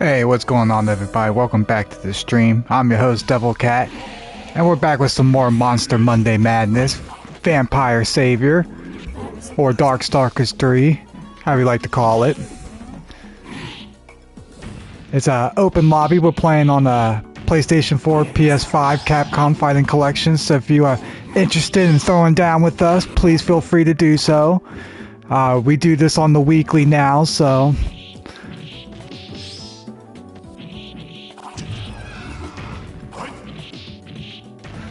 Hey, what's going on, everybody? Welcome back to the stream. I'm your host, DevilCat, and we're back with some more Monster Monday madness. Vampire Savior, or Darkstalkers 3, however you like to call it. It's an open lobby. We're playing on the PlayStation 4, PS5, Capcom Fighting Collection, so if you are interested in throwing down with us, please feel free to do so. We do this on the weekly now, so...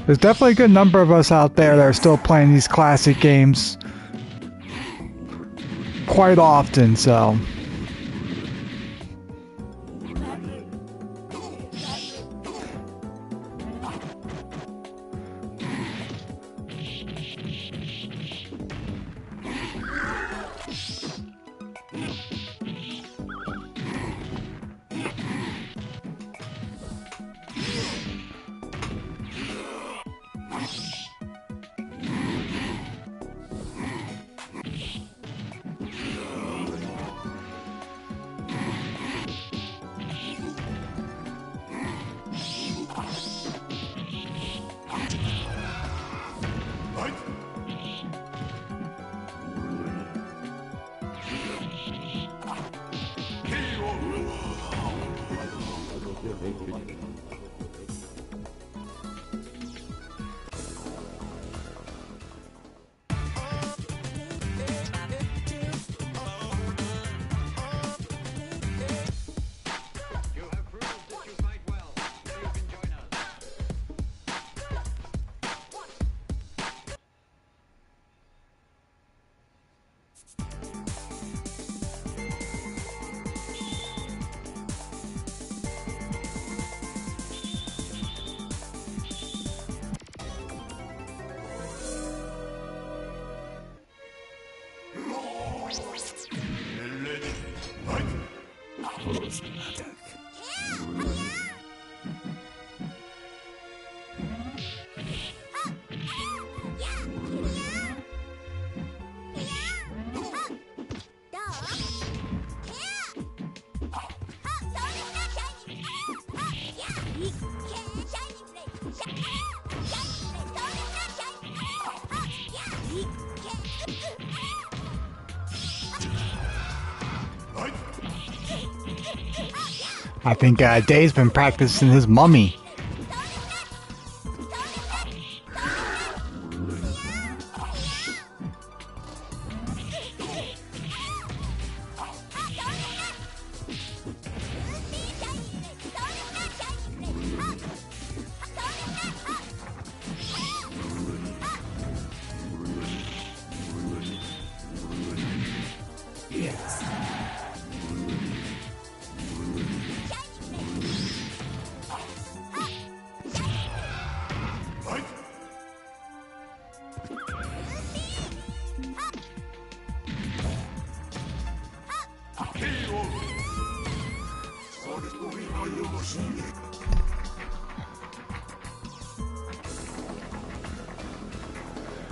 There's definitely a good number of us out there that are still playing these classic games quite often, so... I think Dave's been practicing his mummy.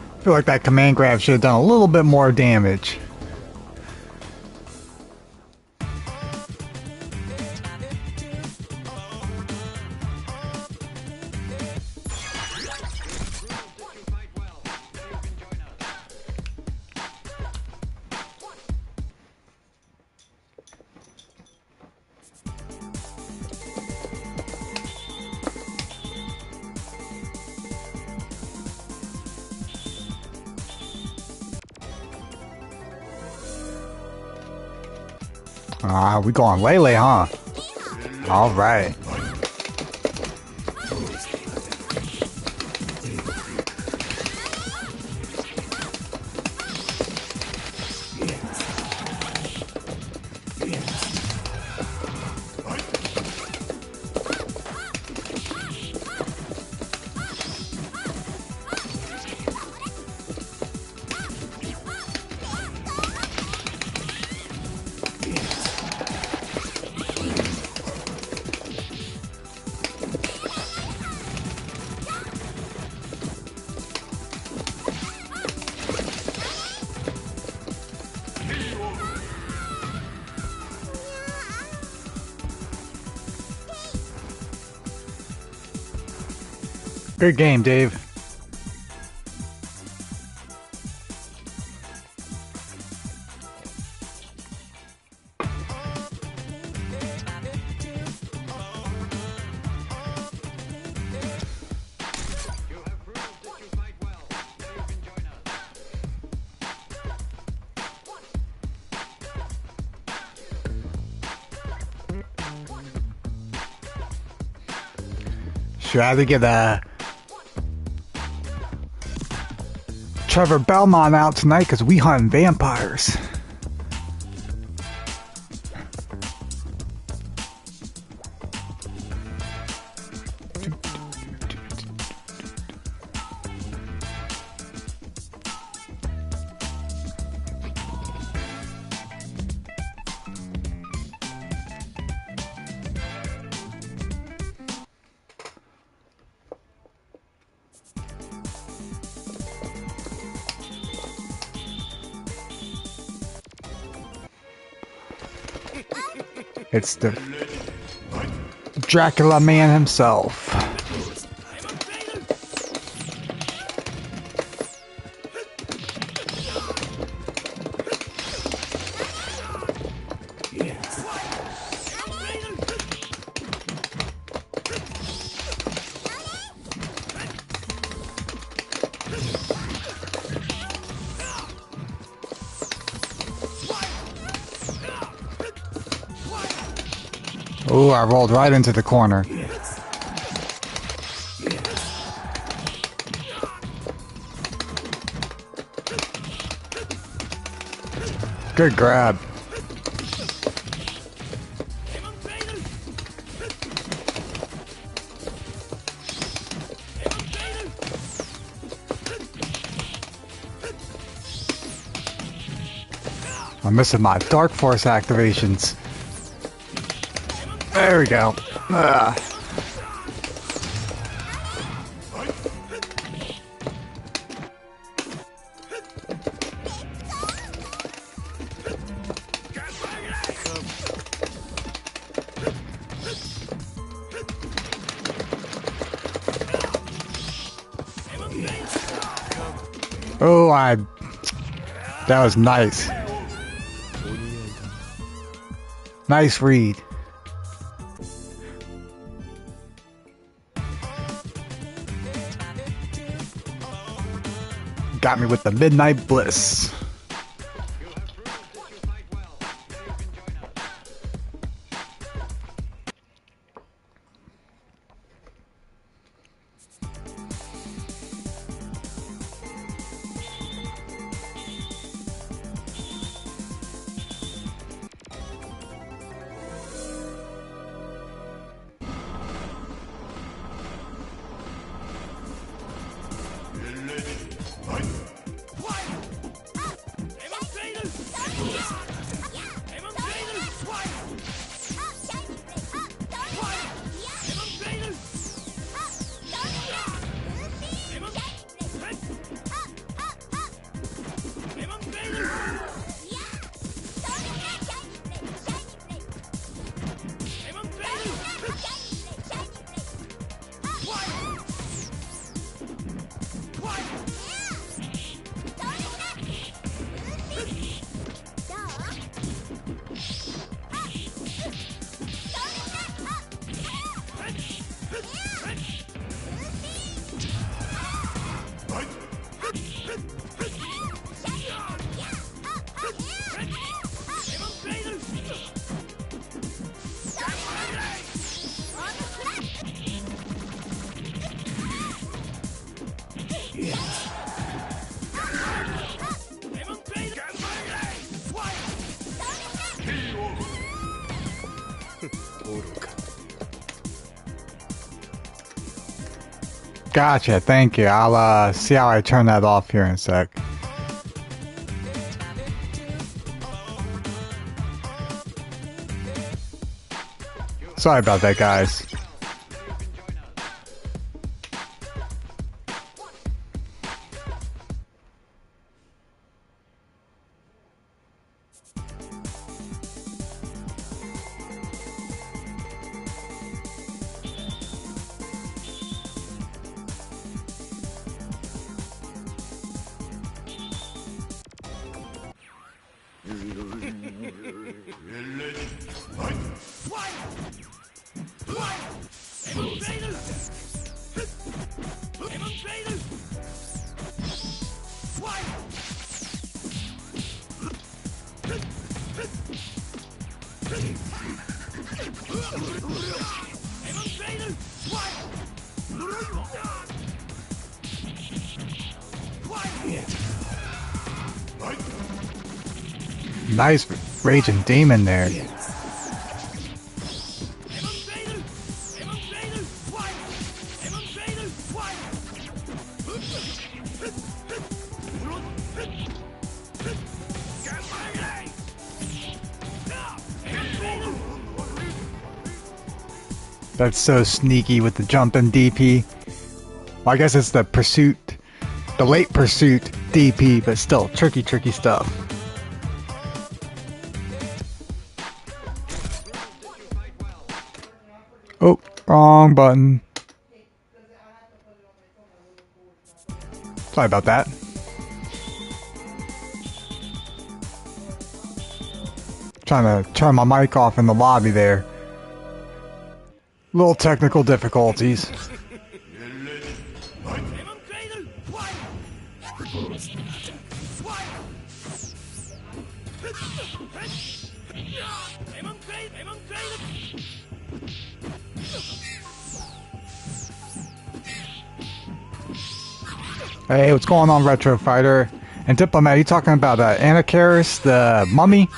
I feel like that command grab should have done a little bit more damage. We going Lele, huh? All right. Good game, Dave. Should I either get Trevor Belmont out tonight because we hunting vampires. It's the Dracula man himself. Ooh, I rolled right into the corner. Good grab. I'm missing my Dark Force activations. There we go. Oh, that was nice. Nice read. Got me with the Midnight Bliss. Gotcha, thank you. I'll see how I turn that off here in a sec. Sorry about that, guys. Nice raging demon there. That's so sneaky with the jumping DP. Well, I guess it's the pursuit, the late pursuit DP, but still tricky stuff. Oh, wrong button. Sorry about that. Trying to turn my mic off in the lobby there. Little technical difficulties. Hey, what's going on, Retro Fighter? And Diplomat, you talking about Anacharis, the mummy?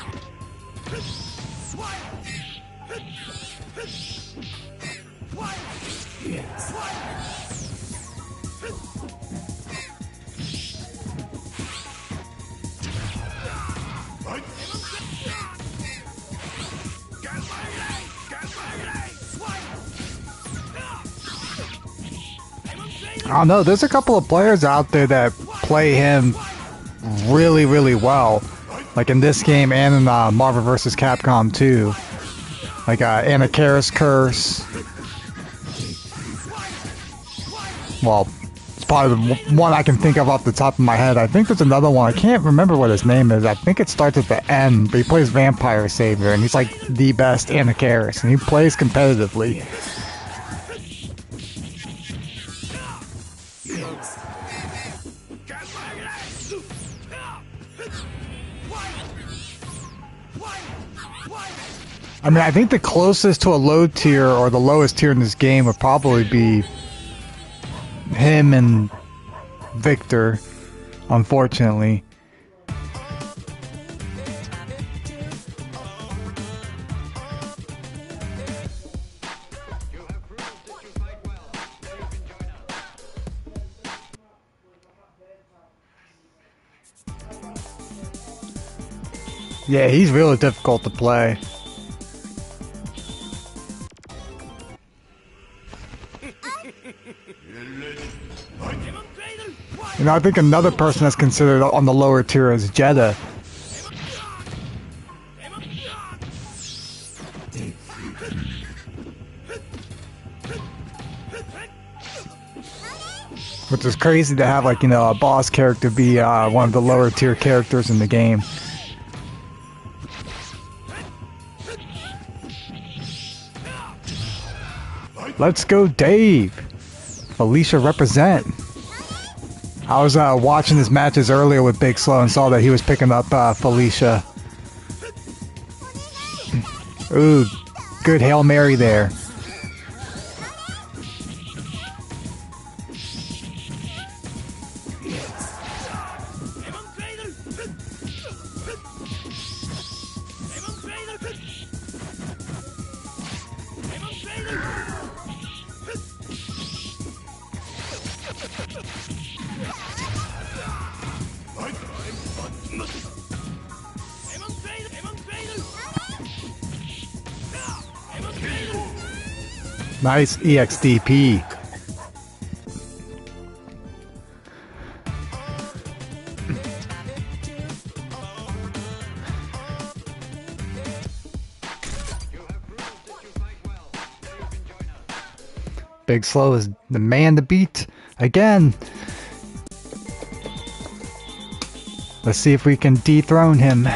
I don't know, there's a couple of players out there that play him really well. Like in this game and in Marvel vs. Capcom 2. Like Anacharis Curse. Well, it's probably the one I can think of off the top of my head. I think there's another one. I can't remember what his name is. I think it starts at the N, but he plays Vampire Savior, and he's like the best Anacharis, and he plays competitively. I mean, I think the closest to a low tier, or the lowest tier in this game, would probably be him and Victor, unfortunately. Yeah, he's really difficult to play. You know, I think another person that's considered on the lower tier is Jeddah. Which is crazy to have, like, you know, a boss character be one of the lower tier characters in the game. Let's go, Dave! Felicia represent. I was watching his matches earlier with Big Slow and saw that he was picking up Felicia. Ooh, good Hail Mary there. Nice EXDP. Big Slow is the man to beat again. Let's see if we can dethrone him.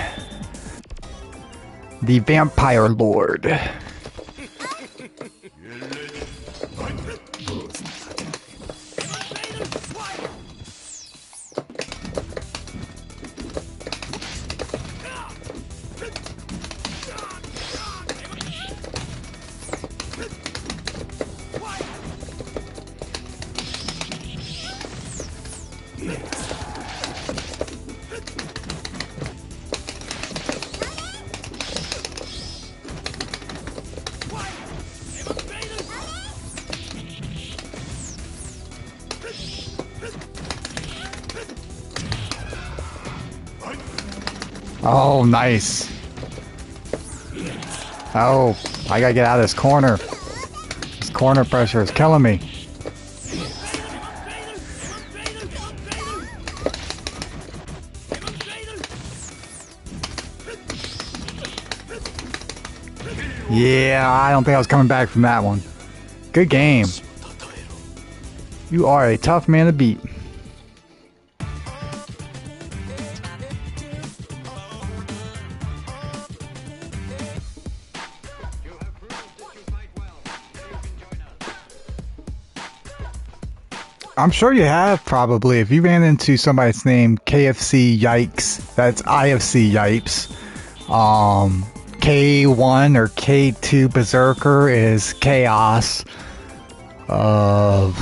The Vampire Lord. Oh, nice. Oh, I gotta get out of this corner. This corner pressure is killing me. Yeah, I don't think I was coming back from that one. Good game. You are a tough man to beat. I'm sure you have, probably. If you ran into somebody's name, KFC Yikes, that's IFC Yipes. K1 or K2 Berserker is Chaos. I'm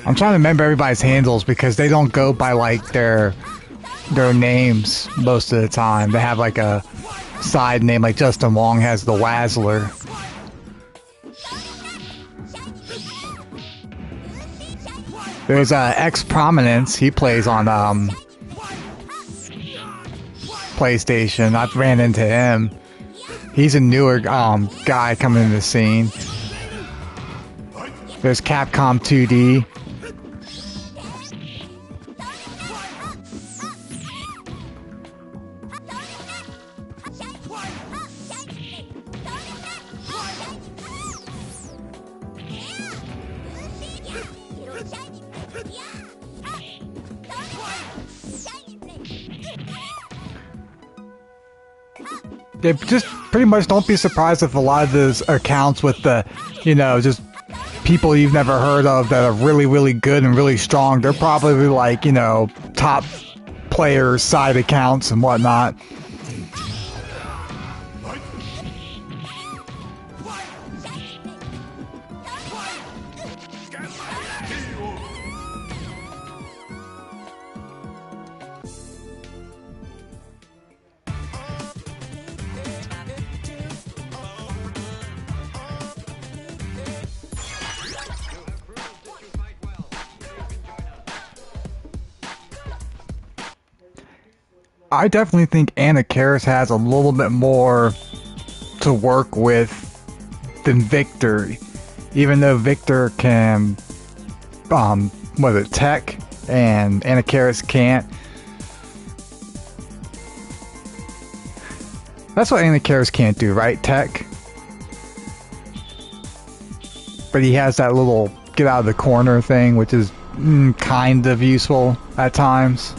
trying to remember everybody's handles because they don't go by like their names most of the time. They have like a side name, like Justin Wong has the Wazzler. There's X Prominence. He plays on PlayStation. I've ran into him. He's a newer guy coming into the scene. There's Capcom 2D. They just pretty much don't be surprised if a lot of those accounts with the, you know, just people you've never heard of that are really, really good and really strong, they're probably like, you know, top players, side accounts and whatnot. I definitely think Anarcharis has a little bit more to work with than Victor, even though Victor can, tech, and Anarcharis can't. That's what Anarcharis can't do, right? Tech. But he has that little get out of the corner thing, which is kind of useful at times.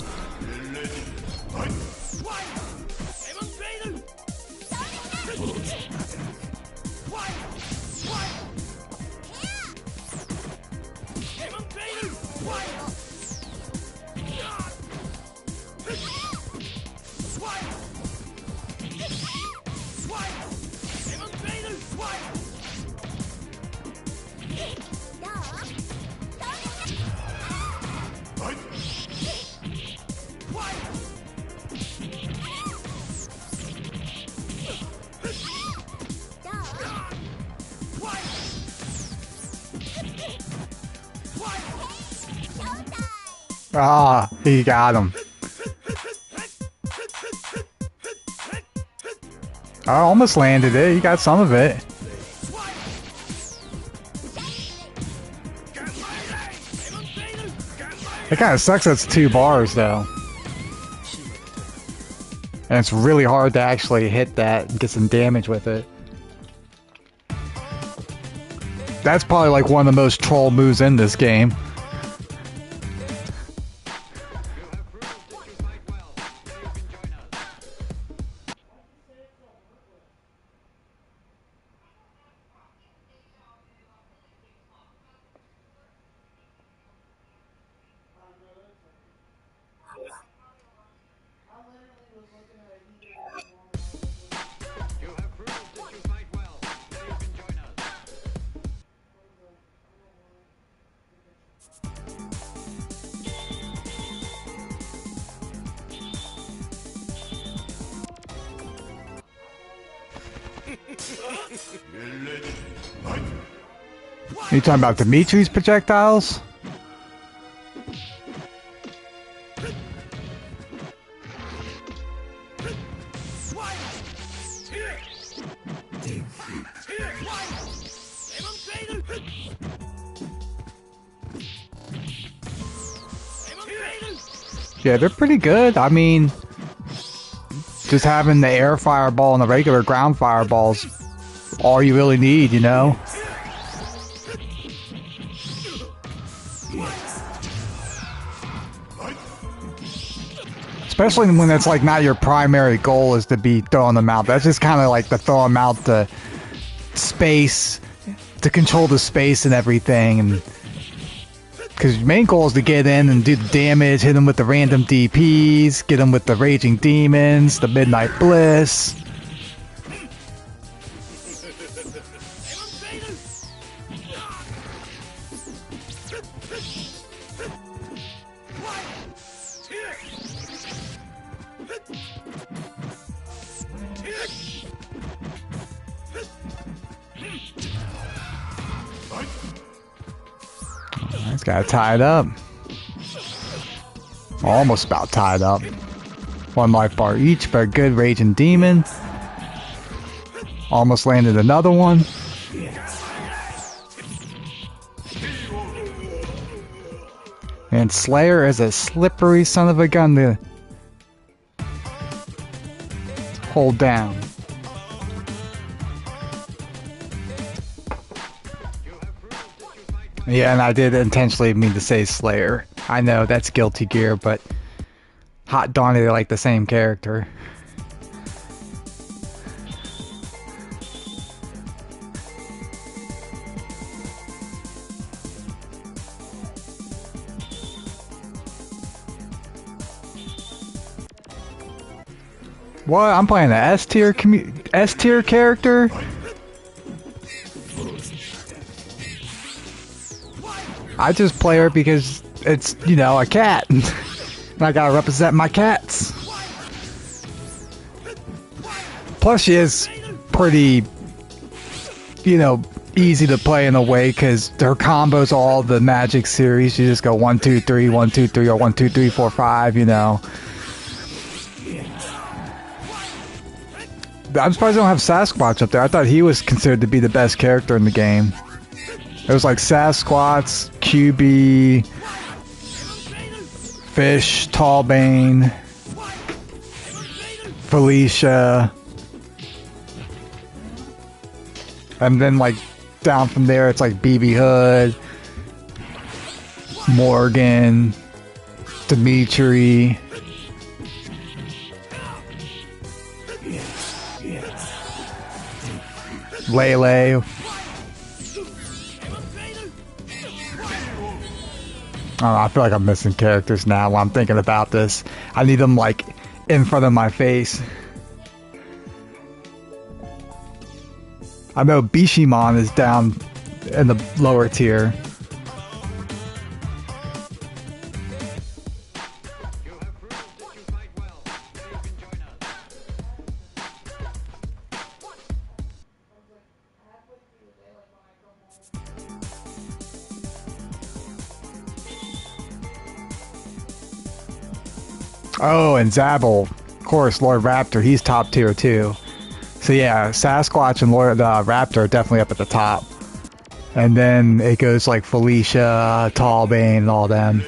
Ah, he got him. I almost landed it. You got some of it. It kind of sucks that's 2 bars, though. And it's really hard to actually hit that and get some damage with it. That's probably like one of the most troll moves in this game. You talking about Dimitri's projectiles? Yeah, they're pretty good. I mean, just having the air fireball and the regular ground fireballs all you really need, you know? Especially when it's like not your primary goal is to be throwing them out. That's just kind of like to throw them out to space, to control the space and everything. And because your main goal is to get in and do the damage, hit them with the random DPs, get them with the Raging Demons, the Midnight Bliss. It's got it tied up. Almost about tied up. 1 life bar each, but a good Raging Demon. Almost landed another one. And Slayer is a slippery son of a gun to hold down. Yeah, and I did intentionally mean to say Slayer. I know, that's Guilty Gear, but hot darn it, they're like the same character. What? I'm playing an S-tier character? I just play her because it's, you know, a cat. And I gotta represent my cats. Plus she is pretty, you know, easy to play in a way because her combos all the Magic series. You just go 1, 2, 3, 1, 2, 3, or 1, 2, 3, 4, 5, you know. I'm surprised I don't have Sasquatch up there. I thought he was considered to be the best character in the game. It was like Sasquatch, QB, Fish, Tallbane, Felicia, and then like down from there it's like BB Hood, Morgan, Dimitri. Lele. I don't know, I feel like I'm missing characters now while I'm thinking about this. I need them like in front of my face. I know Bishamon is down in the lower tier. Oh, and Zabel, of course, Lord Raptor, he's top tier too. So yeah, Sasquatch and Lord Raptor are definitely up at the top. And then it goes like Felicia, Tallbane, and all them.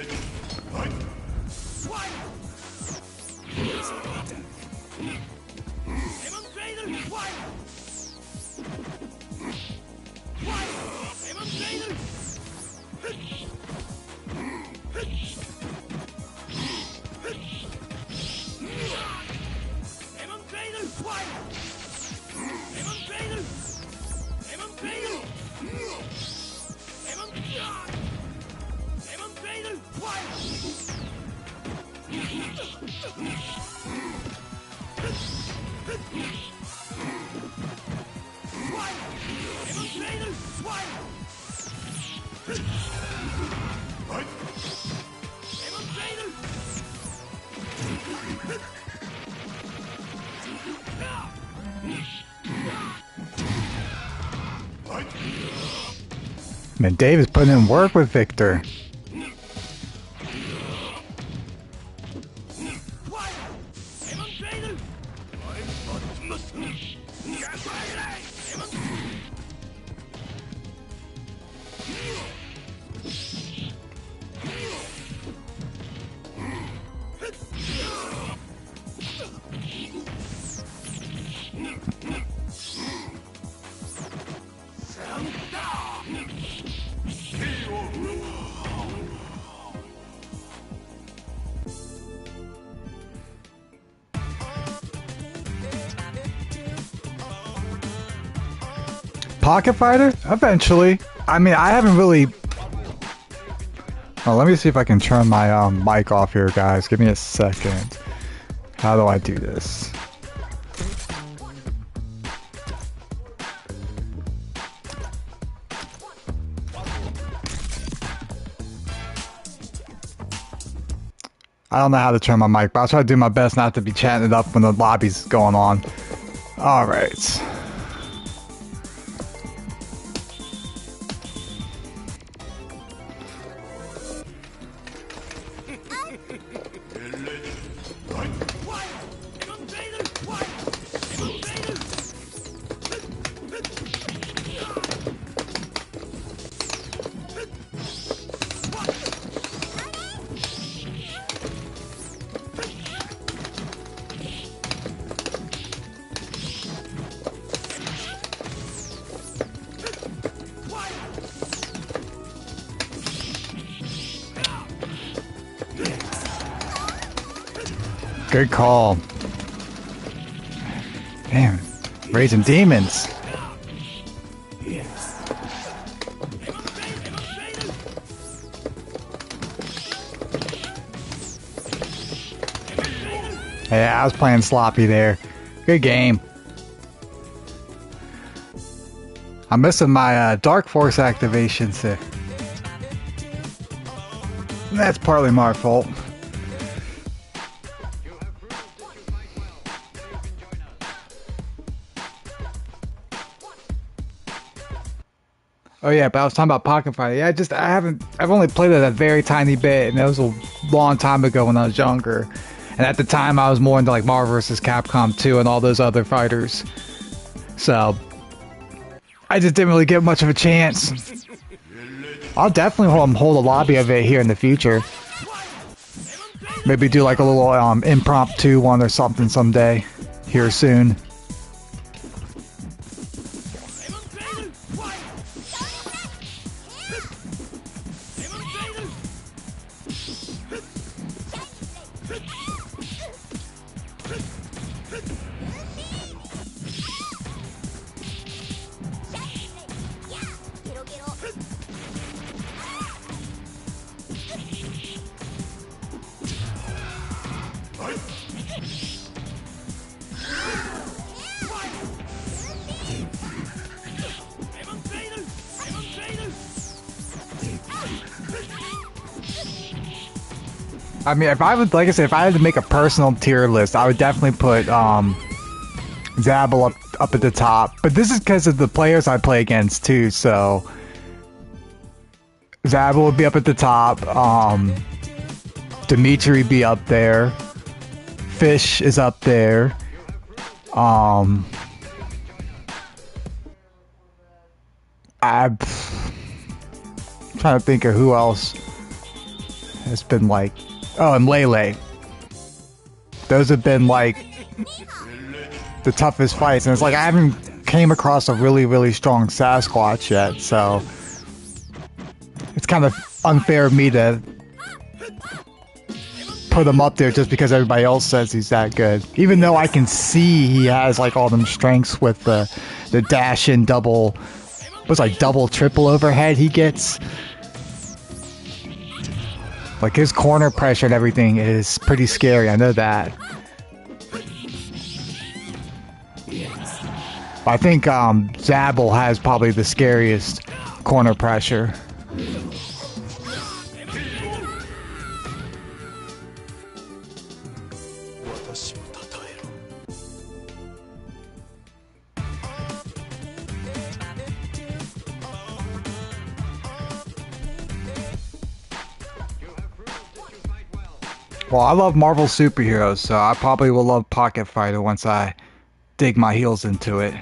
Man, Dave is putting in work with Victor. Pocket Fighter? Eventually. I mean, I haven't really... Oh, let me see if I can turn my mic off here, guys. Give me a second. How do I do this? I don't know how to turn my mic, but I'll try to do my best not to be chatting it up when the lobby's going on. Alright. Good call. Damn, raising demons. Yeah, I was playing sloppy there. Good game. I'm missing my Dark Force activations there. That's partly my fault. Oh yeah, but I was talking about Pocket Fighter. Yeah, I've only played it a very tiny bit, and that was a long time ago when I was younger. And at the time, I was more into like Marvel vs. Capcom 2 and all those other fighters. So, I just didn't really get much of a chance. I'll definitely hold a lobby of it here in the future. Maybe do like a little impromptu one or something someday, here soon. I mean, if I would, like I said, if I had to make a personal tier list, I would definitely put Zabel up at the top. But this is because of the players I play against too. So Zabel would be up at the top. Dimitri be up there. Fish is up there. I'm trying to think of who else has been like. Oh, and Lele. Those have been like the toughest fights, and it's like I haven't came across a really, really strong Sasquatch yet, so it's kind of unfair of me to put him up there just because everybody else says he's that good. Even though I can see he has like all them strengths with the dash and double, what's like double, triple overhead he gets. Like, his corner pressure and everything is pretty scary, I know that. I think Zabel has probably the scariest corner pressure. Well, I love Marvel superheroes, so I probably will love Pocket Fighter once I dig my heels into it.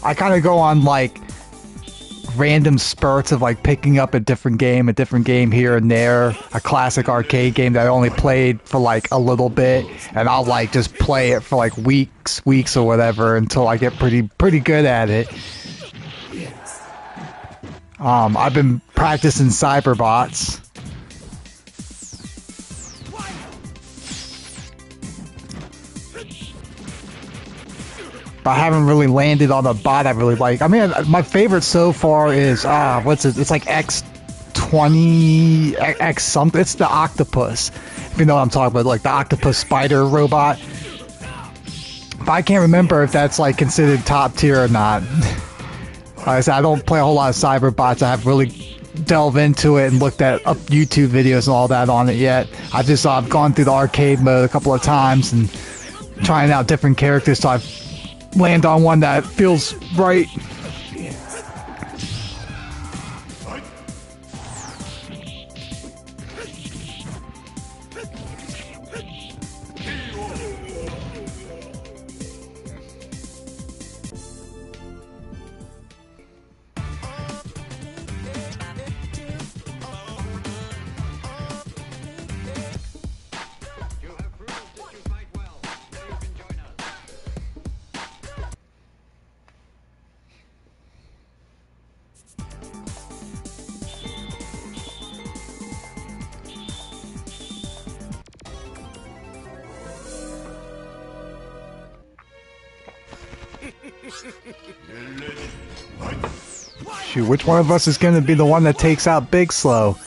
I kind of go on like random spurts of like picking up a different game here and there, a classic arcade game that I only played for like a little bit, and I'll like just play it for like weeks or whatever until I get pretty good at it. I've been practicing Cyberbots. But I haven't really landed on a bot I really like. I mean, my favorite so far is, what's it? It's like X20, X something. It's the octopus. If you know what I'm talking about, like the octopus spider robot. But I can't remember if that's like considered top tier or not. Like I said, I don't play a whole lot of Cyberbots. I haven't really delved into it and looked at up YouTube videos and all that on it yet. I've gone through the arcade mode a couple of times and trying out different characters, so I've land on one that feels right. Shoot, which one of us is going to be the one that takes out Big Slow?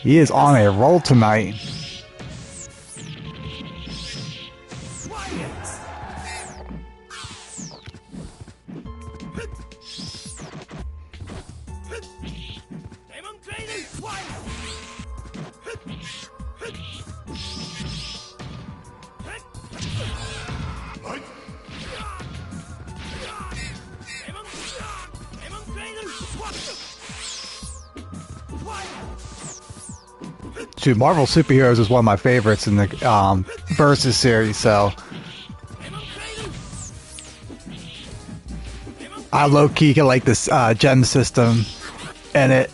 He is on a roll tonight. Dude, Marvel Superheroes is one of my favorites in the Versus series, so I low-key get like this gem system in it.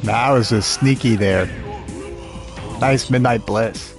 Nah, I was just sneaky there. Nice Midnight Bliss.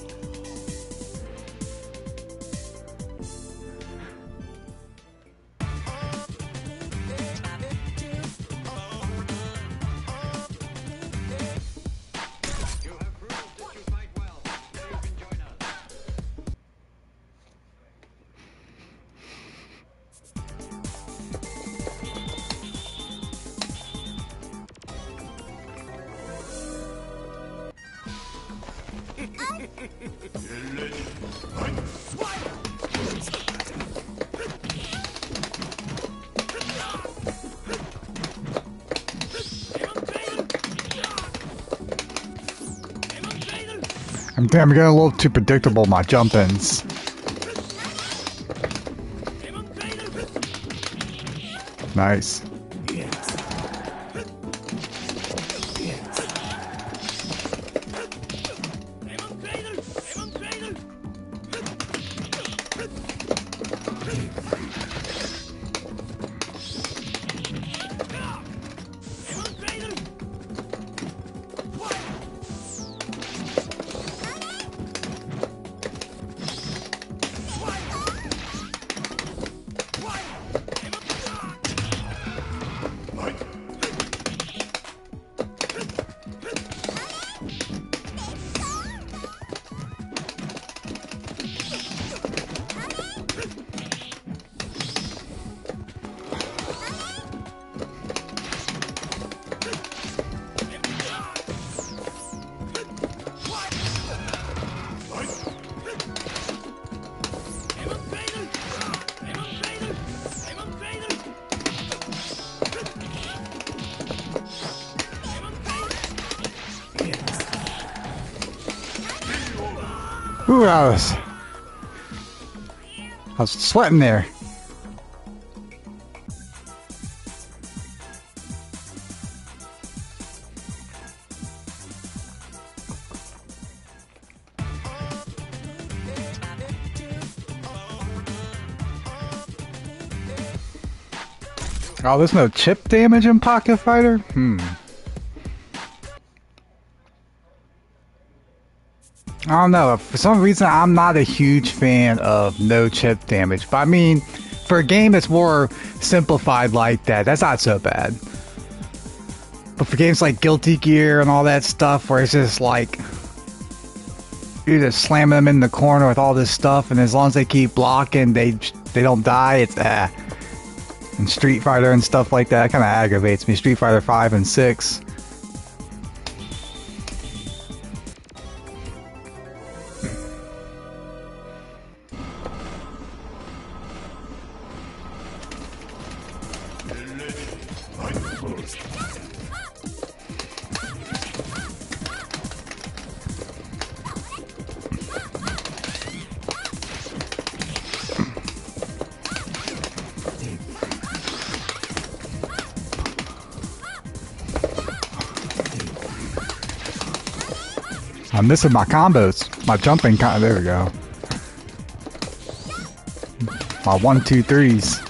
I'm getting a little too predictable, my jump-ins. Nice. Ooh, I was sweating there. Oh, there's no chip damage in Pocket Fighter? I don't know. For some reason, I'm not a huge fan of no chip damage. But I mean, for a game that's more simplified like that, that's not so bad. But for games like Guilty Gear and all that stuff, where it's just like you're just slamming them in the corner with all this stuff, and as long as they keep blocking, they don't die. It's And Street Fighter and stuff like that kind of aggravates me. Street Fighter 5 and 6. I'm missing my combos. My jumping there we go. My 1, 2, 3s.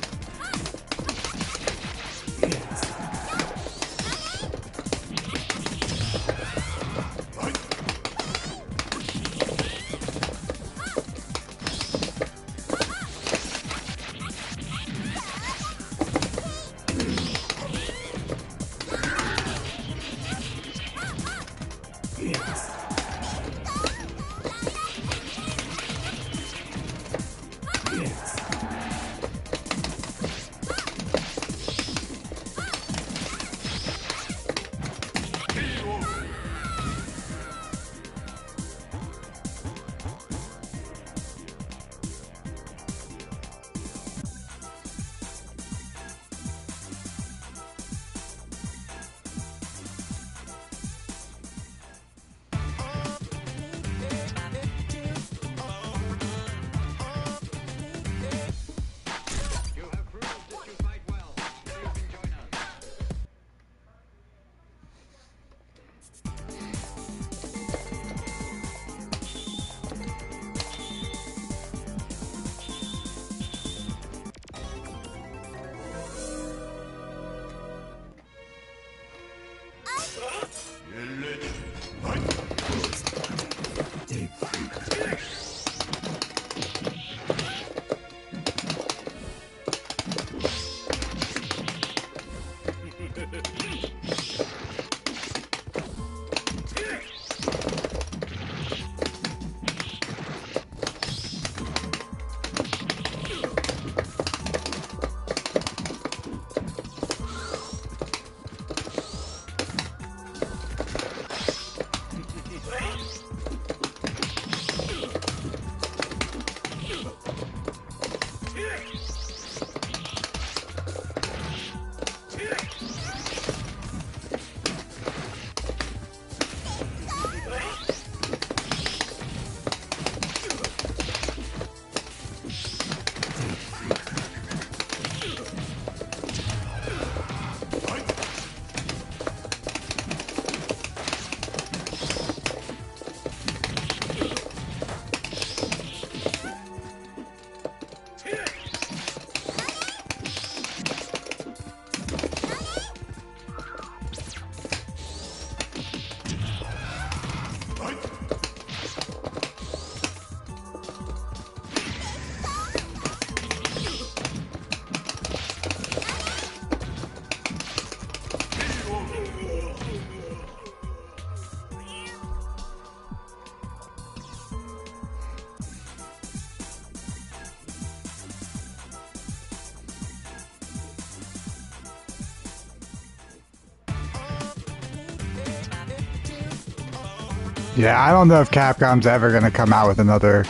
Yeah, I don't know if Capcom's ever gonna come out with another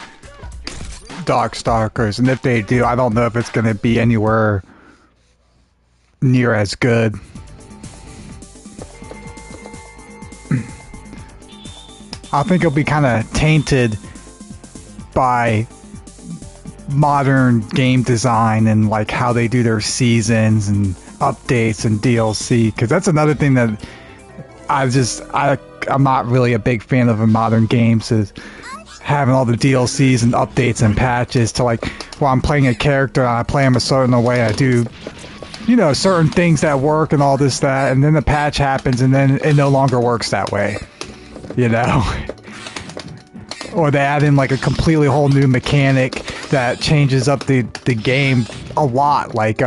Darkstalkers, and if they do, I don't know if it's gonna be anywhere near as good. I think it'll be kind of tainted by modern game design and like how they do their seasons and updates and DLC, because that's another thing that I'm not really a big fan of in modern games, is having all the DLCs and updates and patches to like, well, I'm playing a character and I play him a certain way, I do, you know, certain things that work and all this, that, and then the patch happens and then it no longer works that way, you know? Or they add in like a completely whole new mechanic that changes up the game a lot, like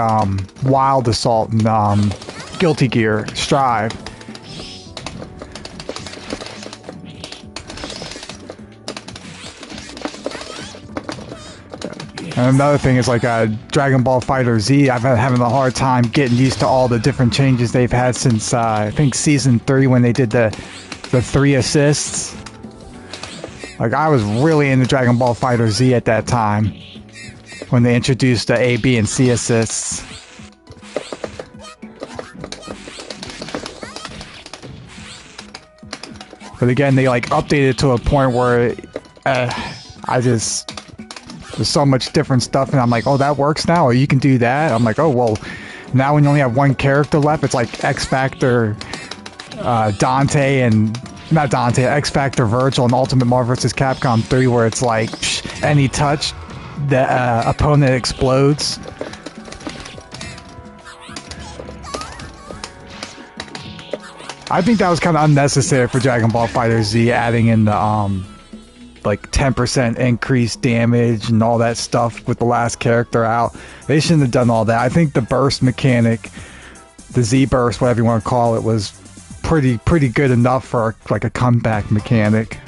Wild Assault and Guilty Gear Strive. And another thing is like Dragon Ball Fighter Z, I've been having a hard time getting used to all the different changes they've had since I think Season 3, when they did the 3 assists. Like, I was really into Dragon Ball Fighter Z at that time, when they introduced the A, B, and C assists. But again, they like updated it to a point where there's so much different stuff, and I'm like, oh, that works now, or you can do that. I'm like, oh, well, now when you only have one character left, it's like X Factor, Dante, and not Dante, X Factor, Virgil, and Ultimate Marvel vs. Capcom 3, where it's like any touch, the opponent explodes. I think that was kind of unnecessary for Dragon Ball Fighter Z, adding in the like 10% increased damage and all that stuff with the last character out. They shouldn't have done all that. I think the burst mechanic, the Z burst, whatever you want to call it, was pretty good enough for like a comeback mechanic.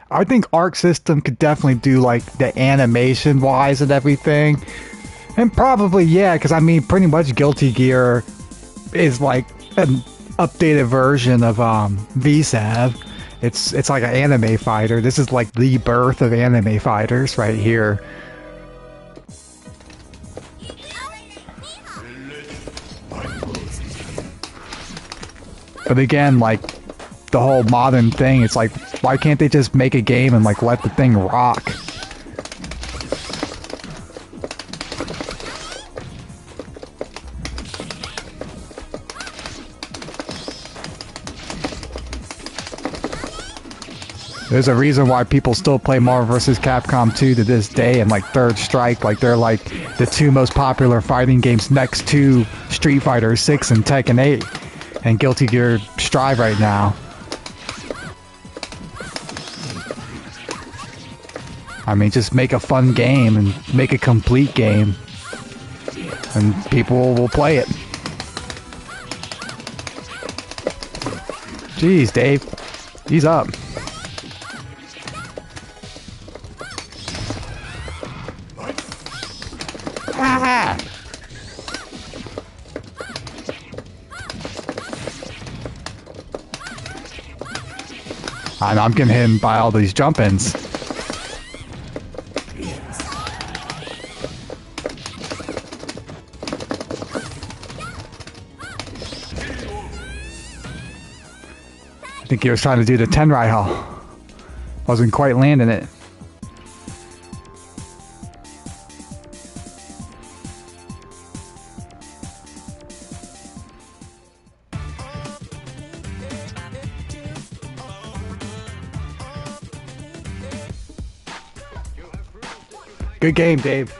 I think Arc System could definitely do like the animation wise and everything, and probably, yeah, because I mean pretty much Guilty Gear is like an updated version of vsav. It's like an anime fighter. This is like the birth of anime fighters right here. But again, like the whole modern thing, it's like, why can't they just make a game and like let the thing rock? There's a reason why people still play Marvel vs. Capcom 2 to this day, and like Third Strike, like they're like the two most popular fighting games next to Street Fighter 6 and Tekken 8 and Guilty Gear Strive right now. I mean, just make a fun game and make a complete game, and people will play it. Jeez, Dave, ease up. Ah! I'm getting hit by all these jump-ins. I think he was trying to do the Tenrai Hall. Wasn't quite landing it. Good game, Dave.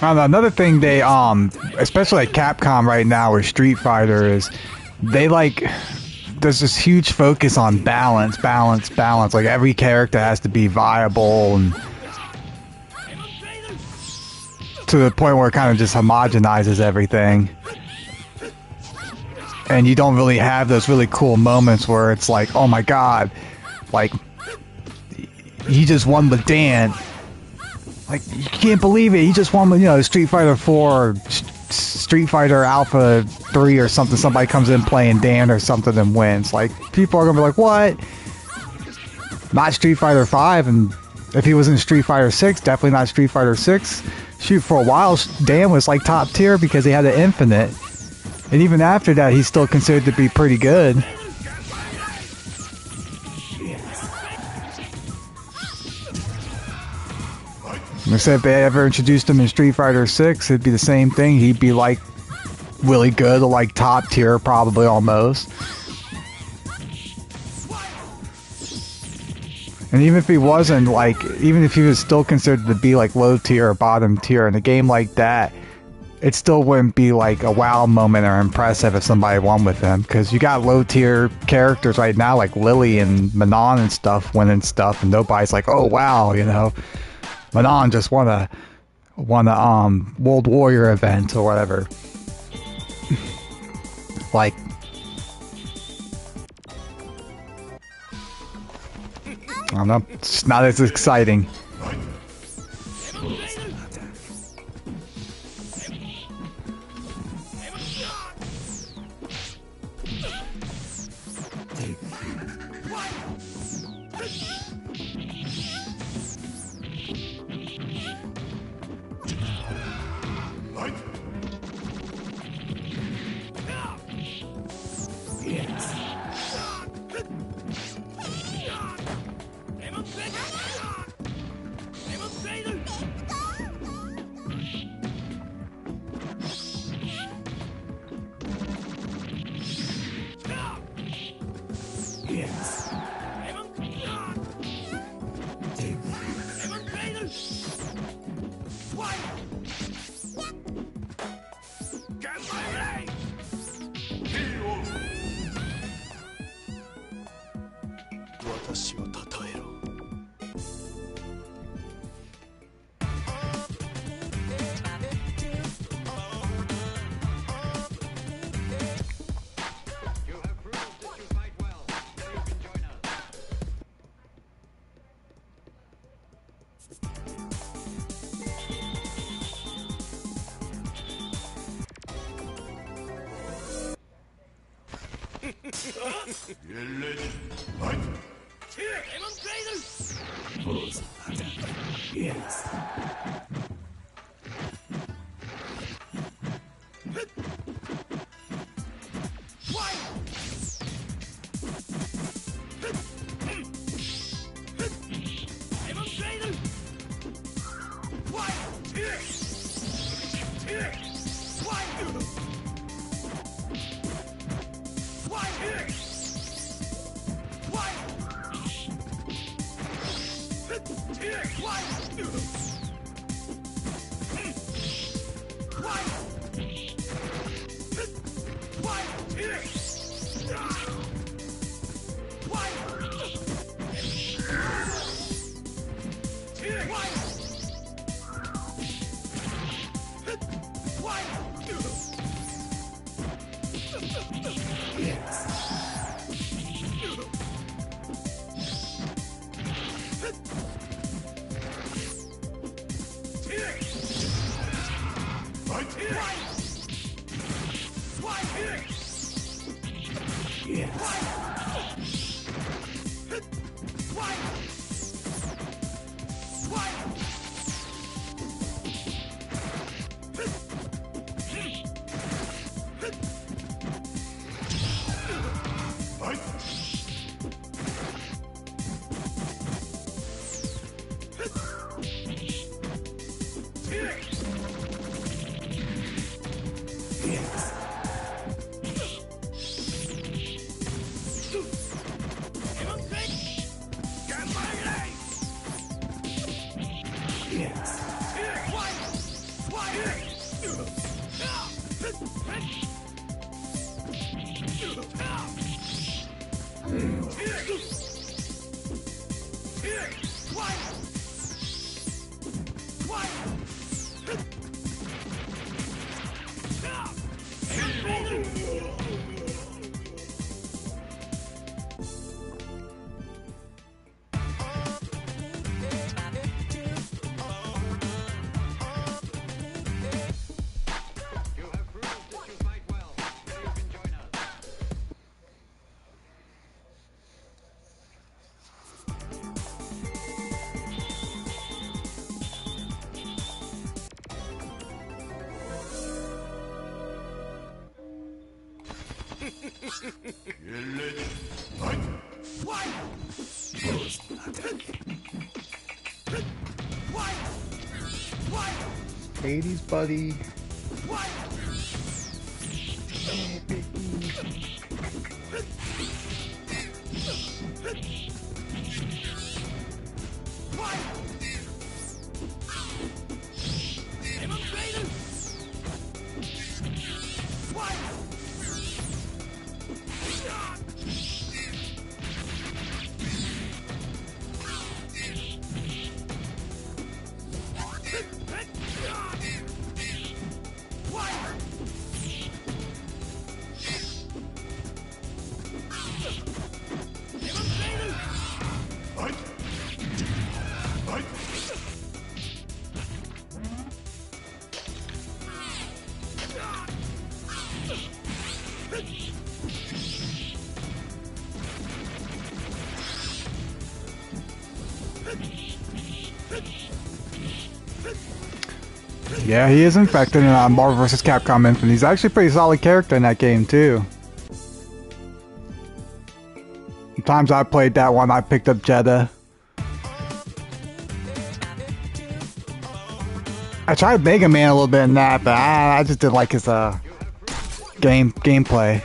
Another thing they especially like Capcom right now with Street Fighter is they like there's this huge focus on balance. Like every character has to be viable, and to the point where it kind of just homogenizes everything. And you don't really have those really cool moments where it's like, oh my god, like he just won with Dan. Like, you can't believe it. He just won with, you know, Street Fighter 4 or Street Fighter Alpha 3 or something. Somebody comes in playing Dan or something and wins. Like, people are going to be like, what? Not Street Fighter 5. And if he was in Street Fighter 6, definitely not Street Fighter 6. Shoot, for a while, Dan was like top tier because he had the Infinite. And even after that, he's still considered to be pretty good. Except if they ever introduced him in Street Fighter 6, it'd be the same thing. He'd be like really good, or like top tier, probably almost. And even if he wasn't, like, even if he was still considered to be like low tier or bottom tier in a game like that, it still wouldn't be like a wow moment or impressive if somebody won with him. Because you got low tier characters right now like Lily and Manon and stuff winning stuff, and nobody's like, oh wow, you know. Manon just won a World Warrior event or whatever. Like, I don't know, it's not as exciting. Hades, buddy. Yeah, he is infected in Marvel vs. Capcom Infinite. He's actually a pretty solid character in that game, too. Sometimes I played that one, I picked up Jeddah. I tried Mega Man a little bit in that, but I just didn't like his gameplay.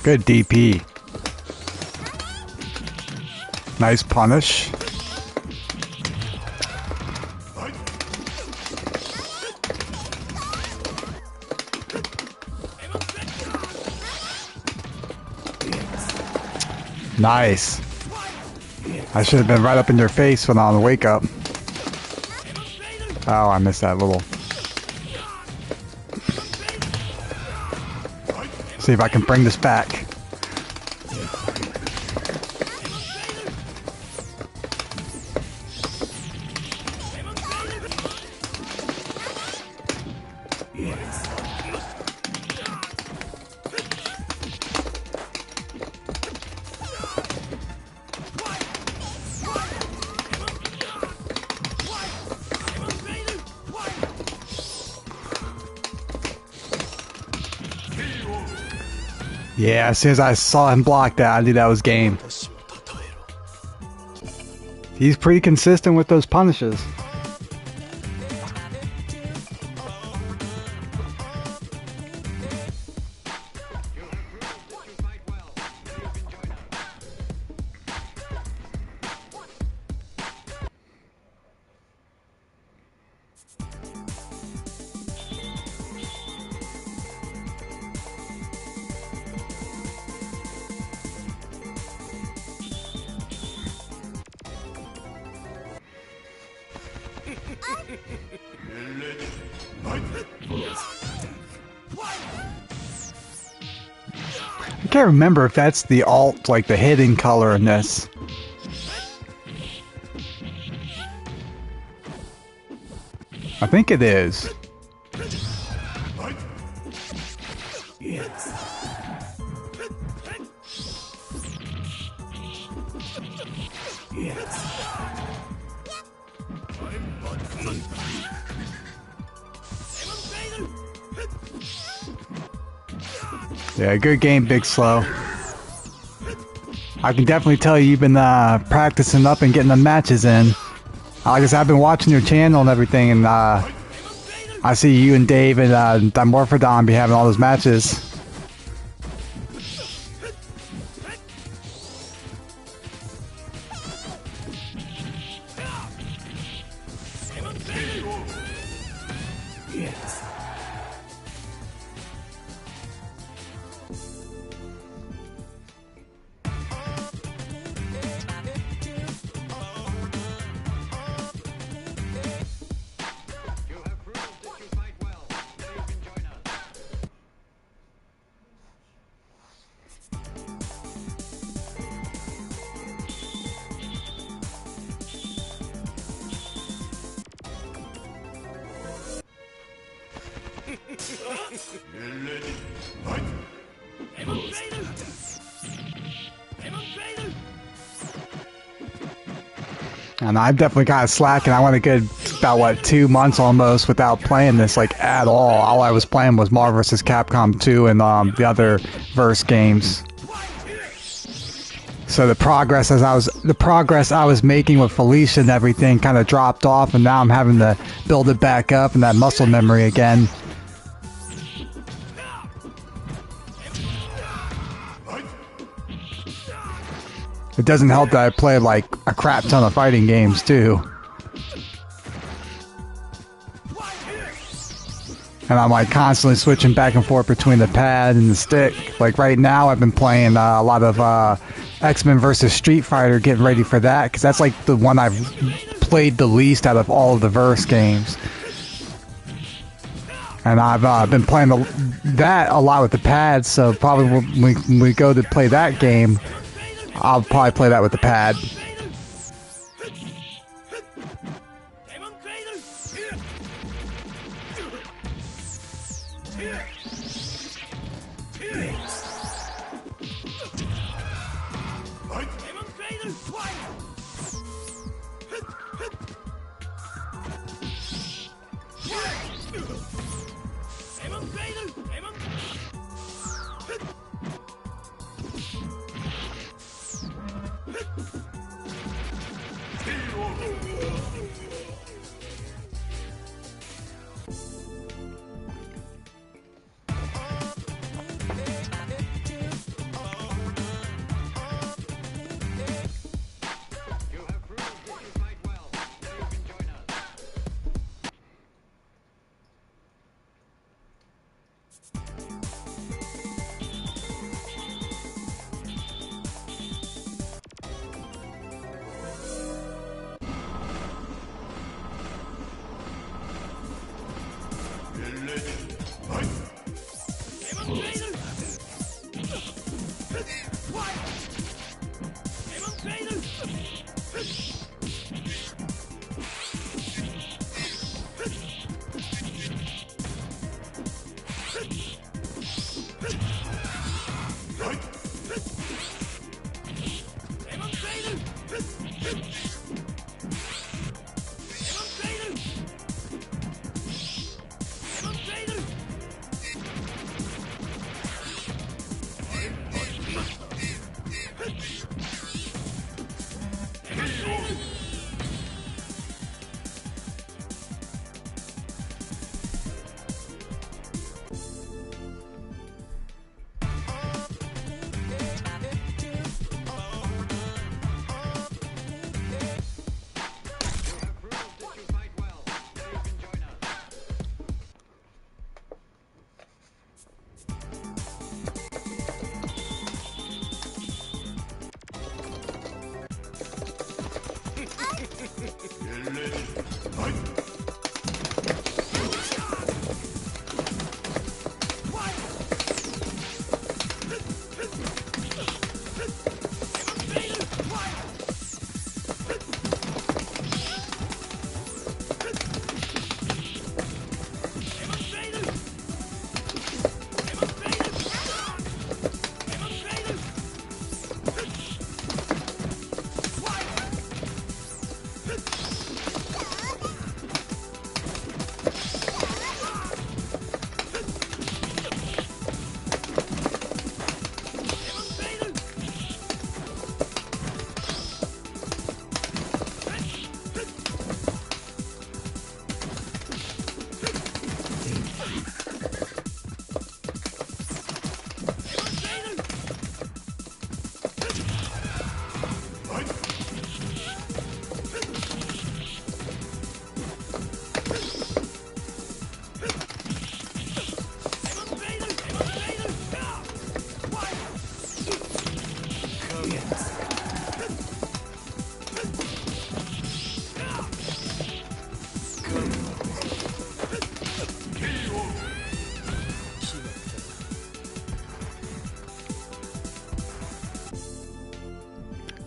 Good DP. Nice punish. Nice. I should have been right up in your face when on the wake up. Oh, I missed that little. See if I can bring this back. Yeah, as soon as I saw him block that, I knew that was game. He's pretty consistent with those punishes. I can't remember if that's the alt, like the hidden color in this. I think it is. Yeah, good game, Big Slow. I can definitely tell you've been practicing up and getting the matches in. Like I said, I've been watching your channel and everything, and I see you and Dave and Dimorphodon be having all those matches. And I've definitely got slacking. I went a good about what 2 months almost without playing this like at all. All I was playing was Marvel vs. Capcom 2 and the other verse games. So the progress I was making with Felicia and everything kind of dropped off, and now I'm having to build it back up and that muscle memory again. It doesn't help that I play like a crap ton of fighting games too. And I'm like constantly switching back and forth between the pad and the stick. Like right now I've been playing a lot of X-Men vs. Street Fighter, getting ready for that, because that's like the one I've played the least out of all of the verse games. And I've been playing that a lot with the pad, so probably when we go to play that game, I'll probably play that with the pad.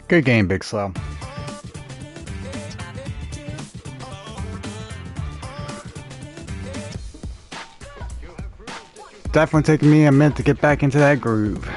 Good game, Big Slow. definitely taking me a minute to get back into that groove.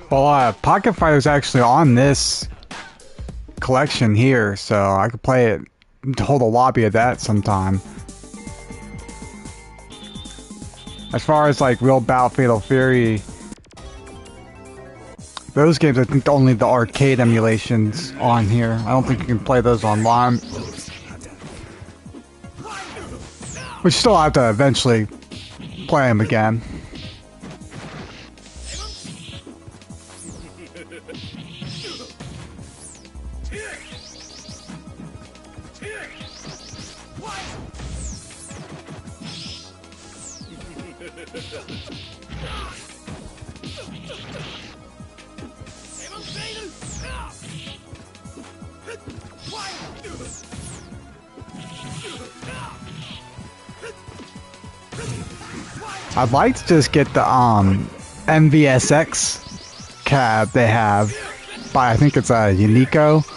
Well, Pocket Fighter's actually on this collection here, so I could play it, hold a lobby of that sometime. As far as like Real Battle Fatal Fury, those games, I think only the arcade emulations on here. I don't think you can play those online. We still have to eventually play them again. I'd like to just get the MVSX cab they have by, I think it's a Unico.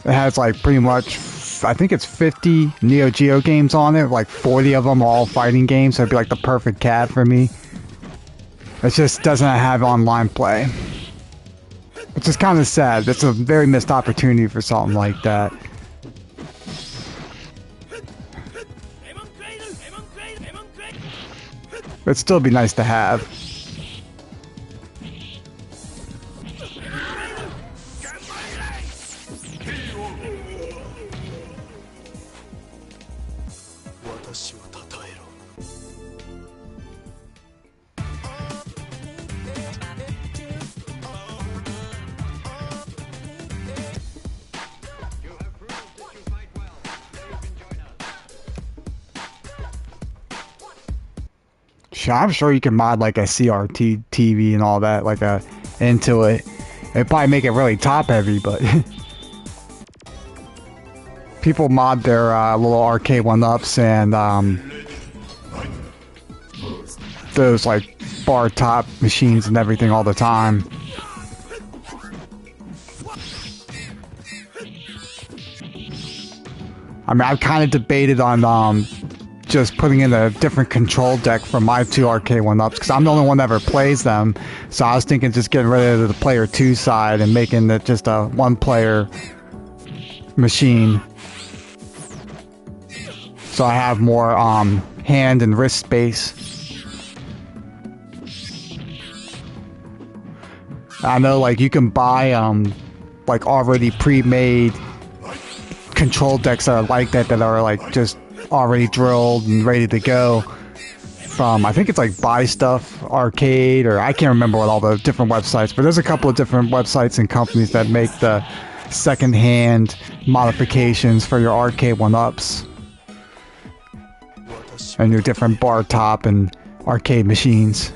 It has like pretty much, I think it's 50 Neo Geo games on it, like 40 of them are all fighting games, so it'd be like the perfect cab for me. It just doesn't have online play, which is kind of sad. It's a very missed opportunity for something like that. It'd still be nice to have. I'm sure you can mod like a CRT TV and all that, like into it. It'd probably make it really top heavy, but people mod their little arcade 1-ups and those like bar top machines and everything all the time. I mean, I've kind of debated on just putting in a different control deck for my two arcade 1-ups, because I'm the only one that ever plays them. So I was thinking just getting rid of the player 2 side and making it just a one-player machine. So I have more hand and wrist space. I know, like, you can buy like already pre-made control decks that are like that are like just already drilled and ready to go from, I think it's like Buy Stuff Arcade, or I can't remember what all the different websites, but there's a couple of different websites and companies that make the second-hand modifications for your arcade one-ups and your different bar top and arcade machines.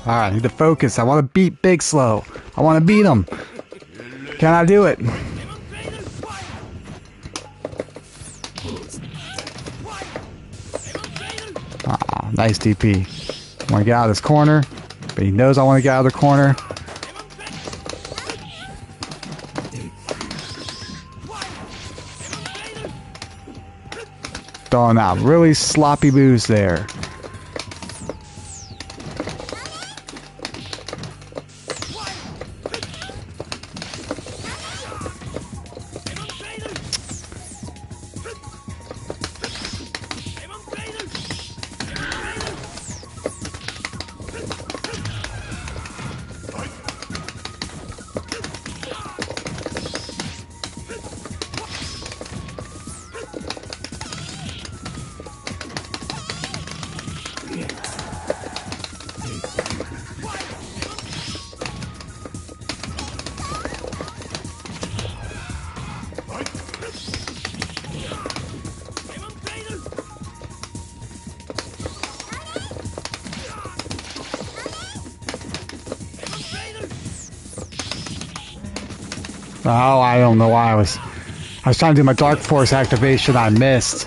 Alright, I need to focus. I want to beat Big Slow. I want to beat him. Can I do it? Ah, nice DP. I want to get out of this corner, but he knows I want to get out of the corner. Throwing out really sloppy moves there. Oh, I don't know why I was trying to do my Dark Force activation. I missed,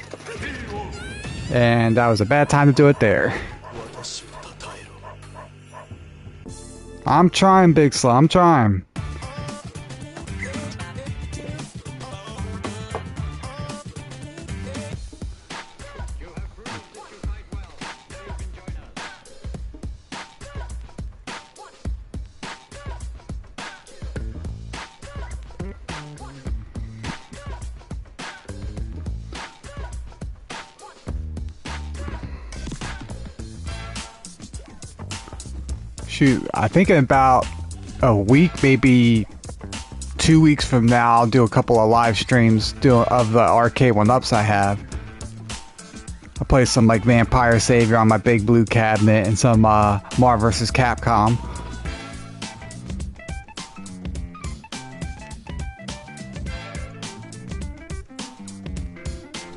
and that was a bad time to do it there. I'm trying, Big Slow. I'm trying. Shoot, I think in about a week, maybe 2 weeks from now, I'll do a couple of live streams of the arcade one-ups I have. I'll play some like Vampire Savior on my big blue cabinet and some Marvel vs. Capcom.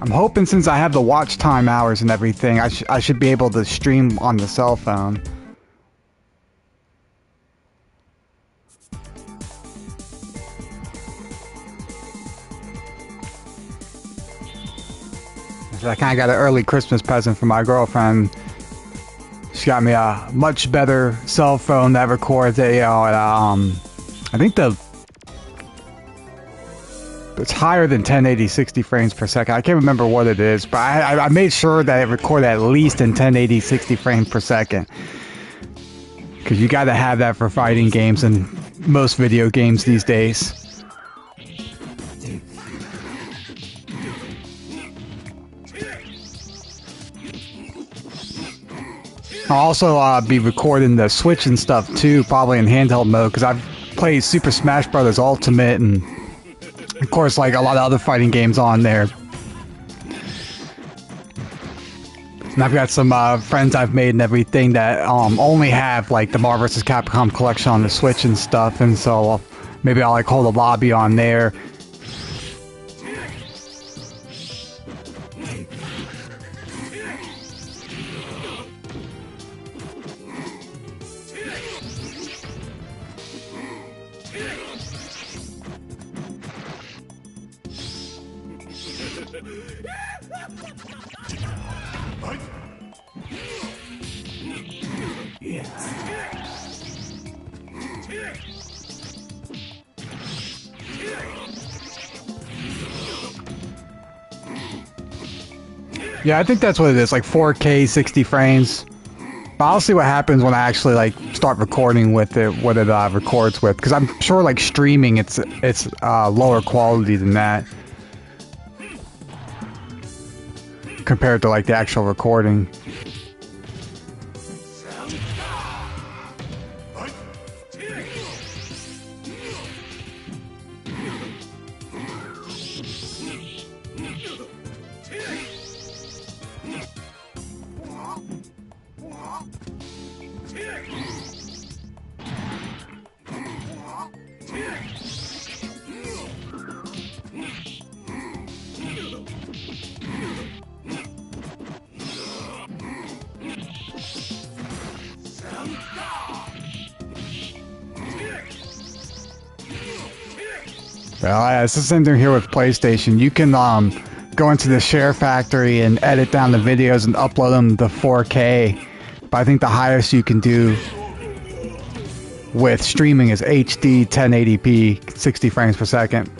I'm hoping, since I have the watch time hours and everything, I should be able to stream on the cell phone. I kind of got an early Christmas present from my girlfriend. She got me a much better cell phone that records video at I think it's higher than 1080 60 frames per second. I can't remember what it is, but I made sure that it recorded at least in 1080 60 frames per second, because you got to have that for fighting games and most video games these days. I'll also be recording the Switch and stuff too, probably in handheld mode, because I've played Super Smash Bros. Ultimate and, of course, like a lot of other fighting games on there. And I've got some friends I've made and everything that only have like the Marvel vs. Capcom collection on the Switch and stuff, and so maybe I'll like hold a lobby on there. Yeah, I think that's what it is, like 4K 60 frames. But I'll see what happens when I actually like start recording with it, what it records with, because I'm sure like streaming, it's lower quality than that compared to like the actual recording. Well, yeah, it's the same thing here with PlayStation. You can go into the share factory and edit down the videos and upload them to 4K. But I think the highest you can do with streaming is HD 1080p, 60 frames per second.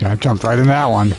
I jumped right in that one.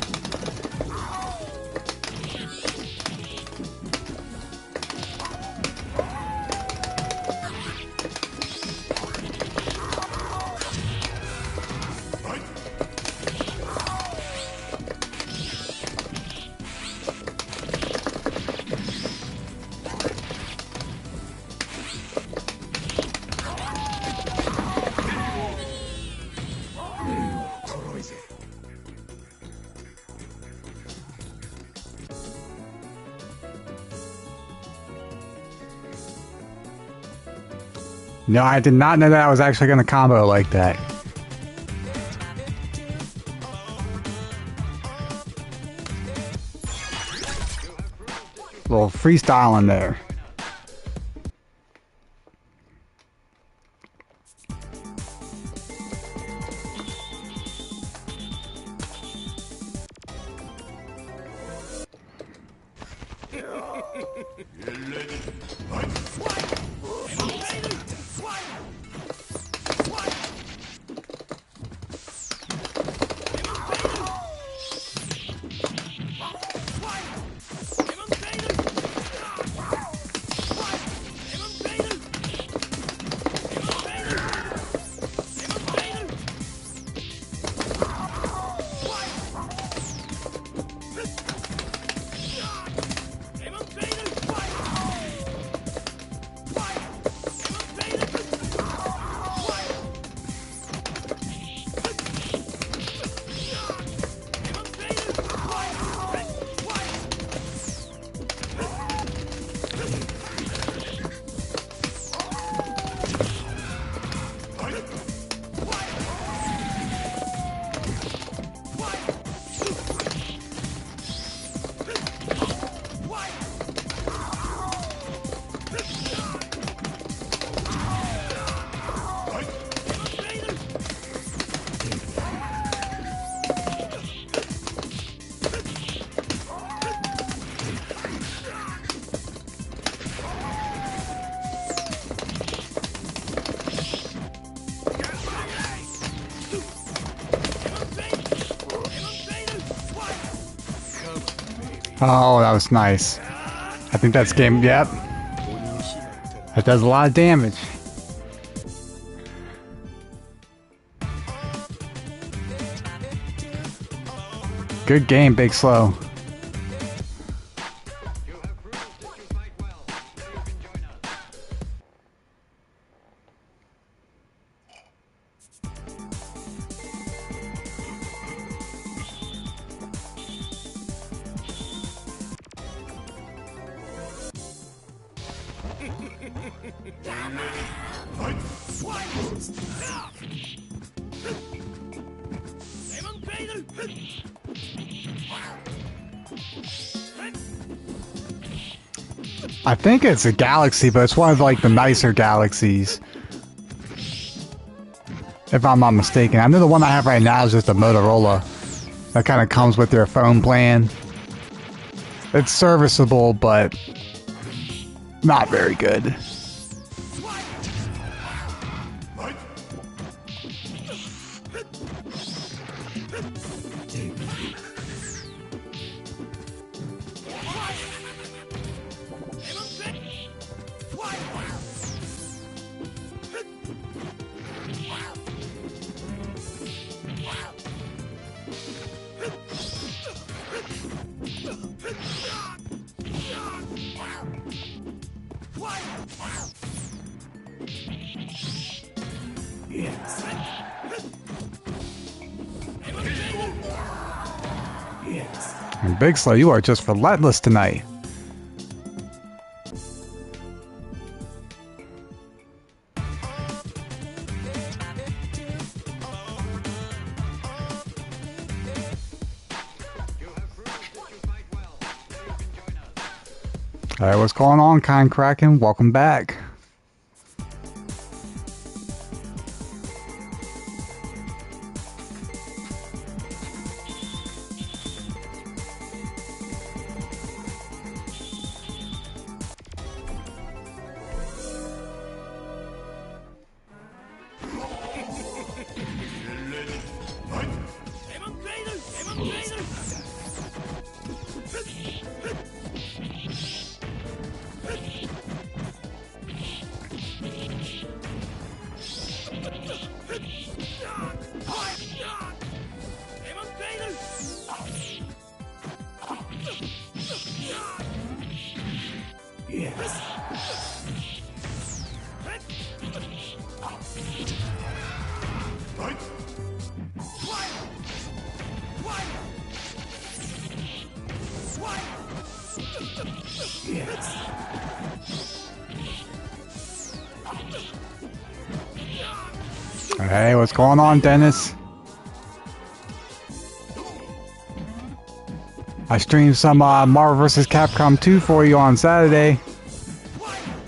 No, I did not know that I was actually going to combo like that. Little freestyle in there. Oh, that was nice. I think that's game. Yep. That does a lot of damage. Good game, Big Slow. I think it's a galaxy, but it's one of like the nicer galaxies. If I'm not mistaken. I know the one I have right now is just a Motorola. That kind of comes with their phone plan. It's serviceable, but not very good. And Big Slow, you are just relentless tonight. Alright, what's going on, Kind Kraken? Welcome back. Hey, what's going on, Dennis? I streamed some Marvel vs. Capcom 2 for you on Saturday.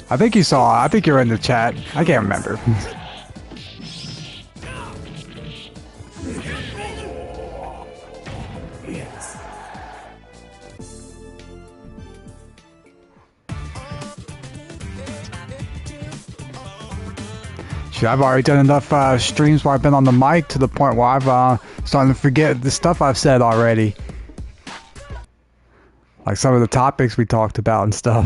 I think you saw it. I think you're in the chat. I can't remember. Shoot, I've already done enough streams where I've been on the mic to the point where I've starting to forget the stuff I've said already. Like some of the topics we talked about and stuff.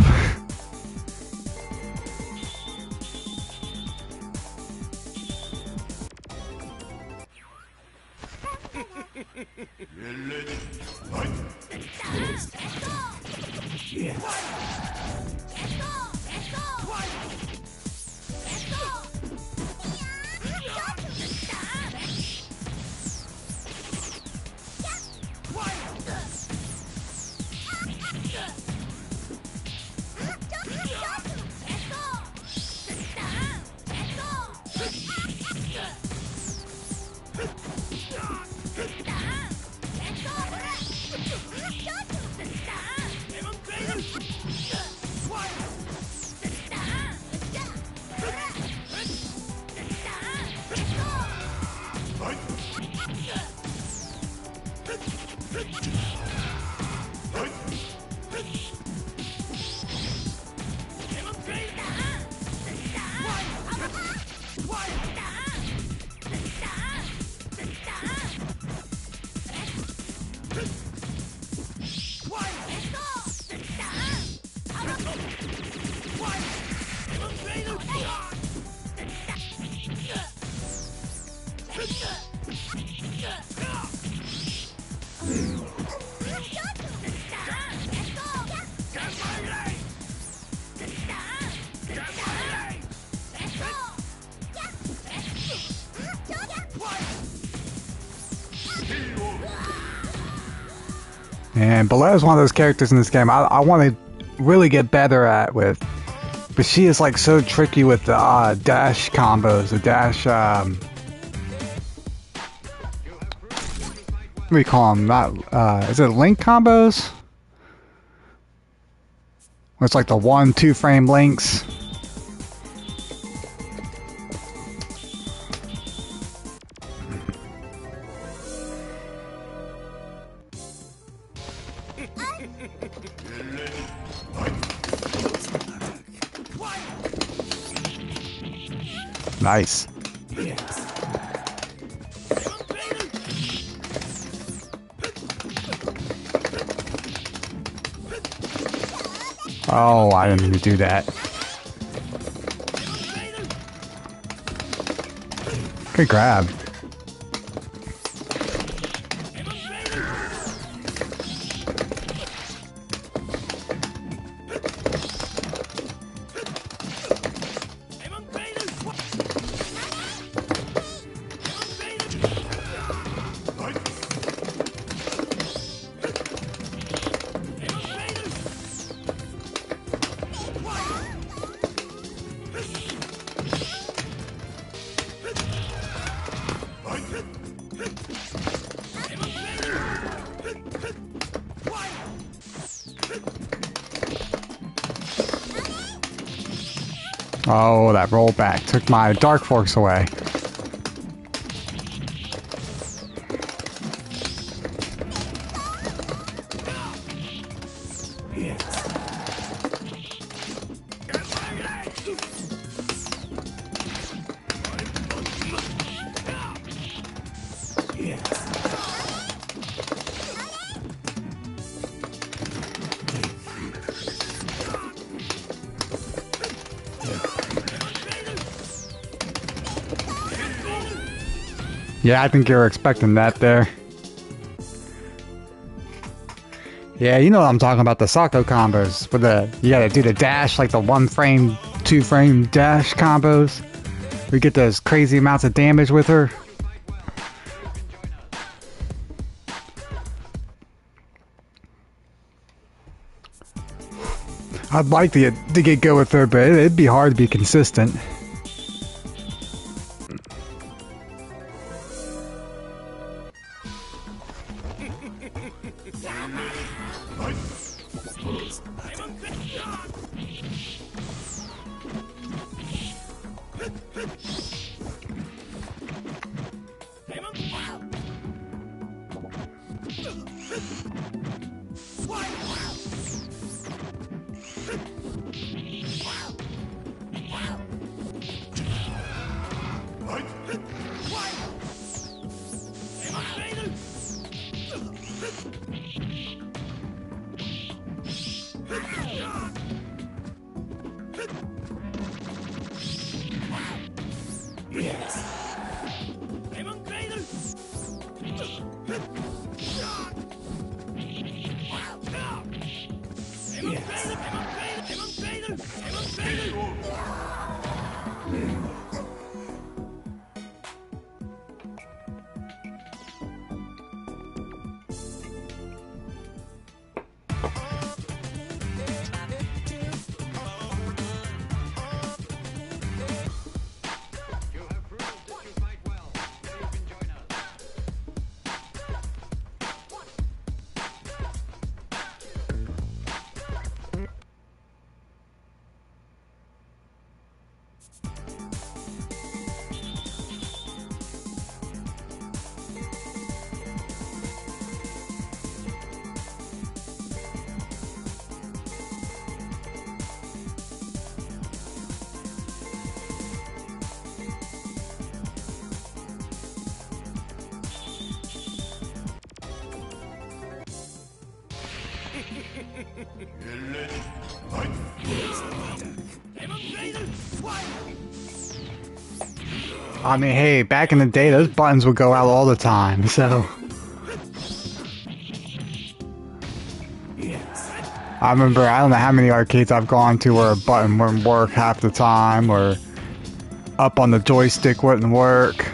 And Bella is one of those characters in this game I want to really get better at with. But she is like so tricky with the dash combos, the dash, what do we call them? Not, is it link combos? Where it's like the 1-2 frame links. Nice. Oh, I didn't mean to do that. Good grab. Oh, that rollback took my Dark Force away. Yeah, I think you were expecting that there. Yeah, you know what I'm talking about, the Sako combos. With the, you gotta do the dash, like the 1 frame, 2 frame dash combos. We get those crazy amounts of damage with her. I'd like to get good with her, but it'd be hard to be consistent. I mean, hey, back in the day, those buttons would go out all the time, so... I remember, I don't know how many arcades I've gone to where a button wouldn't work half the time, or up on the joystick wouldn't work.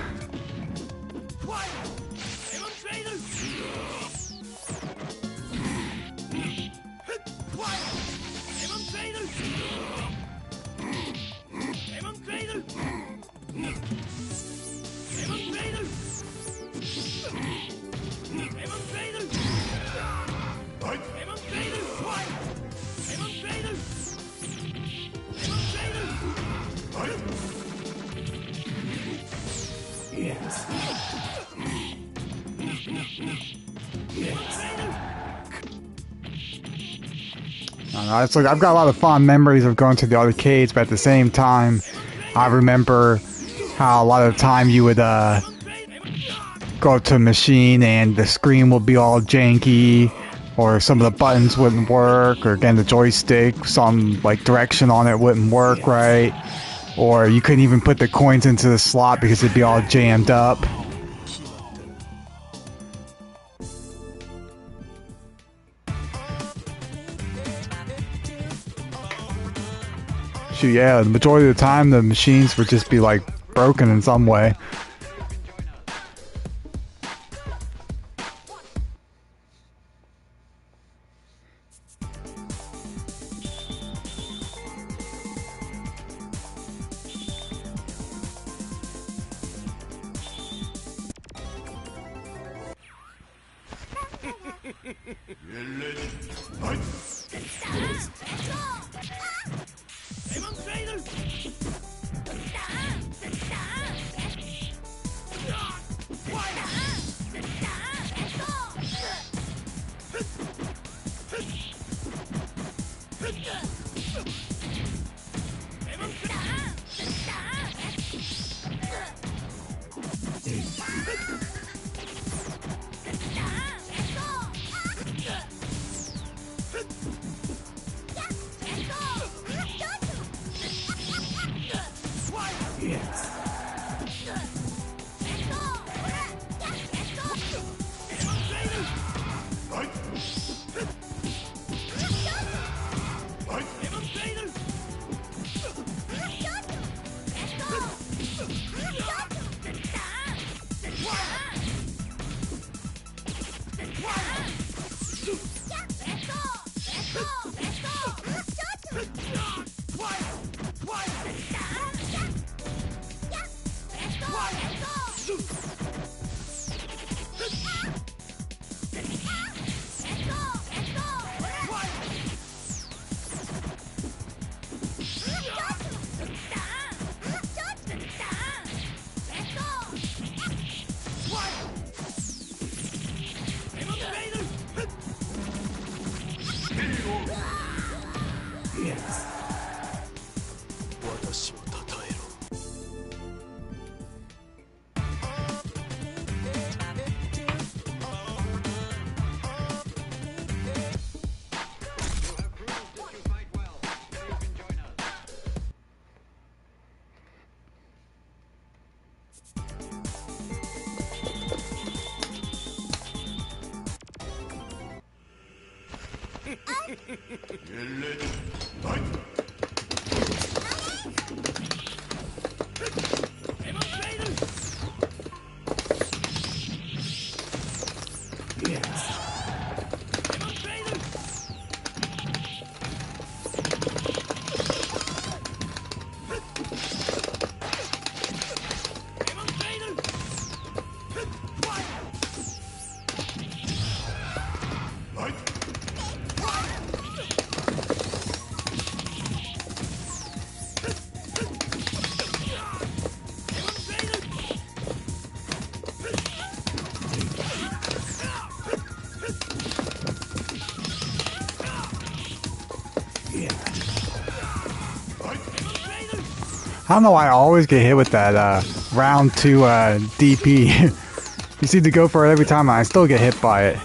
It's like I've got a lot of fond memories of going to the arcades, but at the same time, I remember how a lot of the time you would go to a machine and the screen would be all janky, or some of the buttons wouldn't work, or again the joystick, some like direction on it wouldn't work right, or you couldn't even put the coins into the slot because it'd be all jammed up. Yeah, the majority of the time the machines would just be like broken in some way. I don't know why I always get hit with that round 2 DP. You seem to go for it every time and I still get hit by it.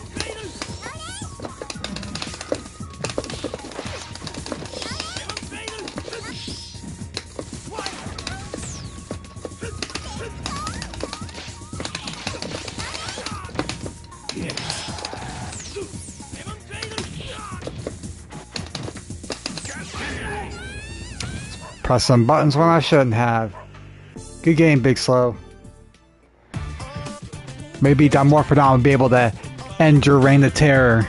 Press some buttons when I shouldn't have. Good game, Big Slow. Maybe Dimorphodon would be able to end your reign of terror.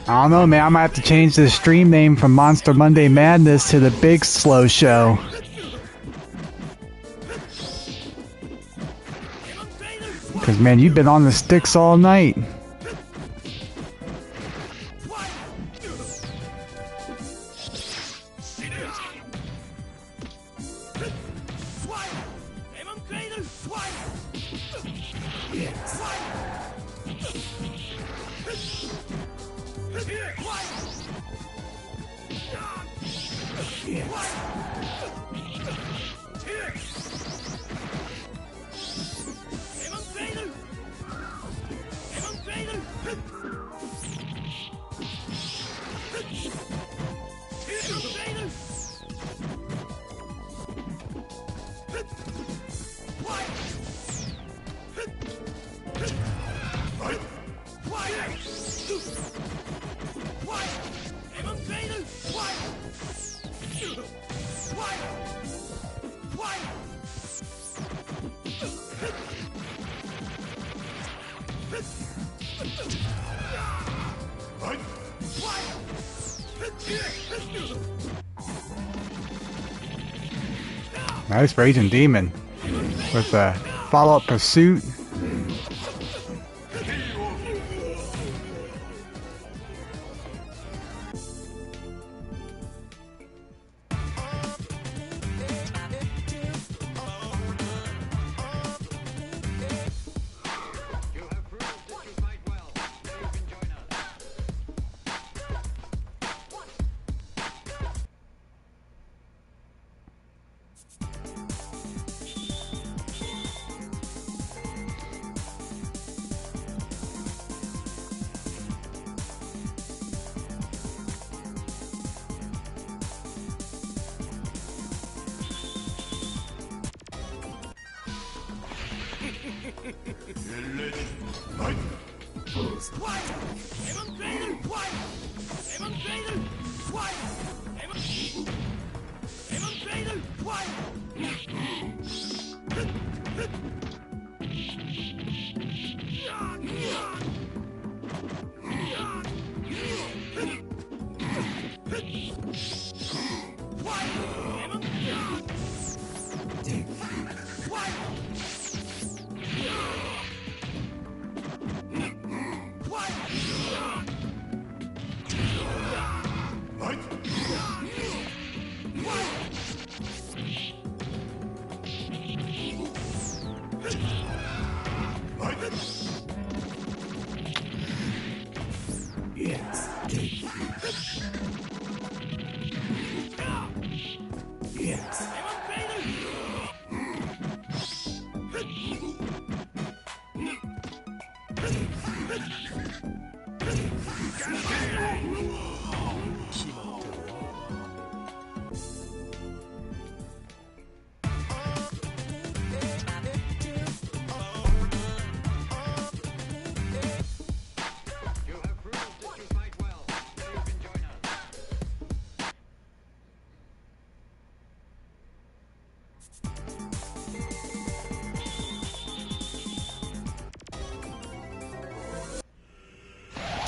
I don't know, man. I might have to change the stream name from Monster Monday Madness to the Big Slow Show. Because, man, you've been on the sticks all night. Nice Raging Demon with a follow-up pursuit.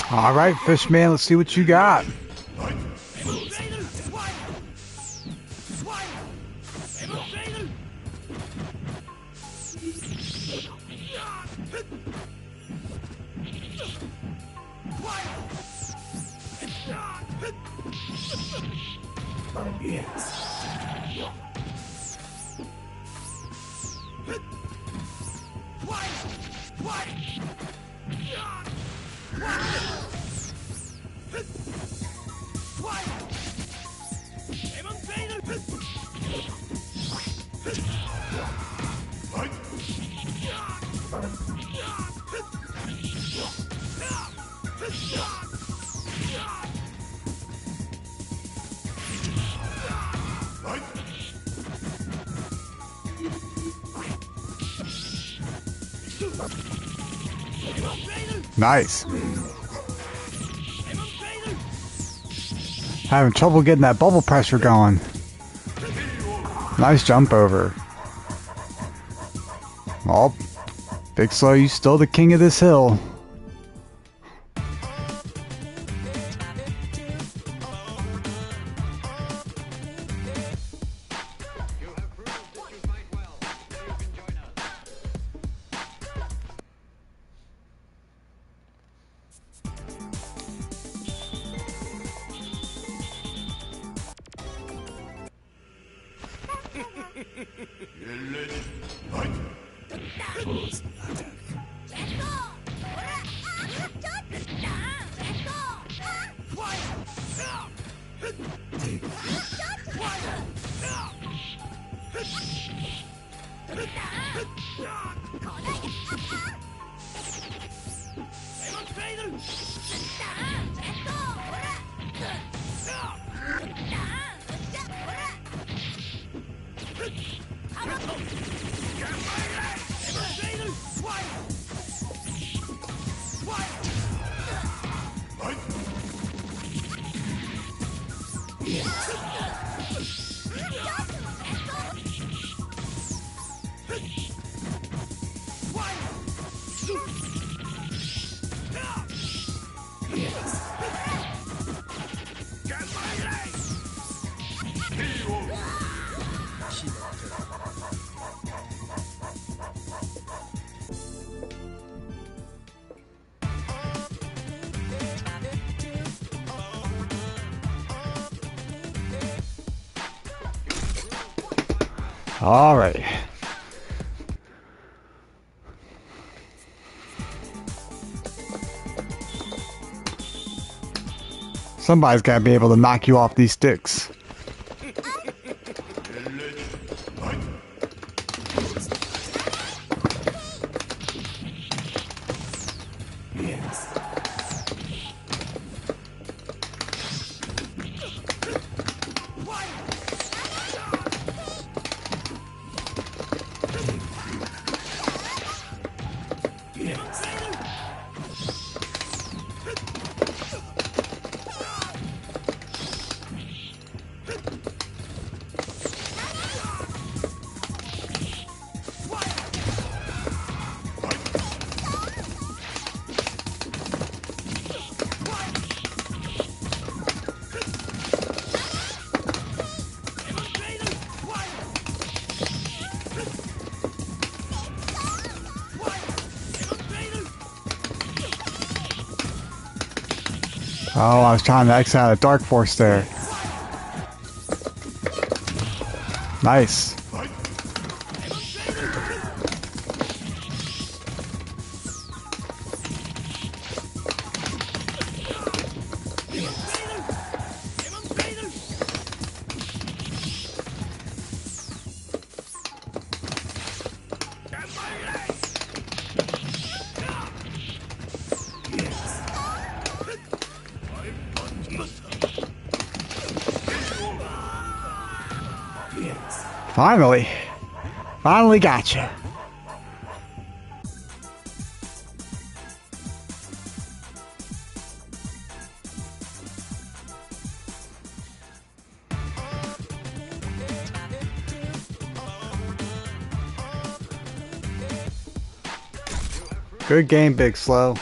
All right, Fishman, let's see what you got. Nice. Having trouble getting that bubble pressure going. Nice jump over. Oh, Big Slow, you still the king of this hill. All right. Somebody's got to be able to knock you off these sticks. Oh, I was trying to X out a Dark Force there. Nice. Finally gotcha. Good game, Big Slow.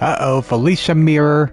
Uh-oh, Felicia Mirror.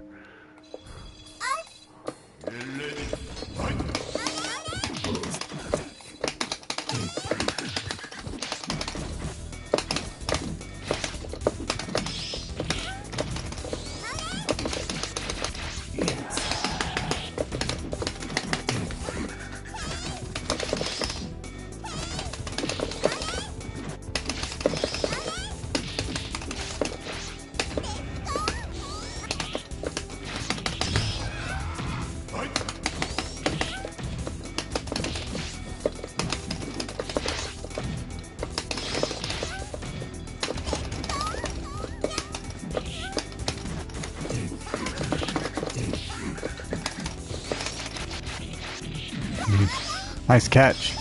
Nice catch.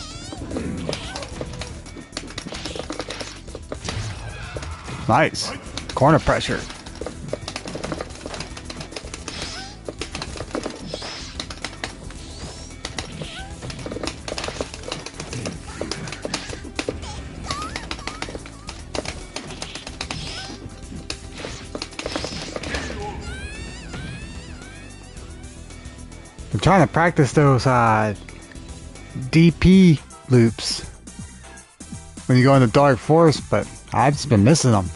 Nice. Corner pressure. I'm trying to practice those DP loops when you go in the dark forest, but I've just been missing them.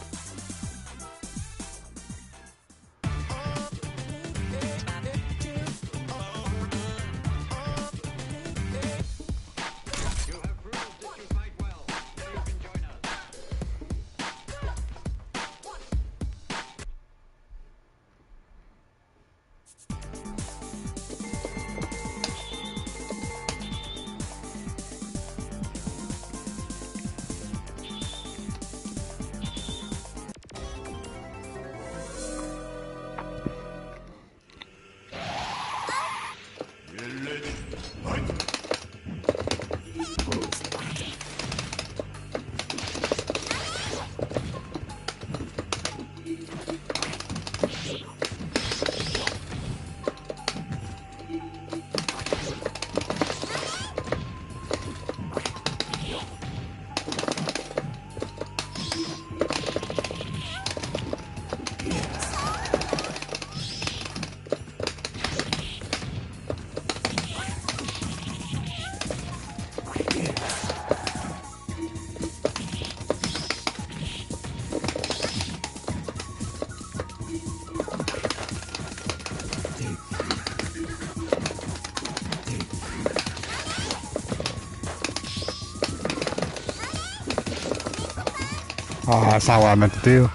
Oh, that's not what I meant to do.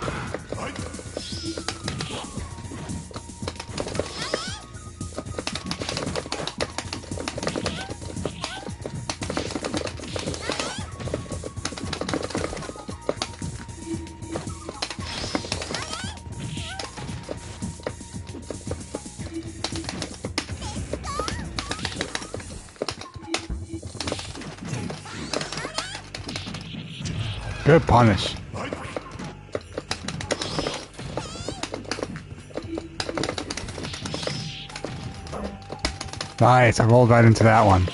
Good punish. Nice, I rolled right into that one.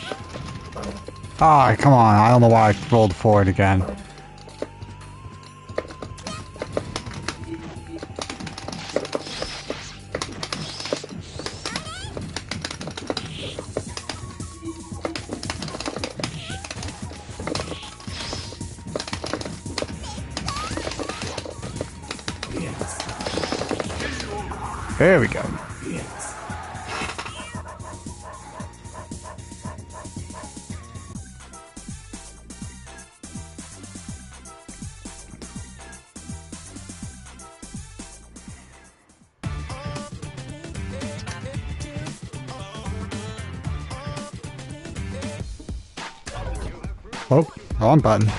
Ah, come on, I don't know why I rolled forward again. There we go. Oh, wrong button.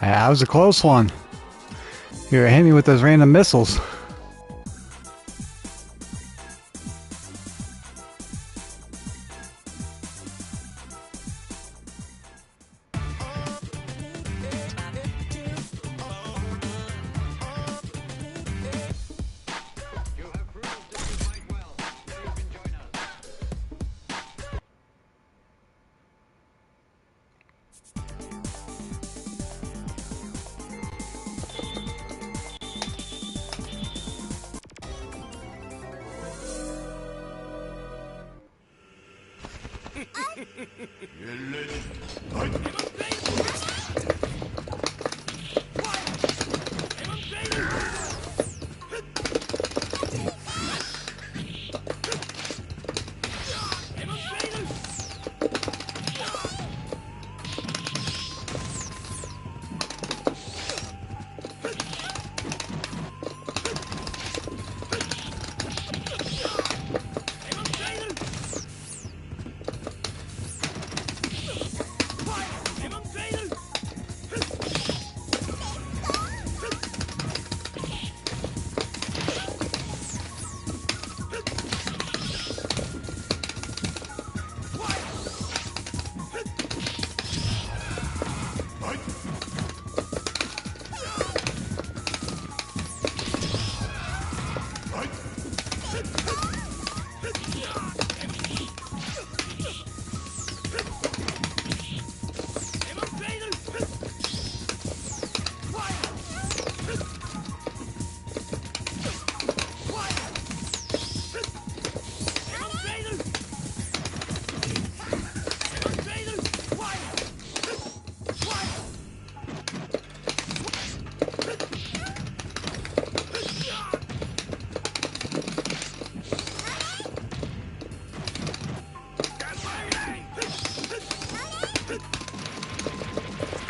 That was a close one. You were hitting me with those random missiles.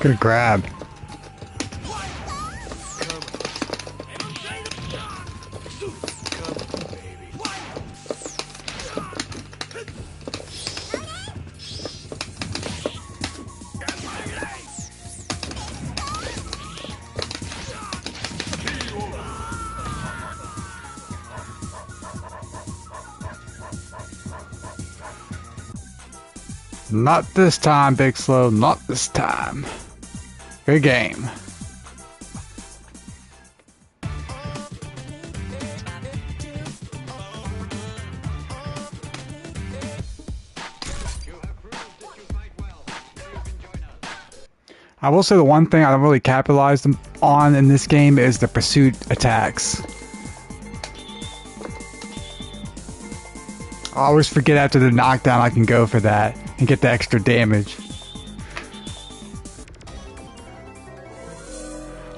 Good grab. Not this time, Big Slow. Not this time. Good game. I will say the one thing I don't really capitalize on in this game is the pursuit attacks. I always forget after the knockdown I can go for that and get the extra damage.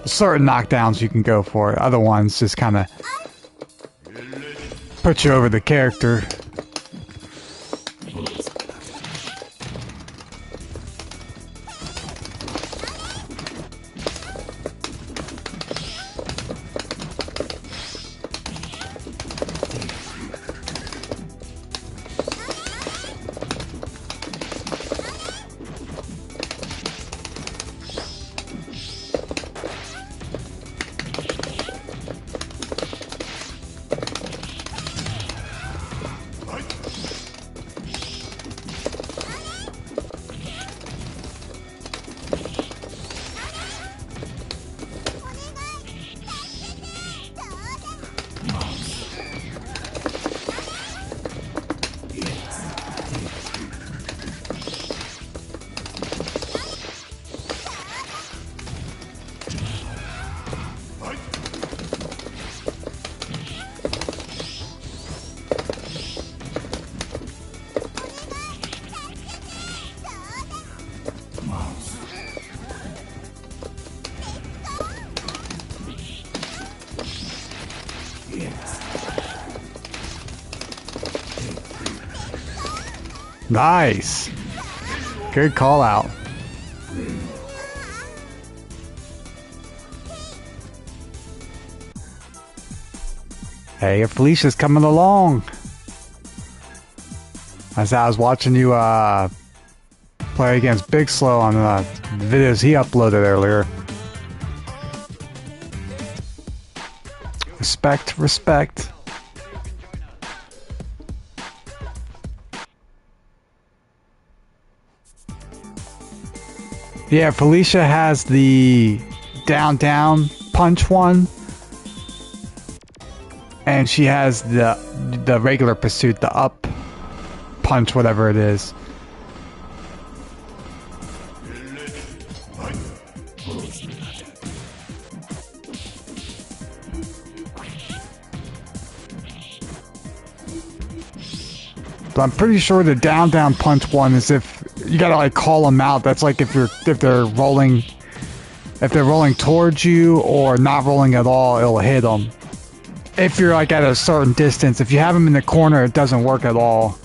Certain knockdowns you can go for, other ones just kind of put you over the character. Nice. Good call out. Hey, Felicia's coming along. As I was watching you play against Big Slow on the videos he uploaded earlier. Respect, respect. Yeah, Felicia has the down punch one, and she has the regular pursuit, the up punch, whatever it is. But I'm pretty sure the down punch one is if you gotta like call them out. That's like if they're rolling towards you or not rolling at all, it'll hit them. If you're like at a certain distance, if you have them in the corner, it doesn't work at all.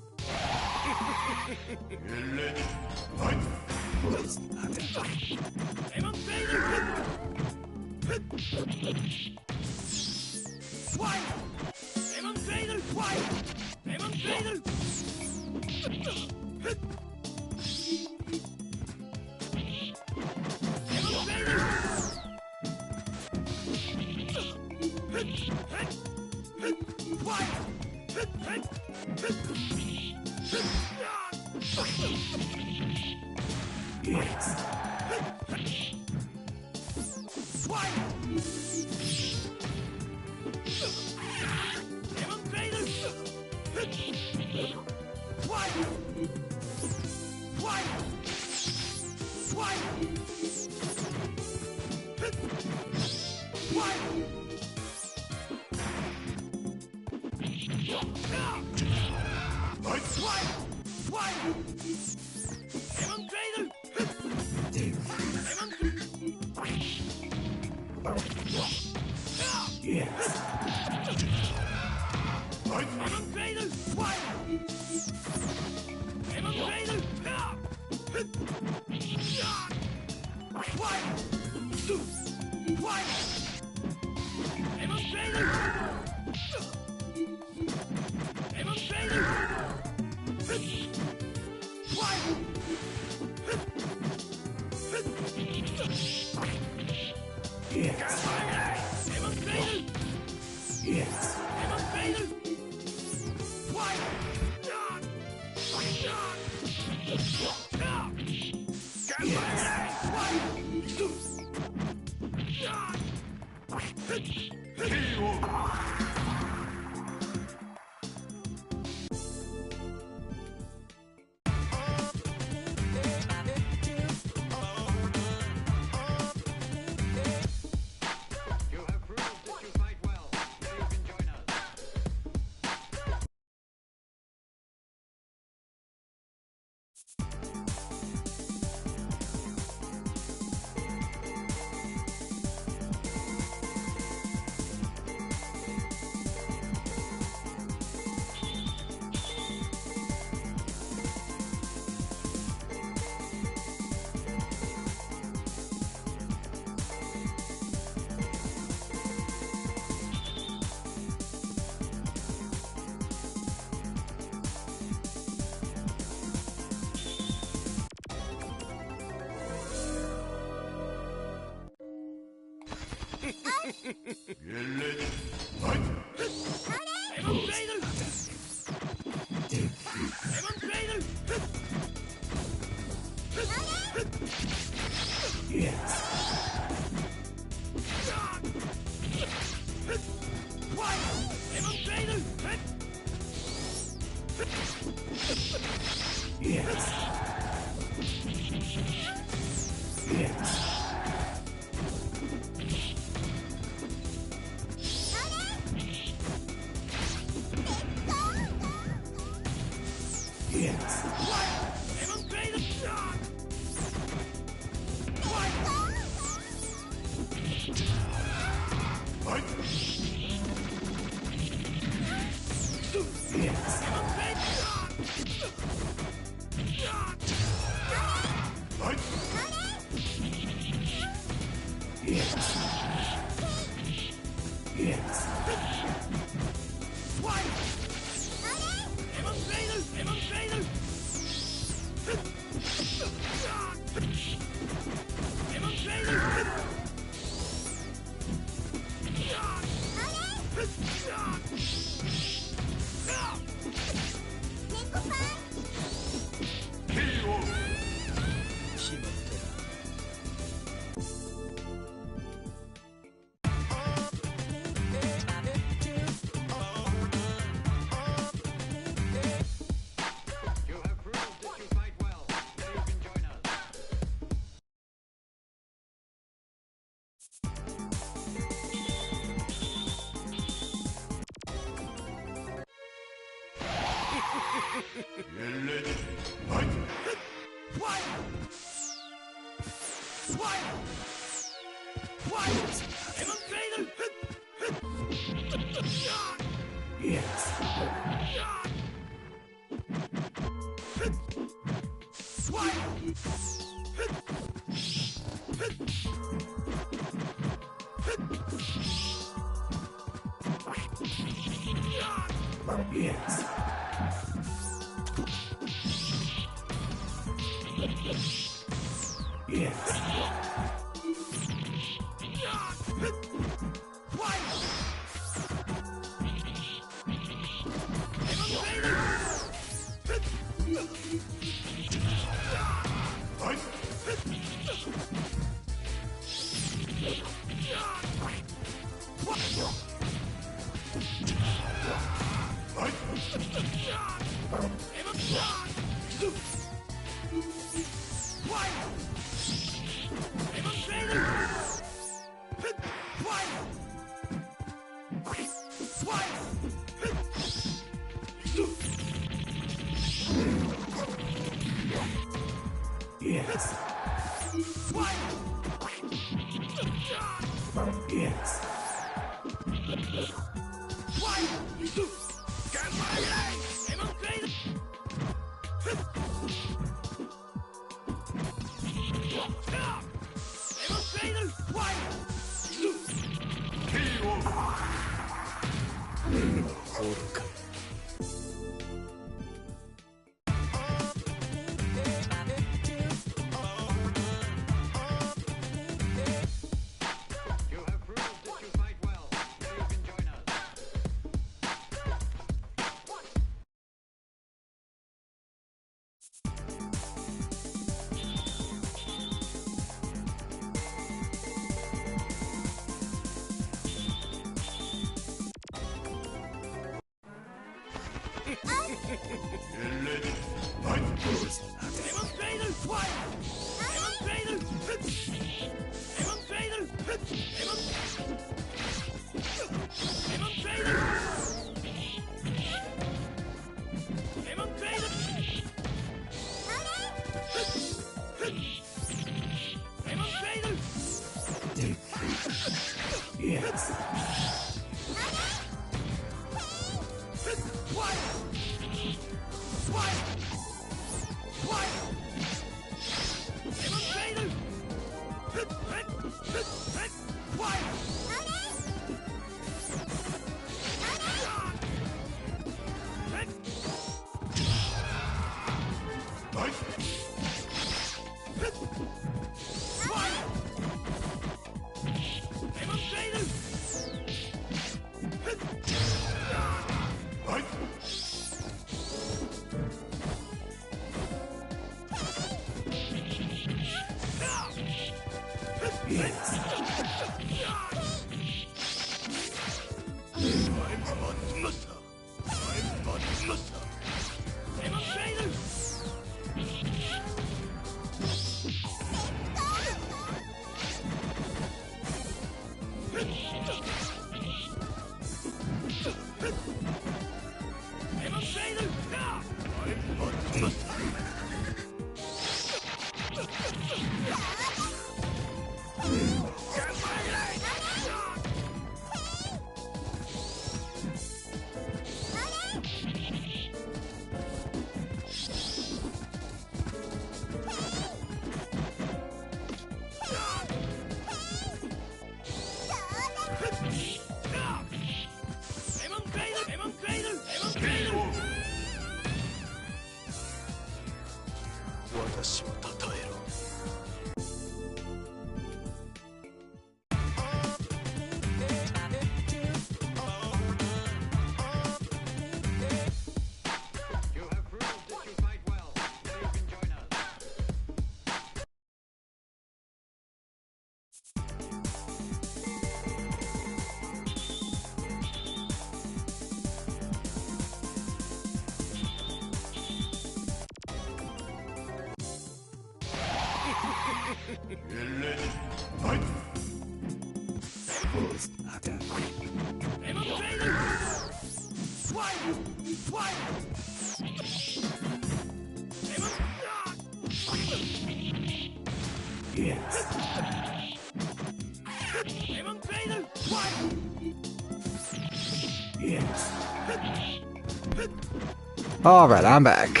Alright, I'm back.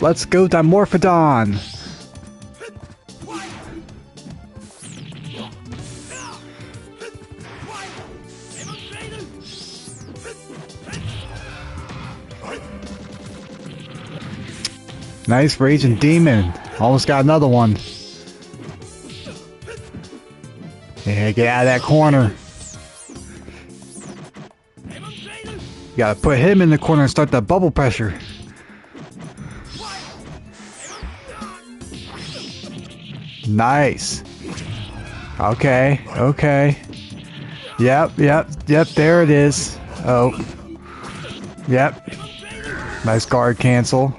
Let's go Dimorphodon! Nice Raging Demon. Almost got another one. Yeah, get out of that corner. You gotta put him in the corner and start that bubble pressure. Nice. Okay, okay. Yep, there it is. Oh. Yep. Nice guard cancel.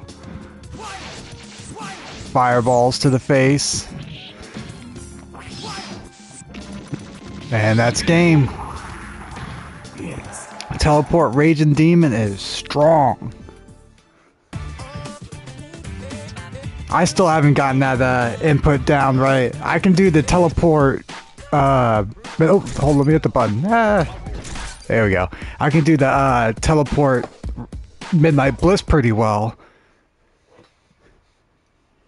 Fireballs to the face. And that's game. Teleport Raging Demon is strong. I still haven't gotten that input down right. I can do the teleport. Oh, hold on, let me hit the button. There we go. I can do the teleport Midnight Bliss pretty well.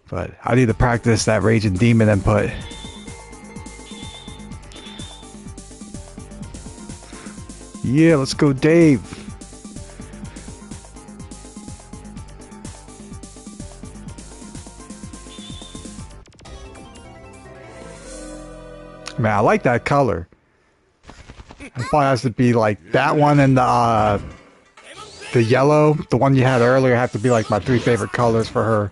But I need to practice that Raging Demon input. Yeah, let's go, Dave. Man, I like that color. It probably has to be like that one and the yellow, the one you had earlier, have to be like my 3 favorite colors for her.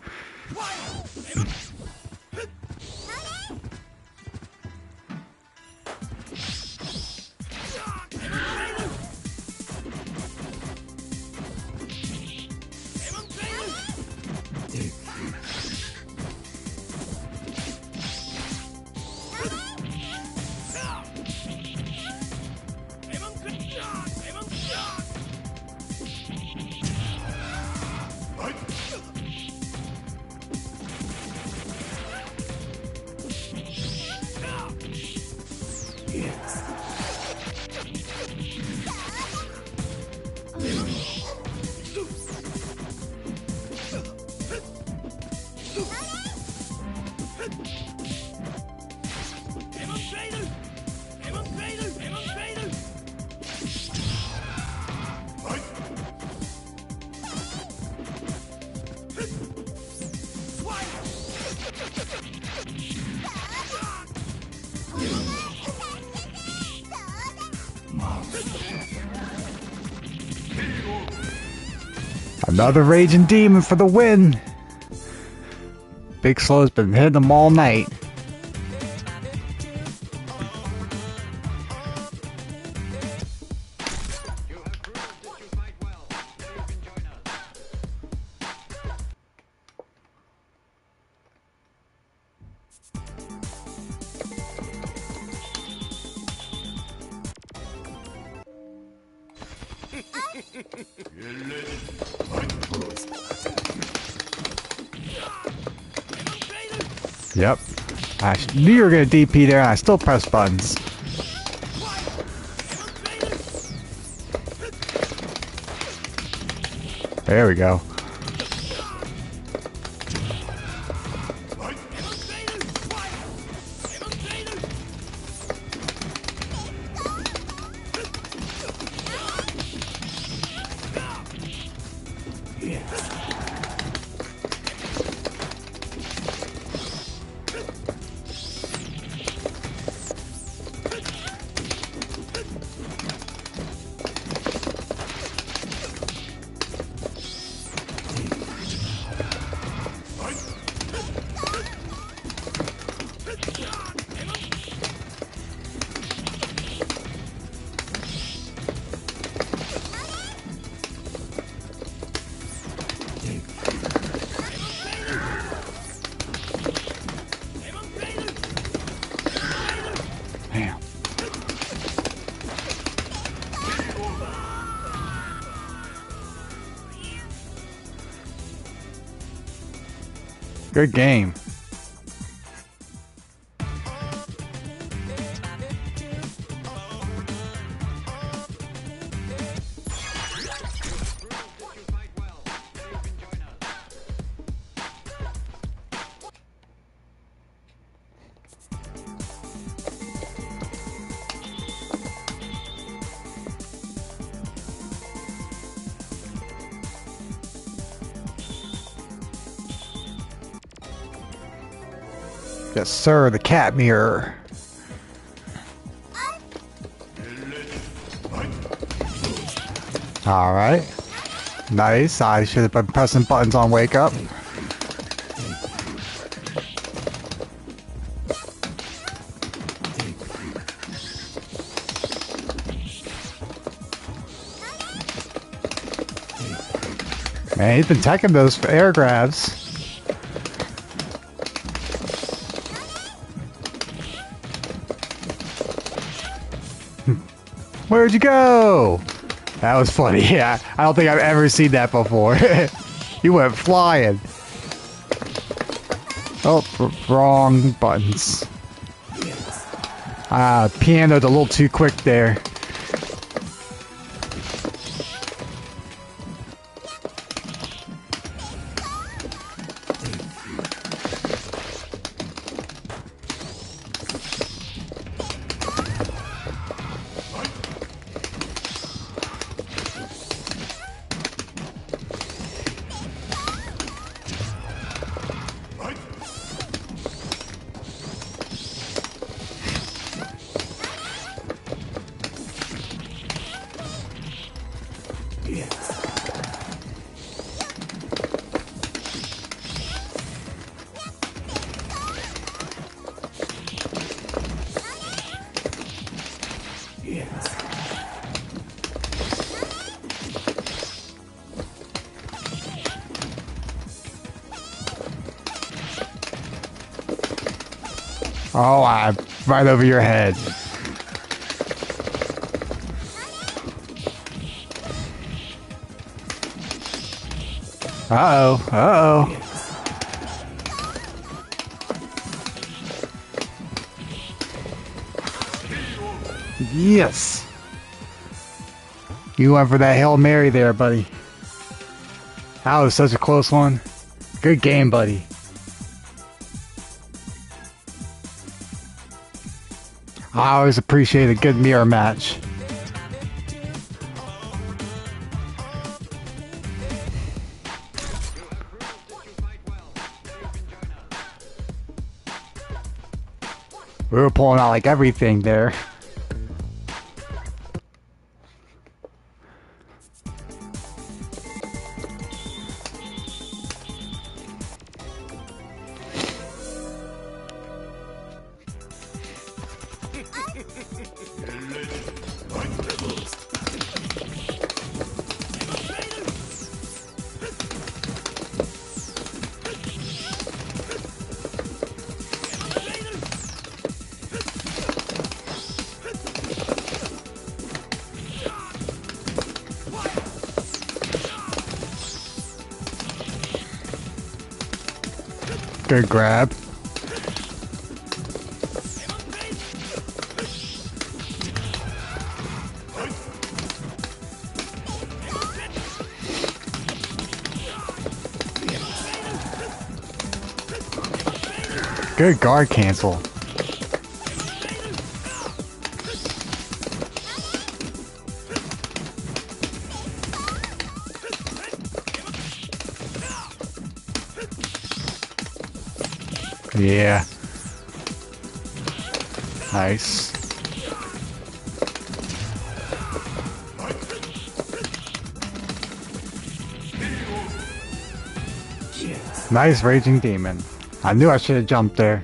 Another Raging Demon for the win! Big Slow's been hitting them all night. Yep. I knew you were going to DP there and I still press buttons. There we go. Good game. Yes, sir, the cat mirror. Alright. Nice. I should have been pressing buttons on wake up. Man, he's been taking those for air grabs. Where'd you go? That was funny. Yeah, I don't think I've ever seen that before. You went flying. Oh, wrong buttons. Pianoed a little too quick there. Oh, I'm right over your head. Uh-oh, uh-oh. Yes. You went for that Hail Mary there, buddy. That was such a close one. Good game, buddy. I always appreciate a good mirror match. We were pulling out like everything there. Good grab. Good guard cancel. Yeah. Nice. Nice Raging Demon. I knew I should have jumped there.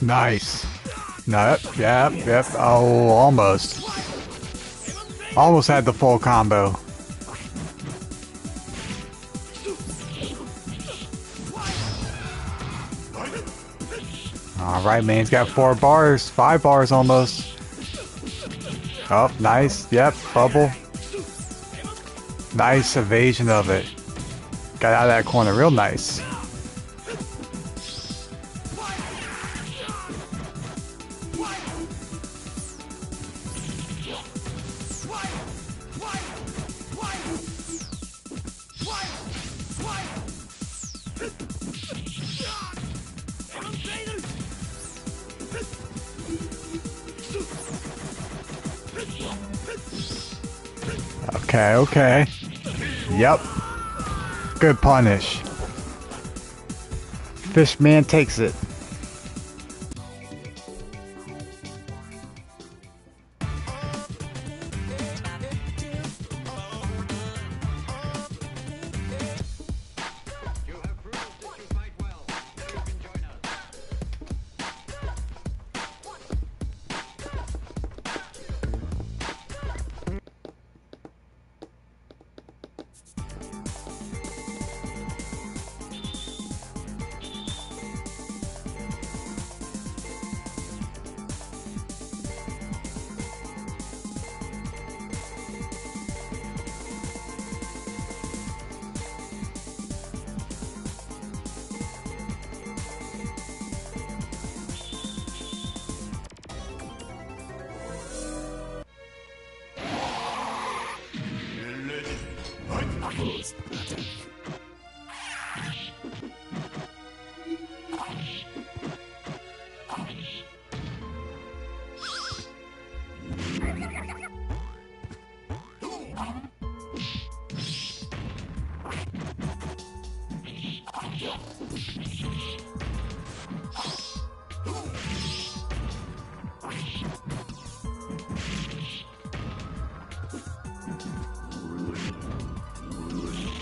Nice. No, yep. Oh, almost. Almost had the full combo. Alright, man, he's got 4 bars, 5 bars almost. Oh, nice. Yep, bubble. Nice evasion of it. Got out of that corner real nice. Okay. Yep. Good punish. Fishman takes it.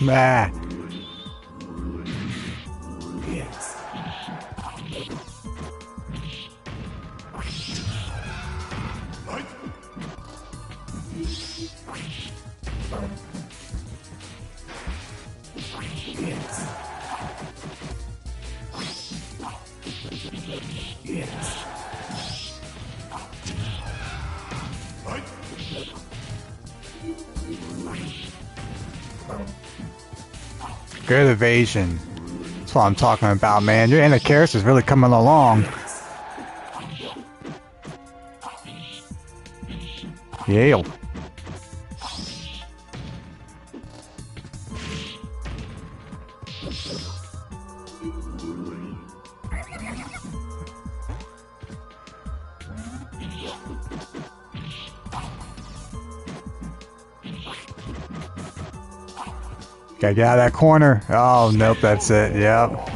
Nah. Good evasion. That's what I'm talking about, man. Your Anarcharis is really coming along. Yeah. Gotta get out of that corner. Oh, nope, that's it. Yep.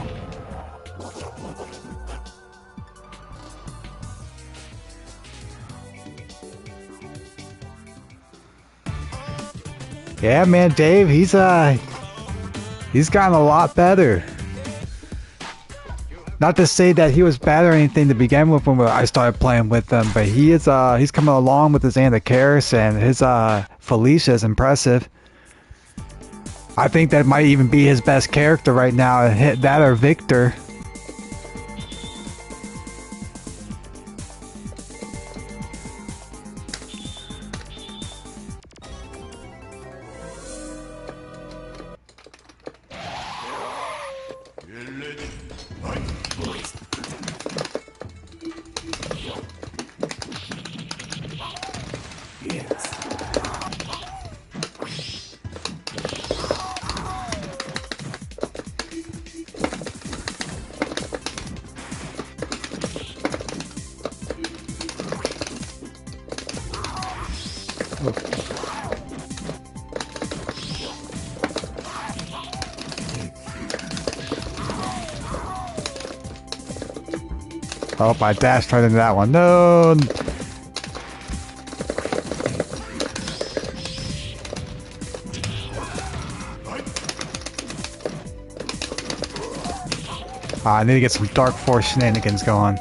Yeah, man, Dave, he's gotten a lot better. Not to say that he was bad or anything to begin with when I started playing with him, but he's coming along with his Anarcharis, and his Felicia is impressive. I think that might even be his best character right now. That or Victor. Oh, I dashed right into that one. No. I need to get some Dark Force shenanigans going.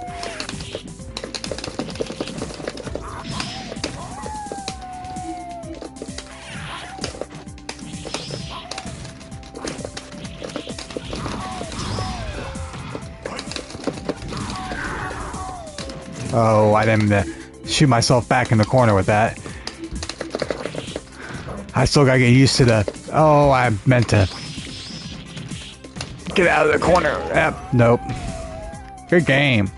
Oh, I didn't shoot myself back in the corner with that. I still gotta get used to the... Oh, I meant to... Get out of the corner. Yep, nope. Good game.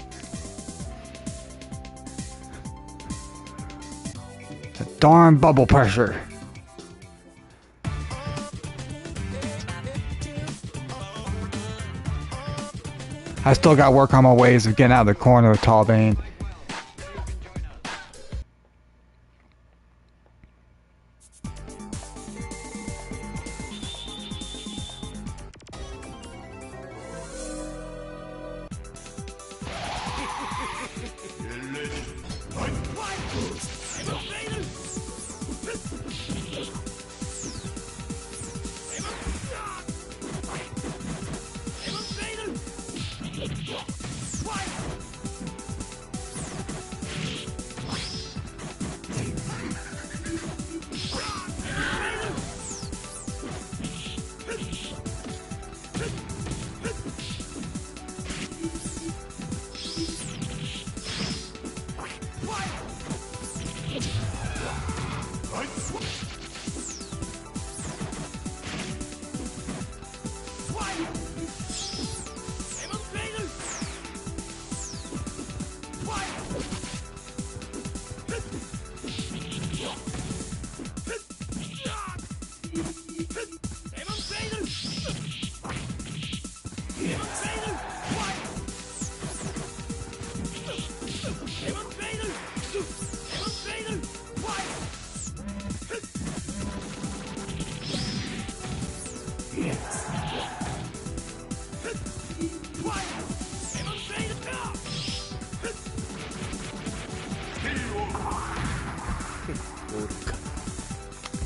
The darn bubble pressure. I still got to work on my ways of getting out of the corner with Talbane.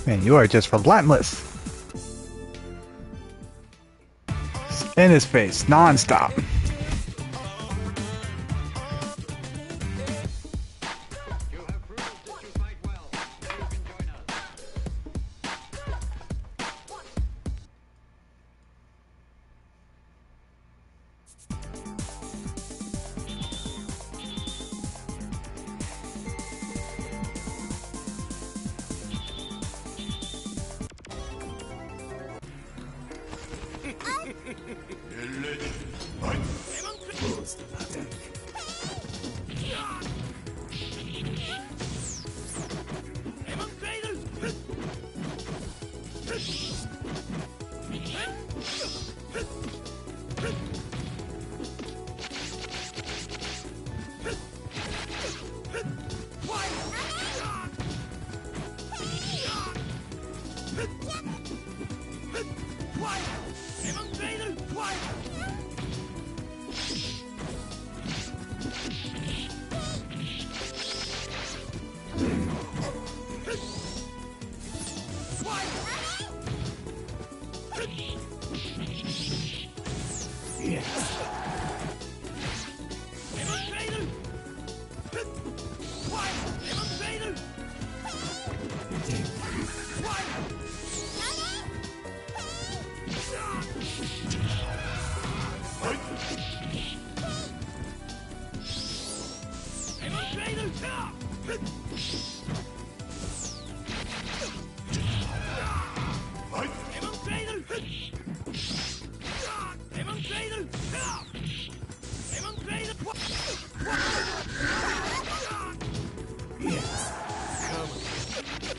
Man, you are just relentless. In his face, non-stop.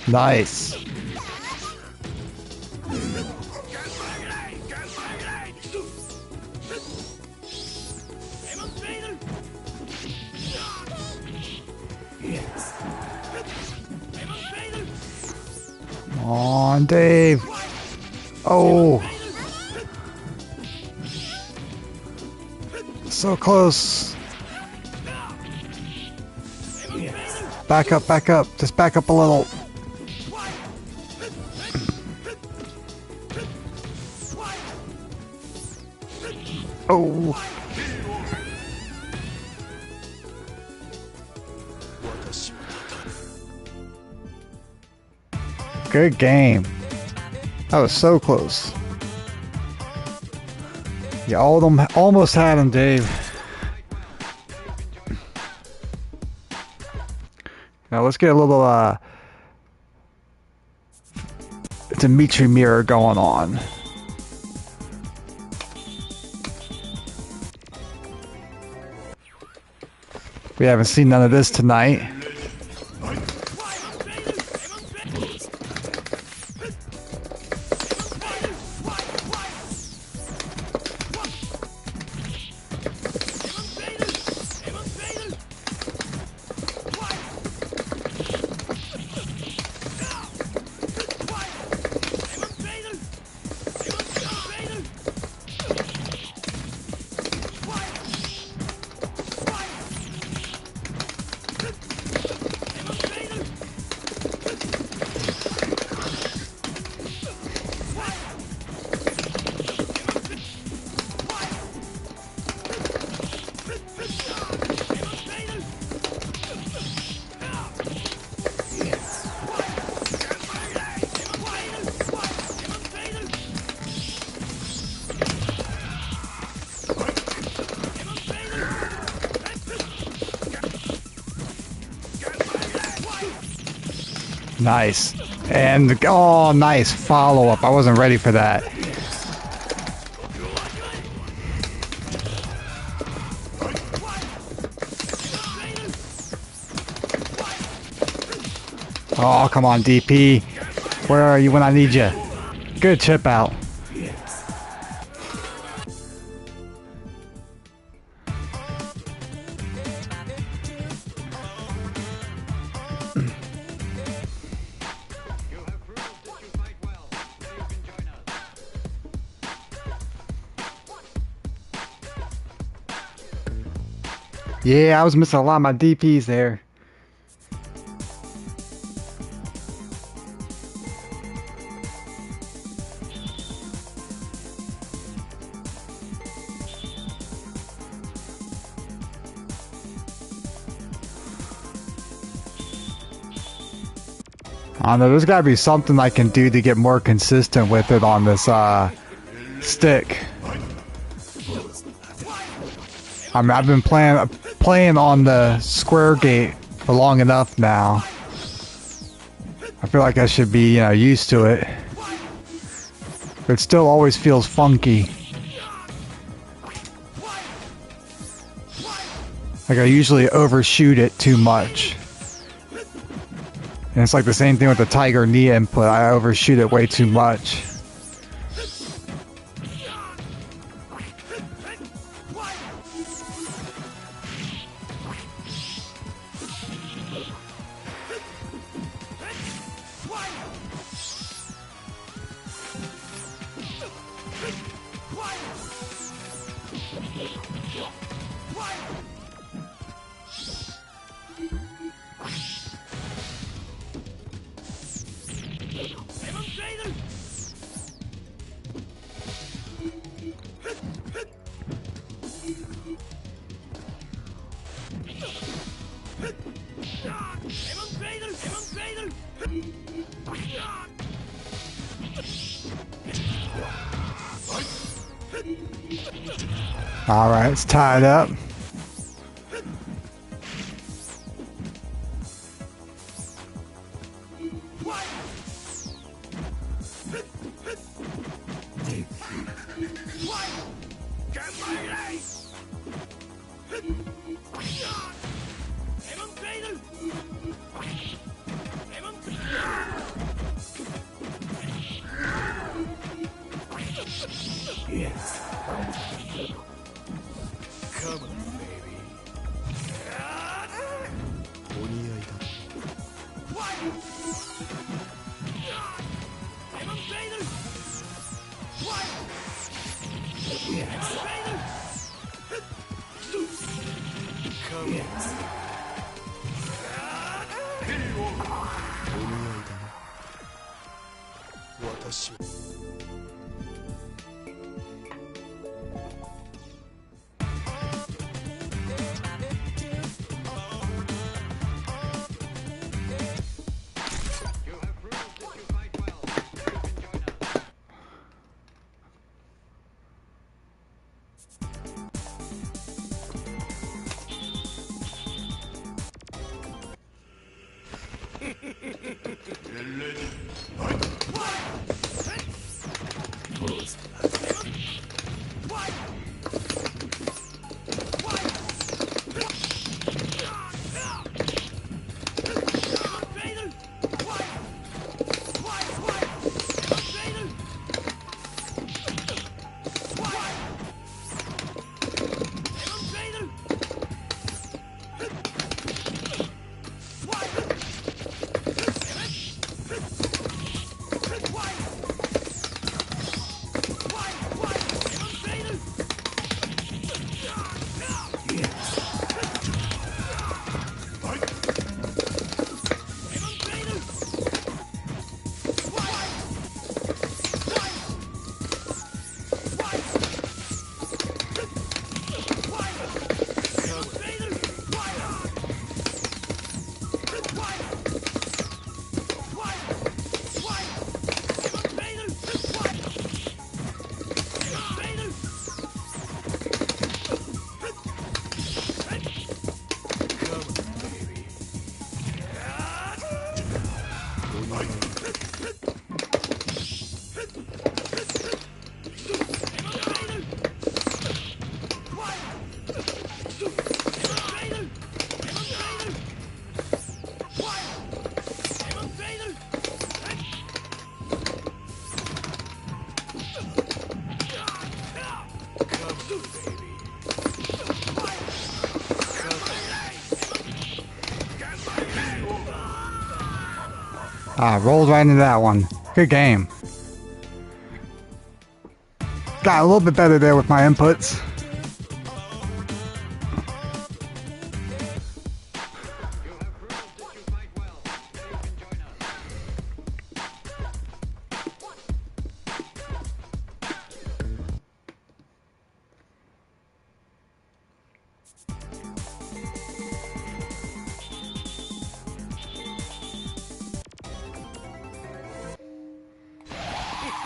Nice. Come on, Dave. Oh. So close. Back up, back up. Just back up a little. Oh. Good game. That was so close. You almost had him, Dave. Now let's get a little Dimitri mirror going on. We haven't seen none of this tonight. Nice. And, oh, nice follow-up. I wasn't ready for that. Oh, come on, DP. Where are you when I need you? Good chip out. Yeah, I was missing a lot of my DPs there. I don't know, there's gotta be something I can do to get more consistent with it on this stick. I mean, I've been playing on the square gate for long enough now. I feel like I should be, you know, used to it. But it still always feels funky. Like I usually overshoot it too much. And it's like the same thing with the Tiger knee input. I overshoot it way too much. Alright, it's tied up. Rolled right into that one. Good game. Got a little bit better there with my inputs.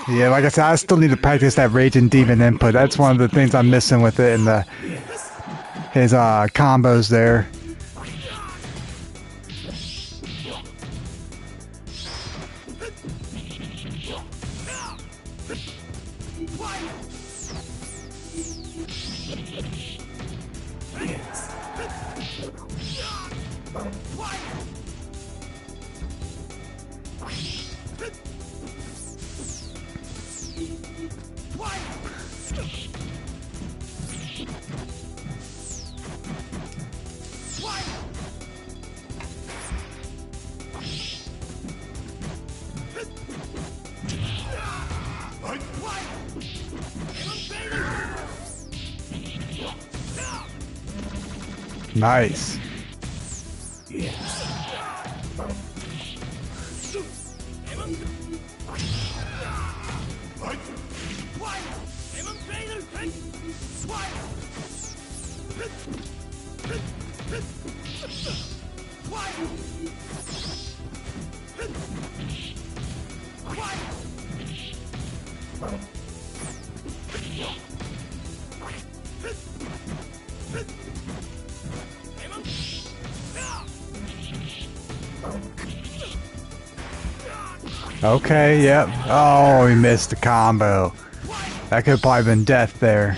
Yeah, like I said, I still need to practice that Raging Demon input. That's one of the things I'm missing with it in his combos there. Nice. Okay, yep. Oh, he missed the combo. That could have probably been death there.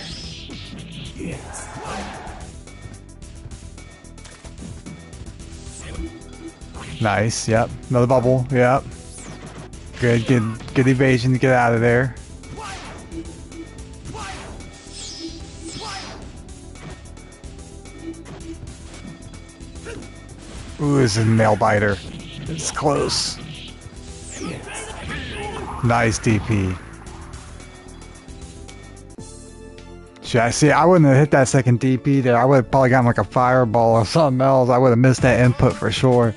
Nice, yep. Another bubble, yep. Good evasion to get out of there. Ooh, this is a nail biter. It's close. Nice DP. Should I see? I wouldn't have hit that second DP there. I would have probably gotten like a fireball or something else. I would have missed that input for sure.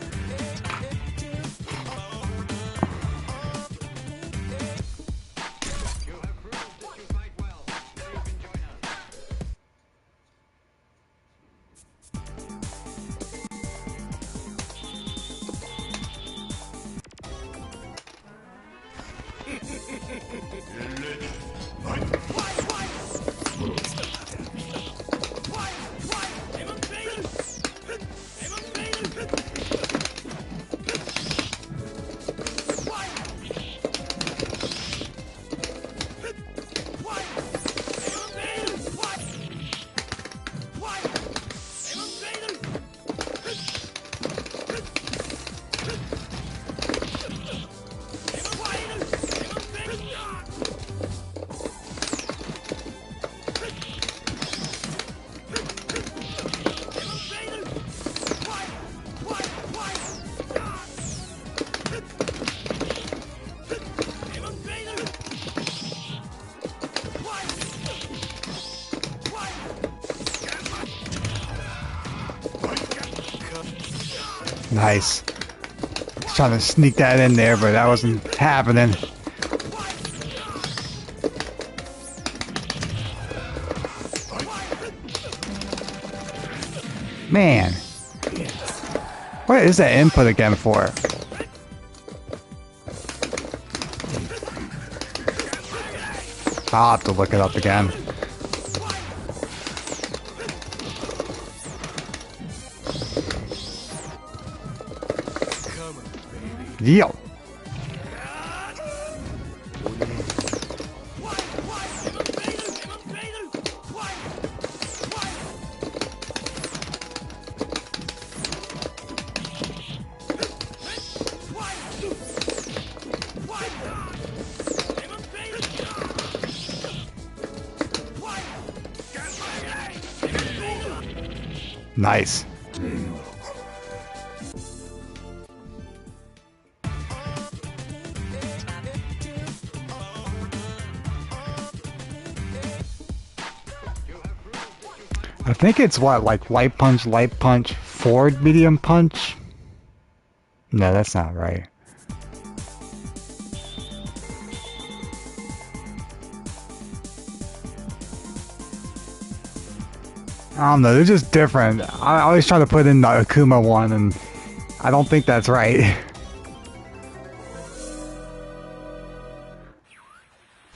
Nice. Just trying to sneak that in there, but that wasn't happening. Man. What is that input again for? I'll have to look it up again. Yo. Nice. I think it's what, like light punch, forward medium punch? No, that's not right. I don't know, they're just different. I always try to put in the Akuma one, and I don't think that's right.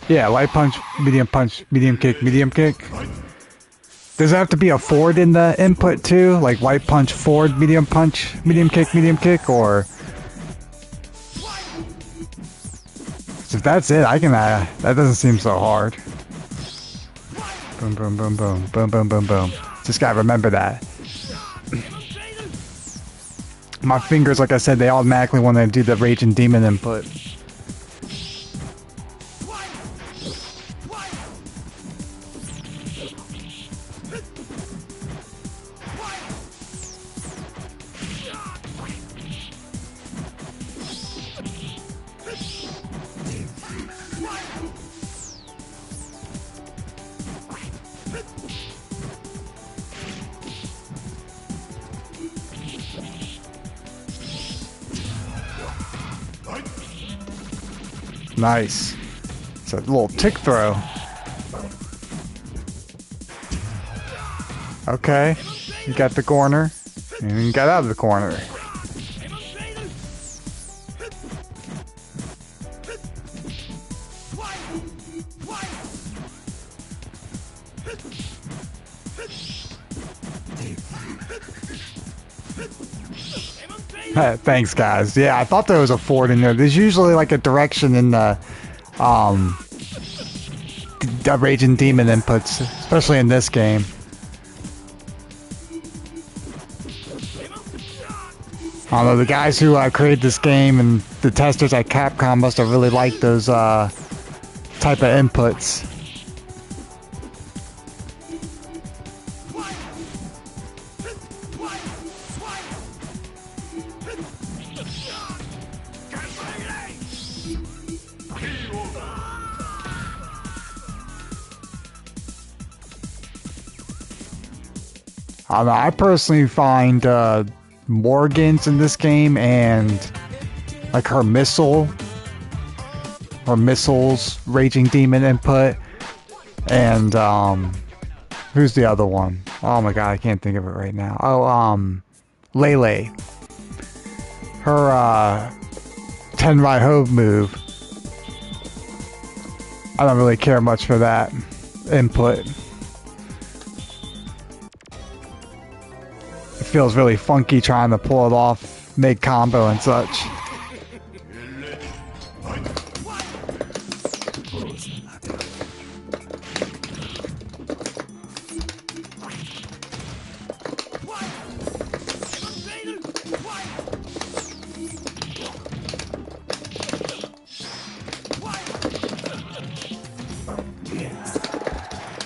Yeah, light punch, medium kick, medium kick. Does it have to be a forward in the input too? Like light punch, forward, medium kick, or... So if that's it, I can, that doesn't seem so hard. Boom, boom, boom, boom, boom, boom, boom, boom. Just gotta remember that. My fingers, like I said, they automatically want to do the Raging Demon input. Nice. It's a little tick throw. Okay. You got the corner. And you got out of the corner. Thanks, guys. Yeah, I thought there was a forward in there. There's usually like a direction in the Raging Demon inputs, especially in this game. I don't know, the guys who created this game and the testers at Capcom must have really liked those type of inputs. I don't know, I personally find Morgan's in this game and like her missiles Raging Demon input, and who's the other one? Oh my god, I can't think of it right now. Oh, Lele. Her Tenrai Hove move. I don't really care much for that input. It feels really funky trying to pull it off mid-combo and such.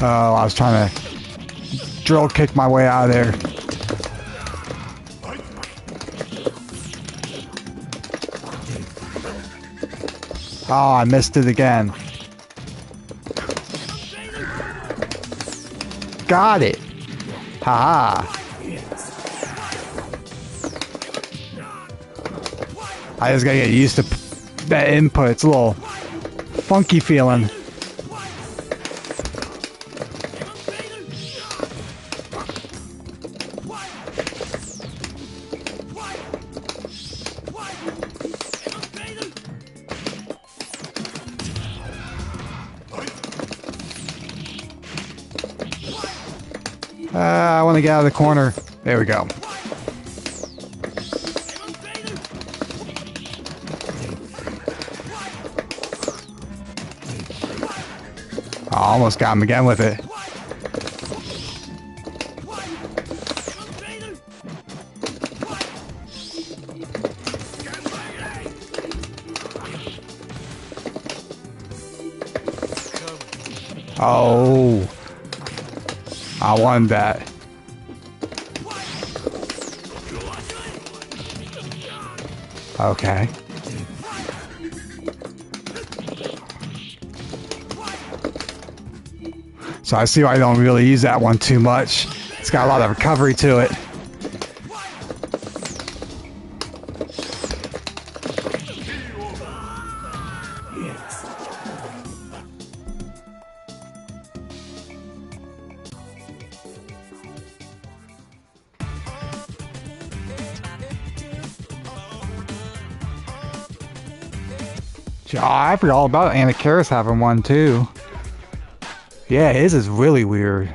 Oh, I was trying to drill kick my way out of there. Oh, I missed it again. Got it. Haha. I just gotta get used to that input. It's a little funky feeling. I want to get out of the corner. There we go. I almost got him again with it. Oh. I wanted that. Okay. So I see why I don't really use that one too much. It's got a lot of recovery to it. Oh, I forgot all about Anacaris having one too. Yeah, his is really weird.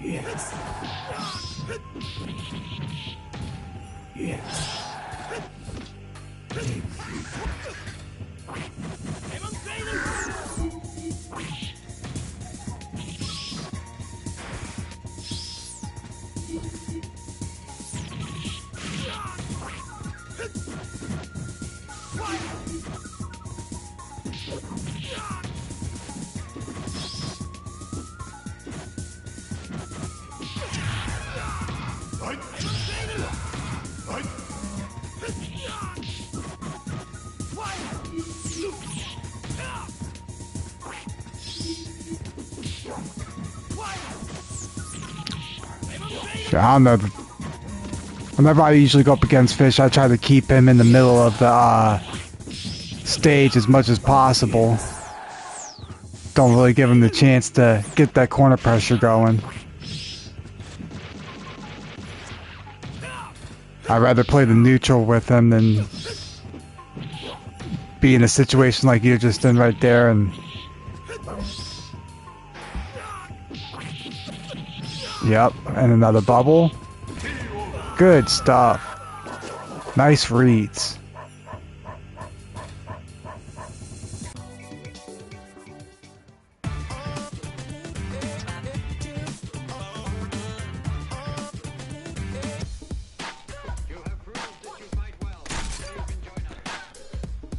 Yes. Yes. I don't know. Whenever I usually go up against Fish, I try to keep him in the middle of the stage as much as possible. Don't really give him the chance to get that corner pressure going. I'd rather play the neutral with him than be in a situation like you're just in right there and... Yep, and another bubble. Good stuff. Nice reads.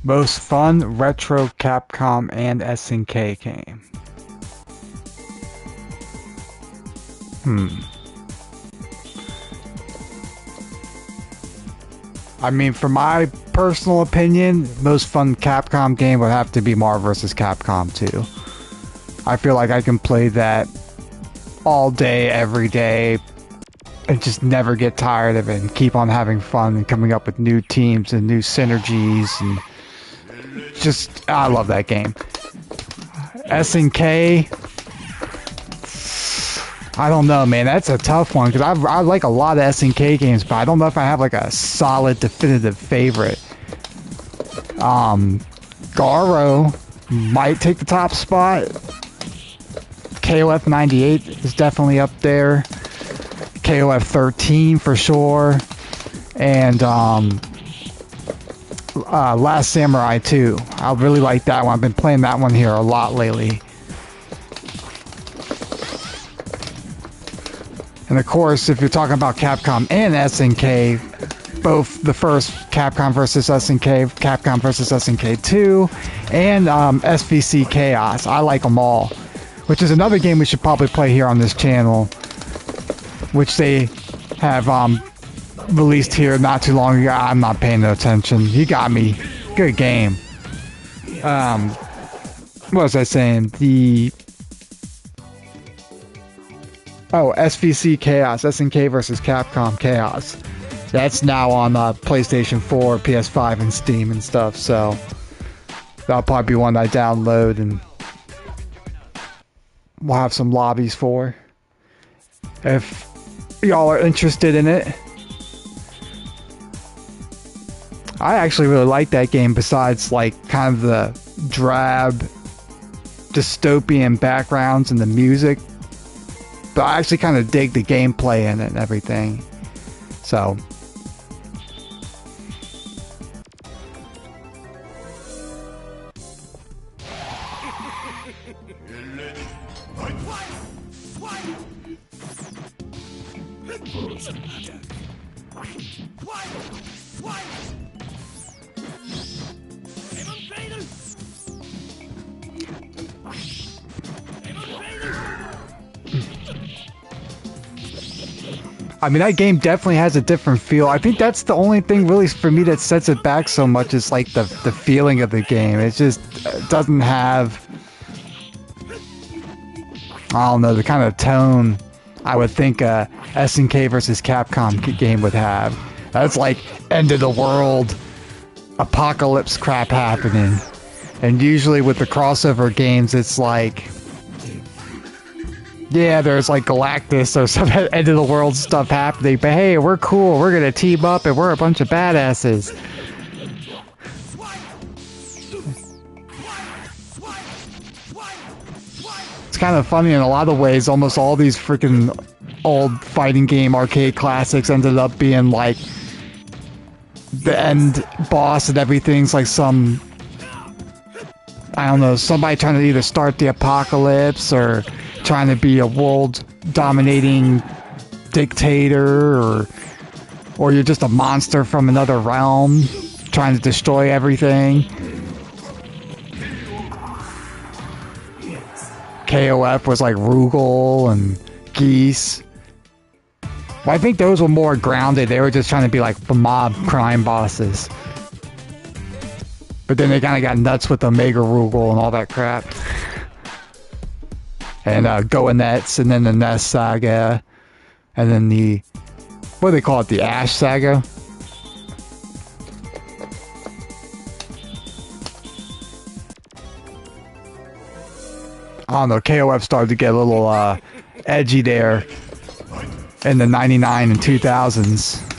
Most fun retro Capcom and SNK game. I mean, for my personal opinion, most fun Capcom game would have to be Marvel vs. Capcom 2. I feel like I can play that all day, every day, and just never get tired of it and keep on having fun and coming up with new teams and new synergies and just, I love that game. SNK, I don't know, man. That's a tough one because I like a lot of SNK games, but I don't know if I have like a solid, definitive favorite. Garo might take the top spot. KOF 98 is definitely up there. KOF 13 for sure, and Last Samurai 2. I really like that one. I've been playing that one here a lot lately. And of course, if you're talking about Capcom and SNK, both the first Capcom vs. SNK, Capcom vs. SNK 2, and SVC Chaos. I like them all. Which is another game we should probably play here on this channel. Which they have released here not too long ago. I'm not paying no attention. You got me. Good game. What was I saying? SVC Chaos, SNK vs. Capcom Chaos. That's now on PlayStation 4, PS5, and Steam and stuff, so that'll probably be one I download and we'll have some lobbies for. If y'all are interested in it. I actually really like that game besides like kind of the drab dystopian backgrounds and the music. But I actually kind of dig the gameplay in it and everything. So. I mean, that game definitely has a different feel. I think that's the only thing really for me that sets it back so much is like the feeling of the game. It just doesn't have, I don't know, the kind of tone I would think a SNK versus Capcom game would have. That's like end of the world, apocalypse crap happening. And usually with the crossover games, it's like, yeah, there's like Galactus or some end of the world stuff happening, but hey, we're cool, we're gonna team up and we're a bunch of badasses. It's kind of funny in a lot of ways, almost all these freaking old fighting game arcade classics ended up being like the end boss and everything's like some, I don't know, somebody trying to either start the apocalypse or trying to be a world-dominating dictator, or you're just a monster from another realm trying to destroy everything. KOF was like Rugal and Geese. Well, I think those were more grounded. They were just trying to be like the mob crime bosses. But then they kind of got nuts with Omega Rugal and all that crap. And Goenets, and then the Ness Saga, and then the, what do they call it, the Ash Saga? I don't know, KOF started to get a little edgy there in the 99 and 2000s.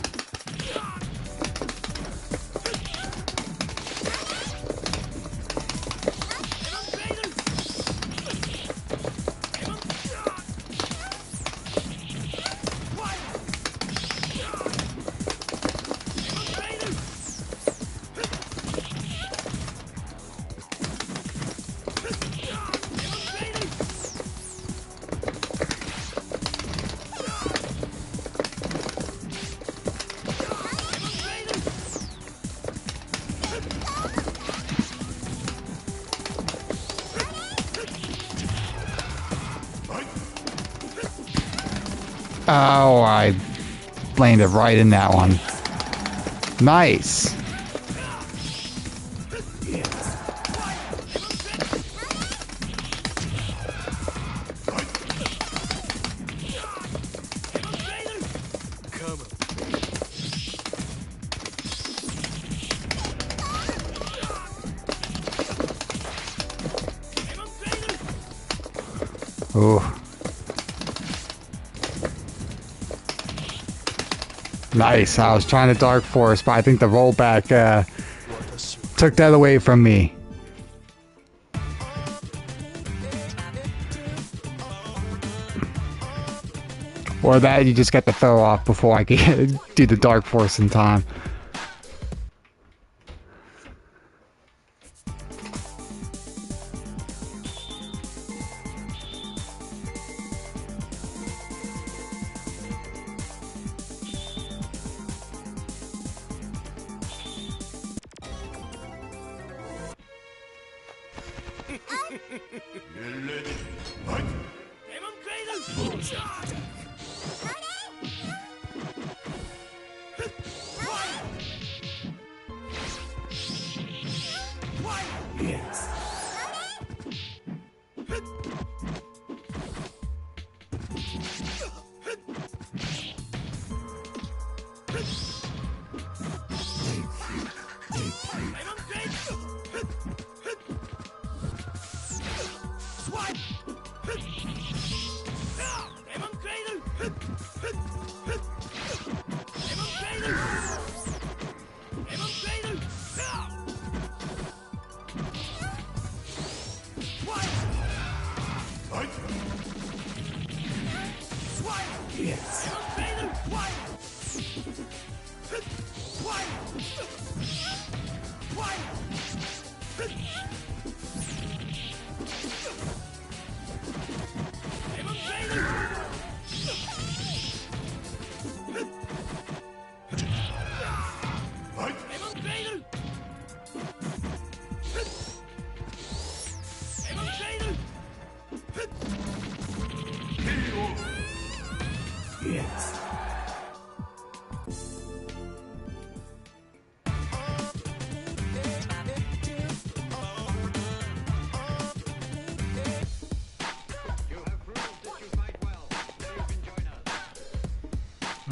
Oh, I landed right in that one. Nice. Ooh. Nice. I was trying to Dark Force, but I think the rollback took that away from me. Or that you just get the throw off before I can do the Dark Force in time.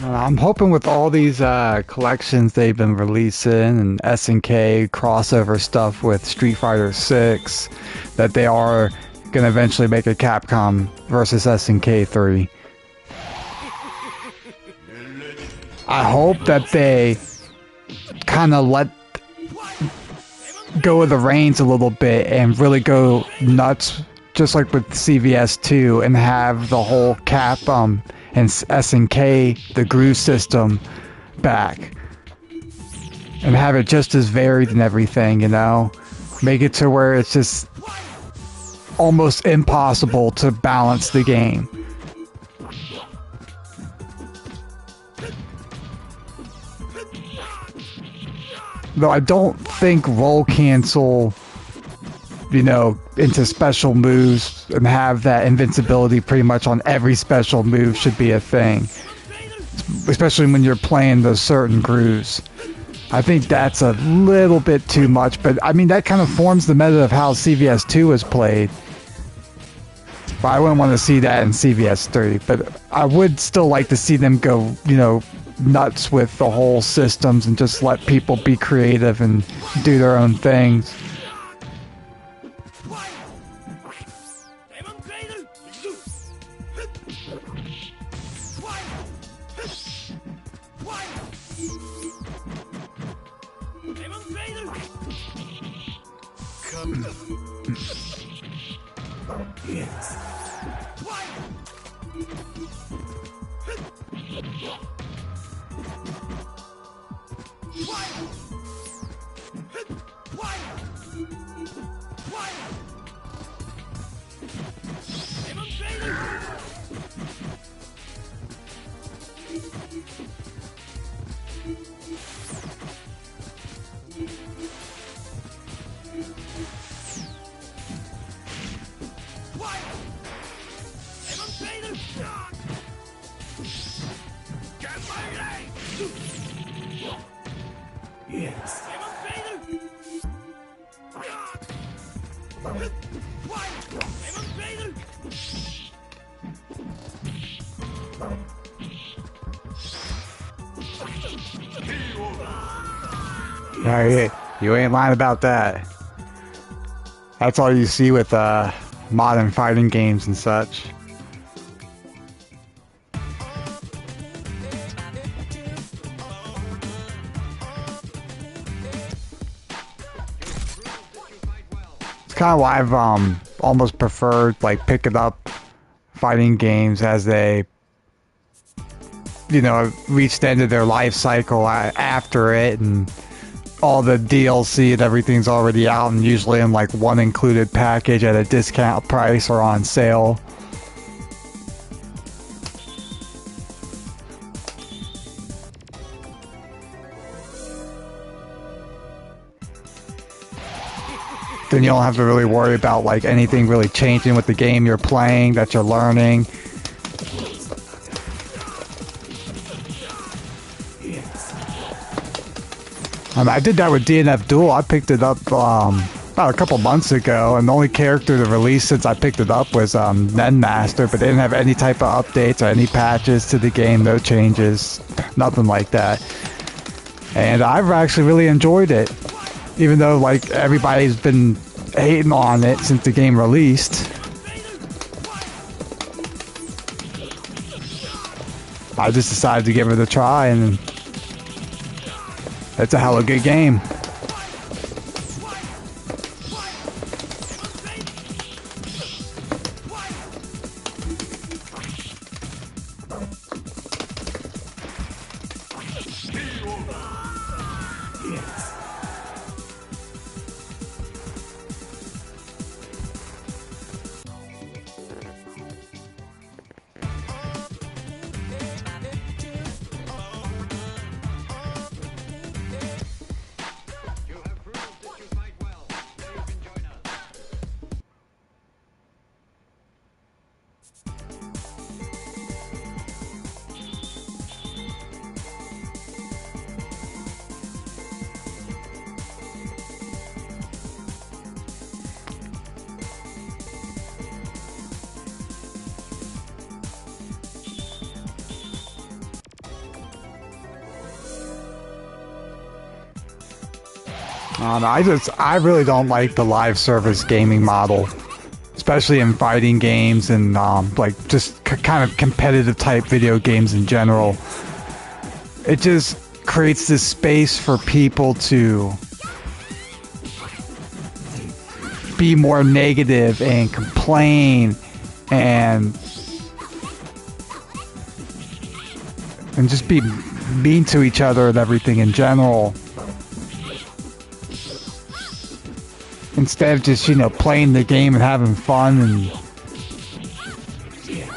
I'm hoping with all these collections they've been releasing and SNK crossover stuff with Street Fighter 6 that they are going to eventually make a Capcom versus SNK 3. I hope that they kind of let go of the reins a little bit and really go nuts, just like with CVS 2, and have the whole Capcom and SNK, the groove system, back. And have it just as varied and everything, you know? Make it to where it's just almost impossible to balance the game. Though I don't think roll cancel, you know, into special moves and have that invincibility pretty much on every special move should be a thing. Especially when you're playing those certain grooves. I think that's a little bit too much, but I mean, that kind of forms the meta of how CVS 2 is played. But I wouldn't want to see that in CVS 3, but I would still like to see them go, you know, nuts with the whole systems and just let people be creative and do their own things. Yes. Yes. Yeah, you ain't lying about that. That's all you see with modern fighting games and such. It's kind of why I've almost preferred like picking up fighting games as they, you know, reach the end of their life cycle after it, and all the DLC and everything's already out, and usually in like one included package at a discount price or on sale. Then you don't have to really worry about like anything really changing with the game you're playing, that you're learning. I did that with DNF Duel. I picked it up about a couple months ago, and the only character to release since I picked it up was Nen Master, but they didn't have any type of updates or any patches to the game, no changes, nothing like that. And I've actually really enjoyed it, even though like everybody's been hating on it since the game released. I just decided to give it a try, and it's a hella good game. I really don't like the live service gaming model, especially in fighting games and like just kind of competitive type video games in general. It just creates this space for people to be more negative and complain and just be mean to each other and everything in general, instead of just, you know, playing the game and having fun and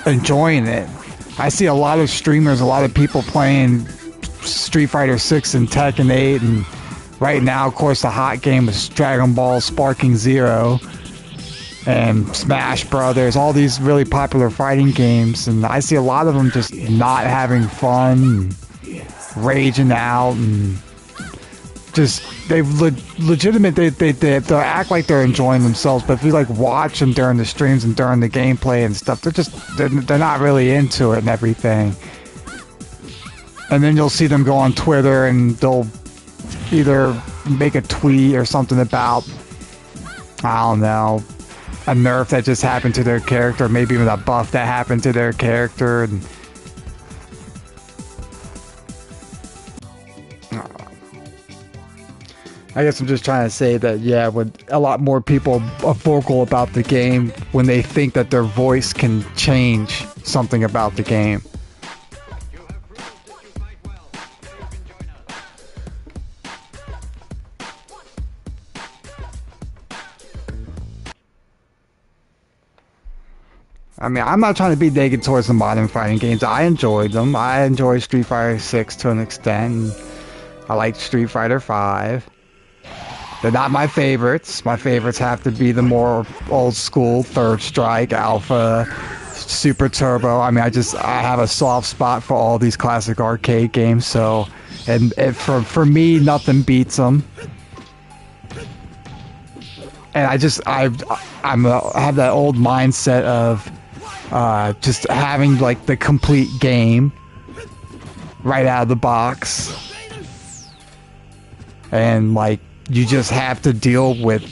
enjoying it. I see a lot of streamers, a lot of people playing Street Fighter 6 and Tekken 8, and right now, of course, the hot game is Dragon Ball Sparking Zero and Smash Brothers, all these really popular fighting games, and I see a lot of them just not having fun, and raging out, and just they act like they're enjoying themselves, but if you like watch them during the streams and during the gameplay and stuff, they're not really into it and everything. And then you'll see them go on Twitter and they'll either make a tweet or something about, I don't know, a nerf that just happened to their character, maybe even a buff that happened to their character, and I guess I'm just trying to say that, yeah, when a lot more people are vocal about the game when they think that their voice can change something about the game. I mean, I'm not trying to be negative towards the modern fighting games. I enjoyed them. I enjoy Street Fighter 6 to an extent. I like Street Fighter 5. They're not my favorites. My favorites have to be the more old school Third Strike, Alpha, Super Turbo. I mean, I have a soft spot for all these classic arcade games. So, and for me, nothing beats them. And I have that old mindset of just having like the complete game right out of the box, and like you just have to deal with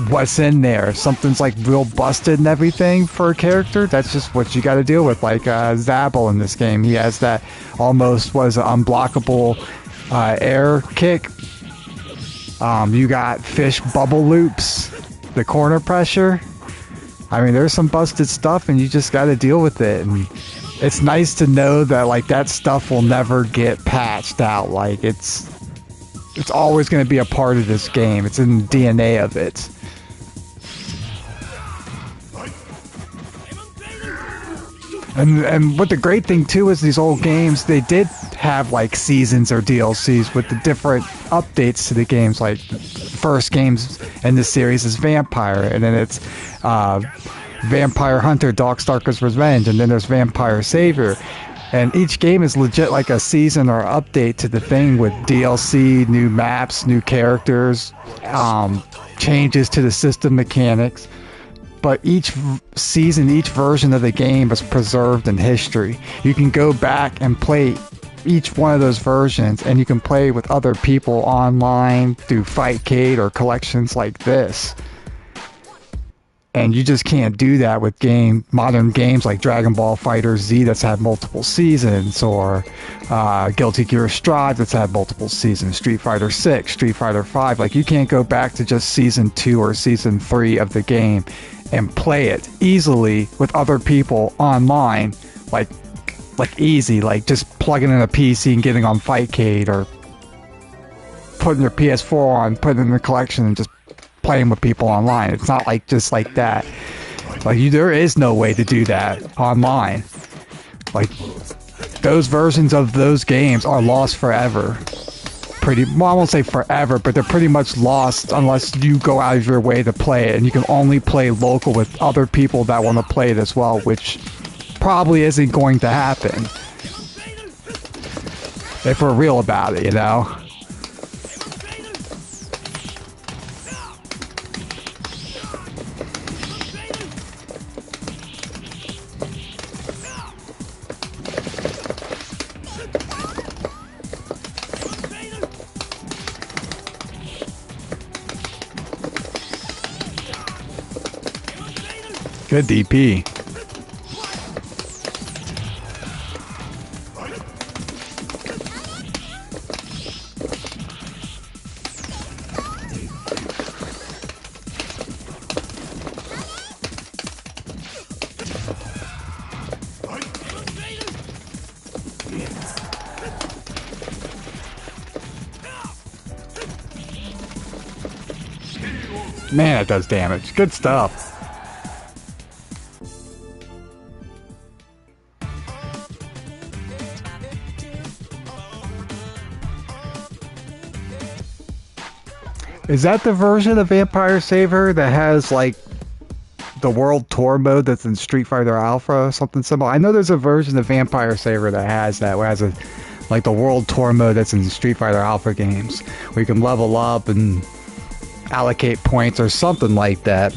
what's in there. If something's like real busted and everything for a character, that's just what you got to deal with. Like Zabel in this game, he has that almost unblockable air kick. You got fish bubble loops, the corner pressure. I mean, there's some busted stuff and you just got to deal with it. And it's nice to know that like that stuff will never get patched out. Like it's always going to be a part of this game. It's in the DNA of it. And what the great thing too is these old games, they did have like seasons or DLCs with the different updates to the games. Like the first games in the series is Vampire, and then it's Vampire Hunter, Darkstalkers Revenge, and then there's Vampire Savior. And each game is legit like a season or update to the thing with DLC, new maps, new characters, changes to the system mechanics. But each season, each version of the game is preserved in history. You can go back and play each one of those versions, and you can play with other people online through Fightcade or collections like this. And you just can't do that with modern games like Dragon Ball FighterZ that's had multiple seasons, or Guilty Gear Strive that's had multiple seasons, Street Fighter 6, Street Fighter 5. Like, you can't go back to just Season 2 or Season 3 of the game and play it easily with other people online, like easy, like just plugging in a PC and getting on Fightcade, or putting your PS4 on, putting it in the collection, and just playing with people online. It's not like just like that. Like, there is no way to do that online. Like, those versions of those games are lost forever. Well, I won't say forever, but they're pretty much lost unless you go out of your way to play it, and you can only play local with other people that want to play it as well, which probably isn't going to happen if we're real about it, you know? Good DP. Man, that does damage. Good stuff. Is that the version of Vampire Saver that has, like, the World Tour mode that's in Street Fighter Alpha or something similar? I know there's a version of Vampire Saver that has that, where it has like the World Tour mode that's in Street Fighter Alpha games, where you can level up and allocate points or something like that.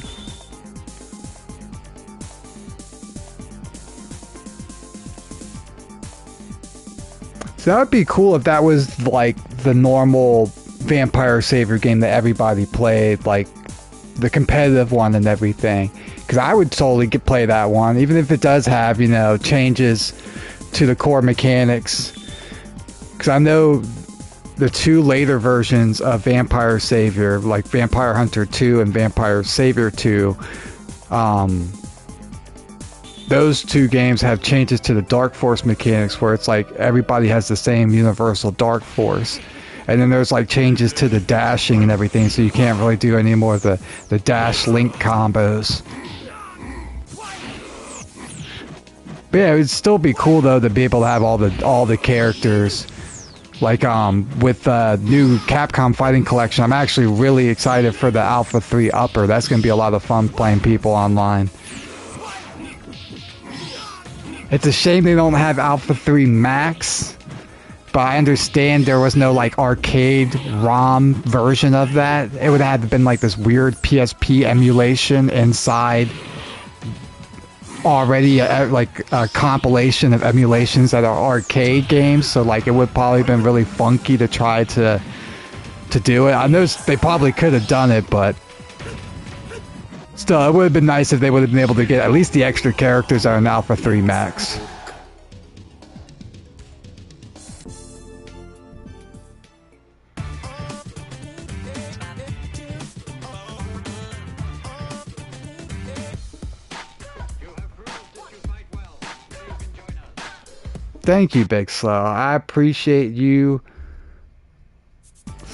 So that would be cool if that was like the normal Vampire Saver game that everybody played, like the competitive one and everything. Because I would totally play that one, even if it does have, you know, changes to the core mechanics. Because I know the two later versions of Vampire Savior, like Vampire Hunter 2 and Vampire Savior 2, those two games have changes to the Dark Force mechanics, where it's like everybody has the same universal Dark Force. And then there's like changes to the dashing and everything, so you can't really do any more of the dash link combos. But yeah, it would still be cool though to be able to have all the characters. Like with the new Capcom Fighting Collection, I'm actually really excited for the Alpha 3 Upper. That's going to be a lot of fun playing people online. It's a shame they don't have Alpha 3 Max, but I understand there was no like arcade ROM version of that. It would have been like this weird PSP emulation inside already like a compilation of emulations that are arcade games, so like it would probably been really funky to try to do it. I know they probably could have done it, but still, it would have been nice if they would have been able to get at least the extra characters that are in Alpha 3 Max. Thank you, Big Slow. I appreciate you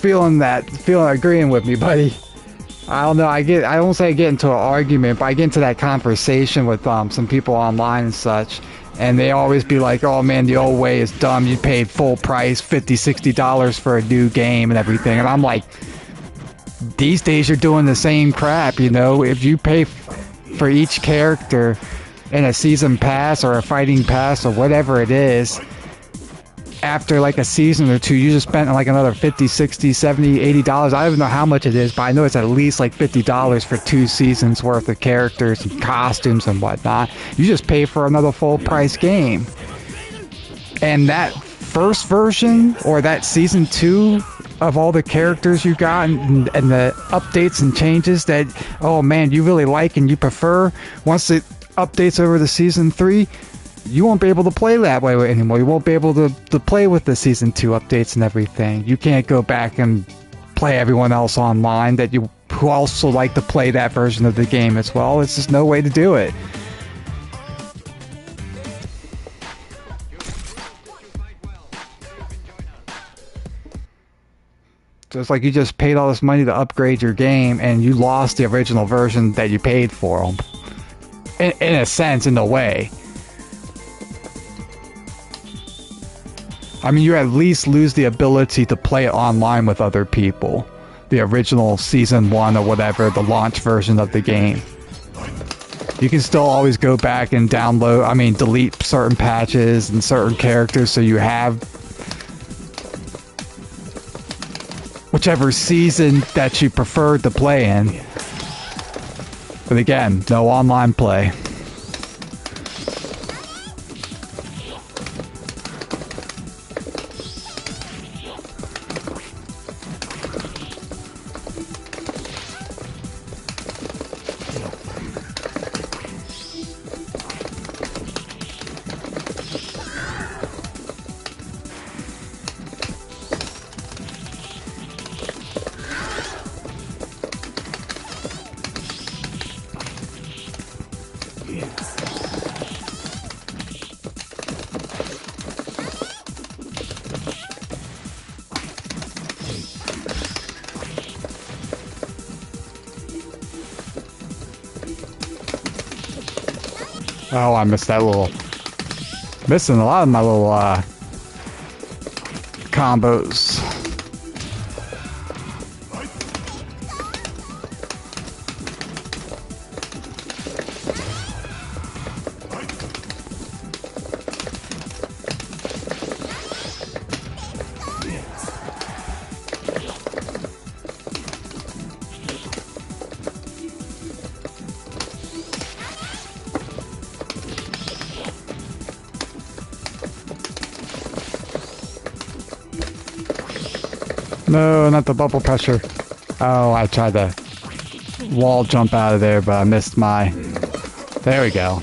agreeing with me, buddy. I don't know, I don't say I get into an argument, but I get into that conversation with some people online and such, and they always be like, oh man, the old way is dumb, you paid full price, $50-$60 for a new game and everything, and I'm like, these days you're doing the same crap, you know. If you pay for each character in a season pass or a fighting pass or whatever it is, after like a season or two, you just spent like another $50, $60, $70, $80. I don't even know how much it is, but I know it's at least like $50 for 2 seasons worth of characters and costumes and whatnot. You just pay for another full price game. And that first version, or that season 2 of all the characters you got and the updates and changes that, oh man, you really like and you prefer, once it updates over to season 3, you won't be able to play that way anymore. You won't be able to play with the season 2 updates and everything. You can't go back and play everyone else online who also like to play that version of the game as well. It's just no way to do it. So it's like you just paid all this money to upgrade your game and you lost the original version that you paid for. In a sense, in a way. I mean, you at least lose the ability to play it online with other people. The original Season 1 or whatever, the launch version of the game. You can still always go back and delete certain patches and certain characters so you have whichever season that you prefer to play in. But again, no online play. Oh, I missed that little... Missing a lot of my little, combos. No, not the bubble pressure. Oh, I tried to wall jump out of there, but I missed my... There we go.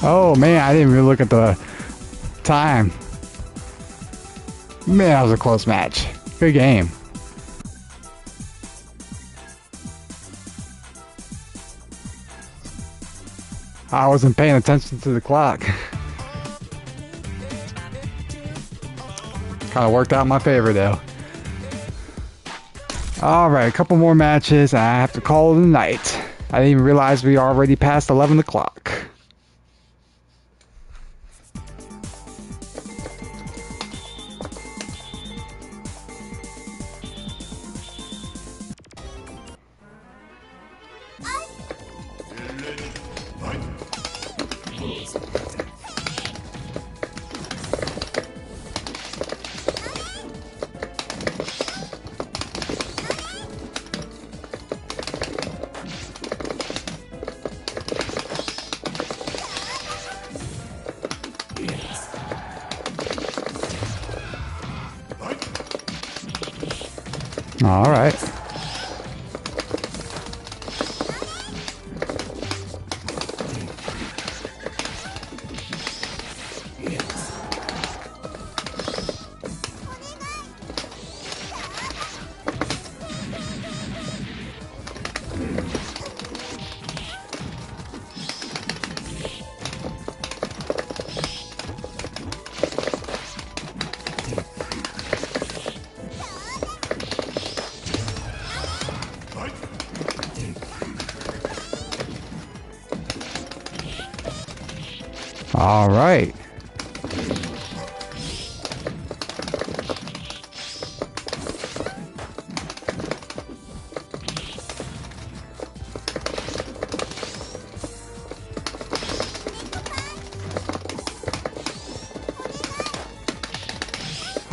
Oh man, I didn't even look at the time. Man, that was a close match. Good game. I wasn't paying attention to the clock. Kind of worked out in my favor though. Alright, a couple more matches and I have to call it a night. I didn't even realize we already passed 11 o'clock. All right. All right.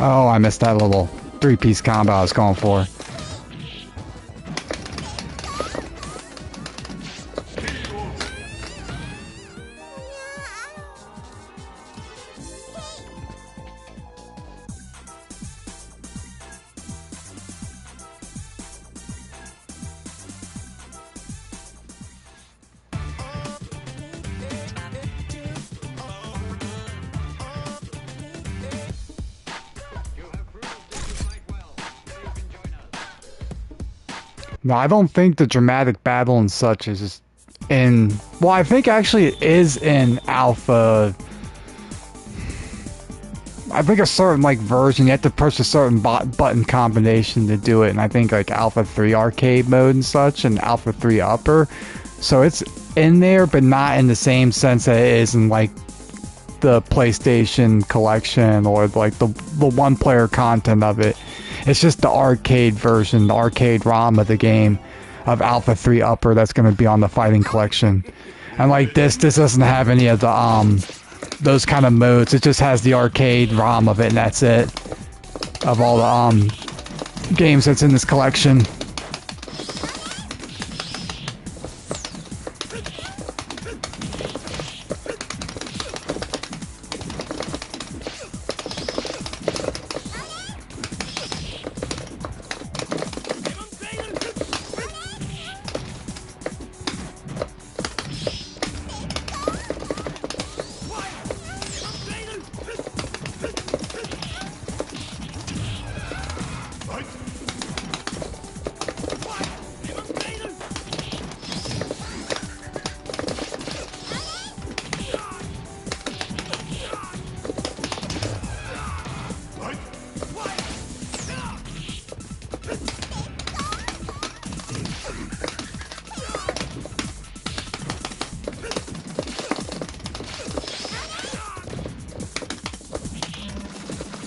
Oh, I missed that little three-piece combo I was going for. No, I don't think the dramatic battle and such is just in... Well, I think actually it is in alpha. I think a certain like version, you have to push a certain button combination to do it. And I think like Alpha 3 arcade mode and such and Alpha 3 upper. So it's in there, but not in the same sense that it is in like the PlayStation collection or like the one-player content of it. It's just the arcade version, the arcade ROM of the game of Alpha 3 Upper that's going to be on the Fighting Collection. And like this doesn't have any of the those kind of modes. It just has the arcade ROM of it, and that's it. Of all the games that's in this collection.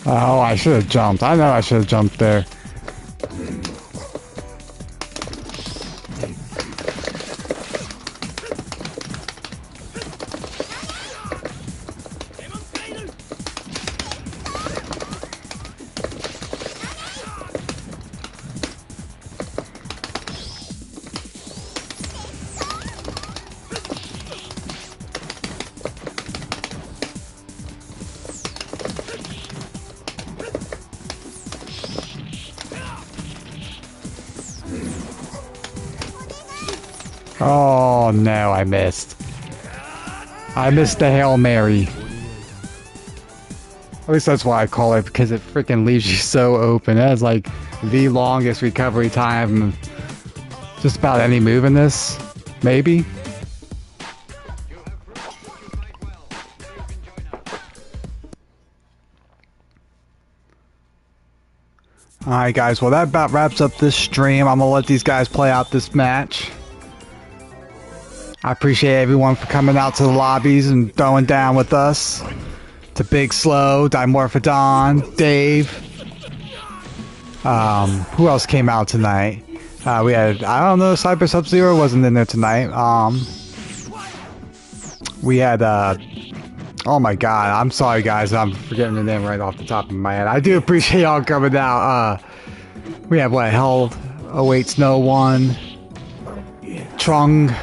Oh, I should have jumped. I know I should have jumped there. Oh no, I missed. I missed the Hail Mary. At least that's why I call it, because it freaking leaves you so open. It has like the longest recovery time just about any move in this, maybe. Alright guys, well that about wraps up this stream. I'm gonna let these guys play out this match. I appreciate everyone for coming out to the lobbies and throwing down with us. To Big Slow, Dimorphodon, Dave. Who else came out tonight? We had, I don't know, Cyber Sub-Zero wasn't in there tonight. We had, oh my god, I'm sorry guys, I'm forgetting the name right off the top of my head. I do appreciate y'all coming out. We have what, Hell Awaits No One, Trung,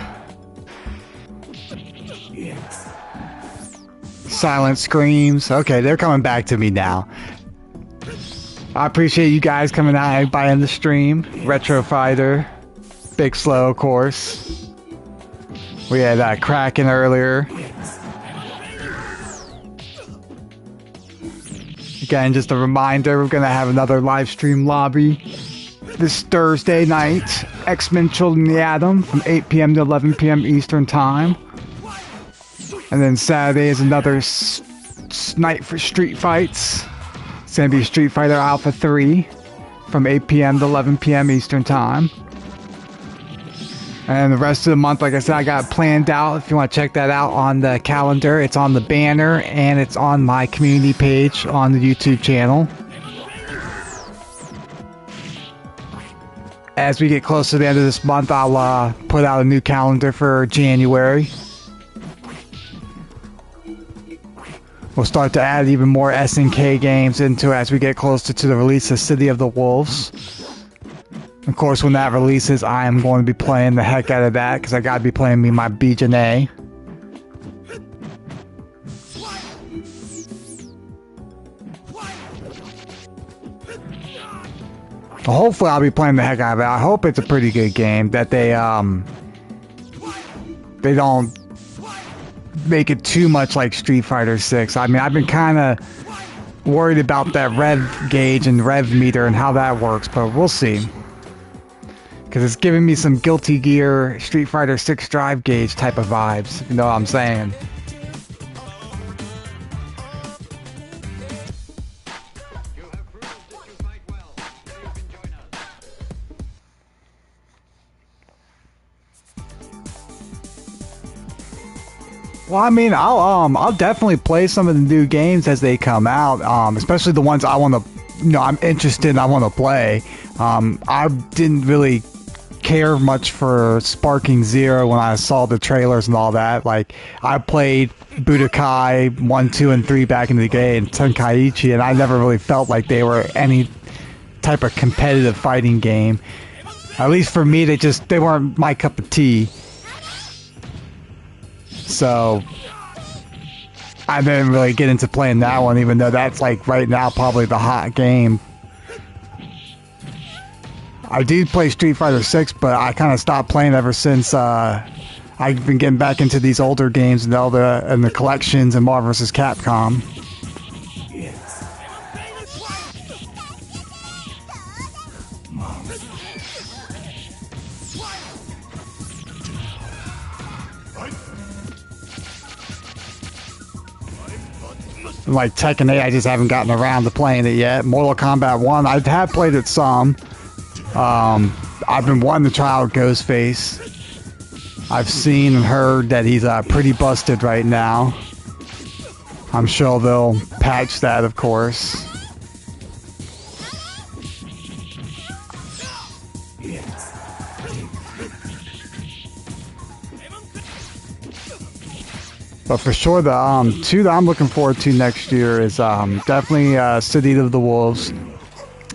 Silent Screams. Okay, they're coming back to me now. I appreciate you guys coming out and buying the stream. Retro Fighter, Big Slow, of course. We had Kraken earlier. Again, just a reminder, we're going to have another live stream lobby this Thursday night. X-Men Children of the Atom from 8 p.m. to 11 p.m. Eastern Time. And then Saturday is another night for Street Fights. It's going to be Street Fighter Alpha 3 from 8 p.m. to 11 p.m. Eastern Time. And the rest of the month, like I said, I got it planned out. If you want to check that out on the calendar, it's on the banner and it's on my community page on the YouTube channel. As we get close to the end of this month, I'll put out a new calendar for January. We'll start to add even more SNK games into it as we get closer to the release of City of the Wolves. Of course, when that releases, I am going to be playing the heck out of that because I gotta be playing me my BJNA. Hopefully, I'll be playing the heck out of it. I hope it's a pretty good game that they don't make it too much like Street Fighter 6. I mean, I've been kind of worried about that rev gauge and rev meter and how that works, but we'll see. Because it's giving me some Guilty Gear Street Fighter 6 drive gauge type of vibes, you know what I'm saying? Well, I mean, I'll definitely play some of the new games as they come out, especially the ones I want to, you know, I'm interested in, I want to play. I didn't really care much for Sparking Zero when I saw the trailers and all that. Like, I played Budokai 1, 2, and 3 back in the day and Tenkaichi, and I never really felt like they were any type of competitive fighting game. At least for me, they weren't my cup of tea. So I didn't really get into playing that one, even though that's like right now probably the hot game. I do play Street Fighter 6, but I kind of stopped playing ever since I've been getting back into these older games and the collections and Marvel vs. Capcom. Like Tekken 8, I just haven't gotten around to playing it yet. Mortal Kombat 1, I have played it some. I've been wanting to try out Ghostface. I've seen and heard that he's pretty busted right now. I'm sure they'll patch that, of course. But for sure, the two that I'm looking forward to next year is definitely City of the Wolves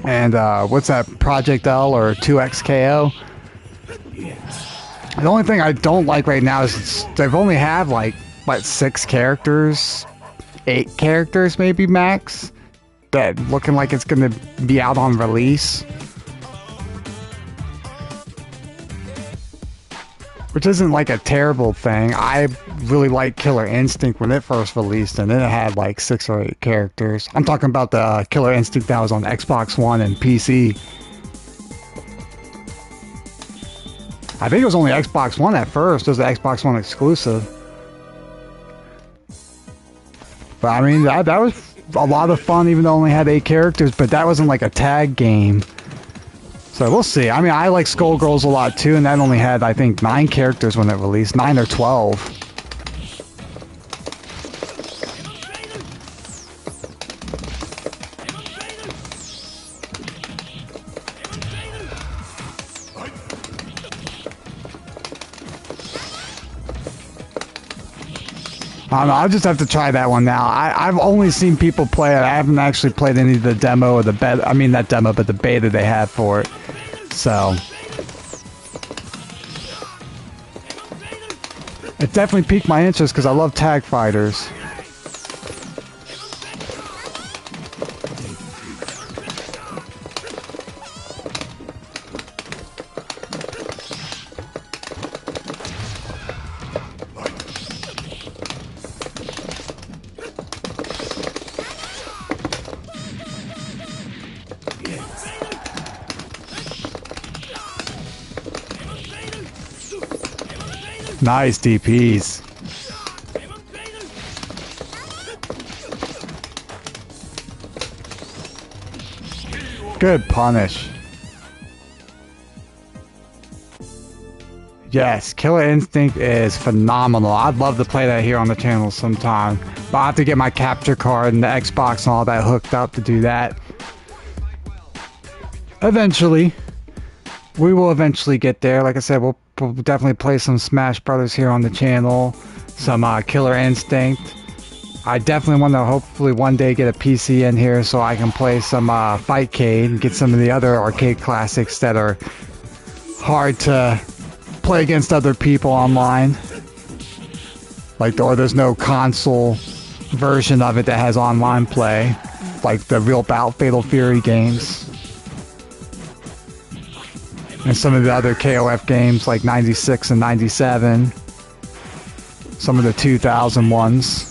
and what's that, Project L or 2XKO. The only thing I don't like right now is they've only have like what, 6 characters, 8 characters maybe max. That looking like it's gonna be out on release. Which isn't like a terrible thing. I really liked Killer Instinct when it first released, and then it had like 6 or 8 characters. I'm talking about the Killer Instinct that was on Xbox One and PC. I think it was only Xbox One at first. It was an Xbox One exclusive. But I mean, that was a lot of fun, even though it only had 8 characters, but that wasn't like a tag game. So we'll see. I mean, I like Skullgirls a lot too, and that only had, I think, 9 characters when it released. 9 or 12. I don't know, I'll just have to try that one now. I've only seen people play it. I haven't actually played any of the demo or the beta. I mean, not demo, but the beta they had for it. So it definitely piqued my interest because I love tag fighters. Nice DPs. Good punish. Yes, Killer Instinct is phenomenal. I'd love to play that here on the channel sometime. But I have to get my capture card and the Xbox and all that hooked up to do that. Eventually. We will eventually get there. Like I said, we'll definitely play some Smash Brothers here on the channel. Some Killer Instinct. I definitely want to hopefully one day get a PC in here so I can play some Fightcade and get some of the other arcade classics that are hard to play against other people online. Or there's no console version of it that has online play. Like the real Fatal Fury games. And some of the other KOF games like 96 and 97. Some of the 2000 ones.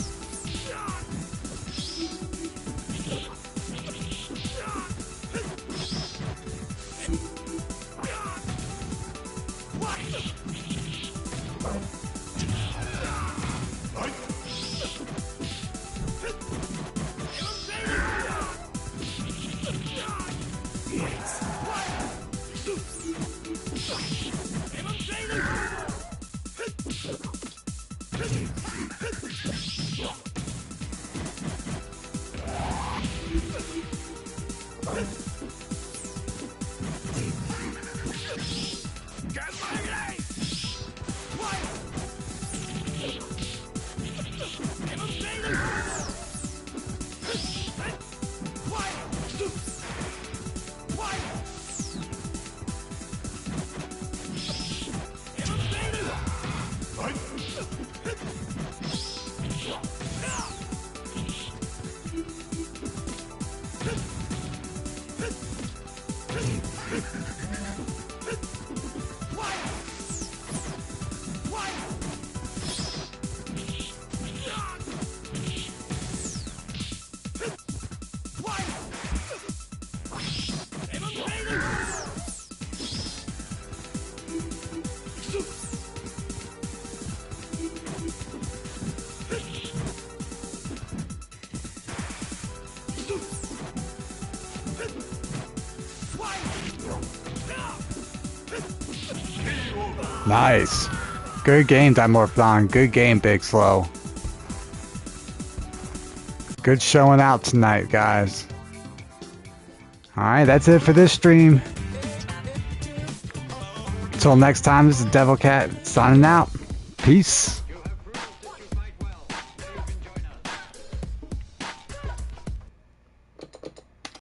Nice. Good game, Dimorphdon. Good game, Big Slow. Good showing out tonight, guys. Alright, that's it for this stream. Until next time, this is DevilCat signing out. Peace.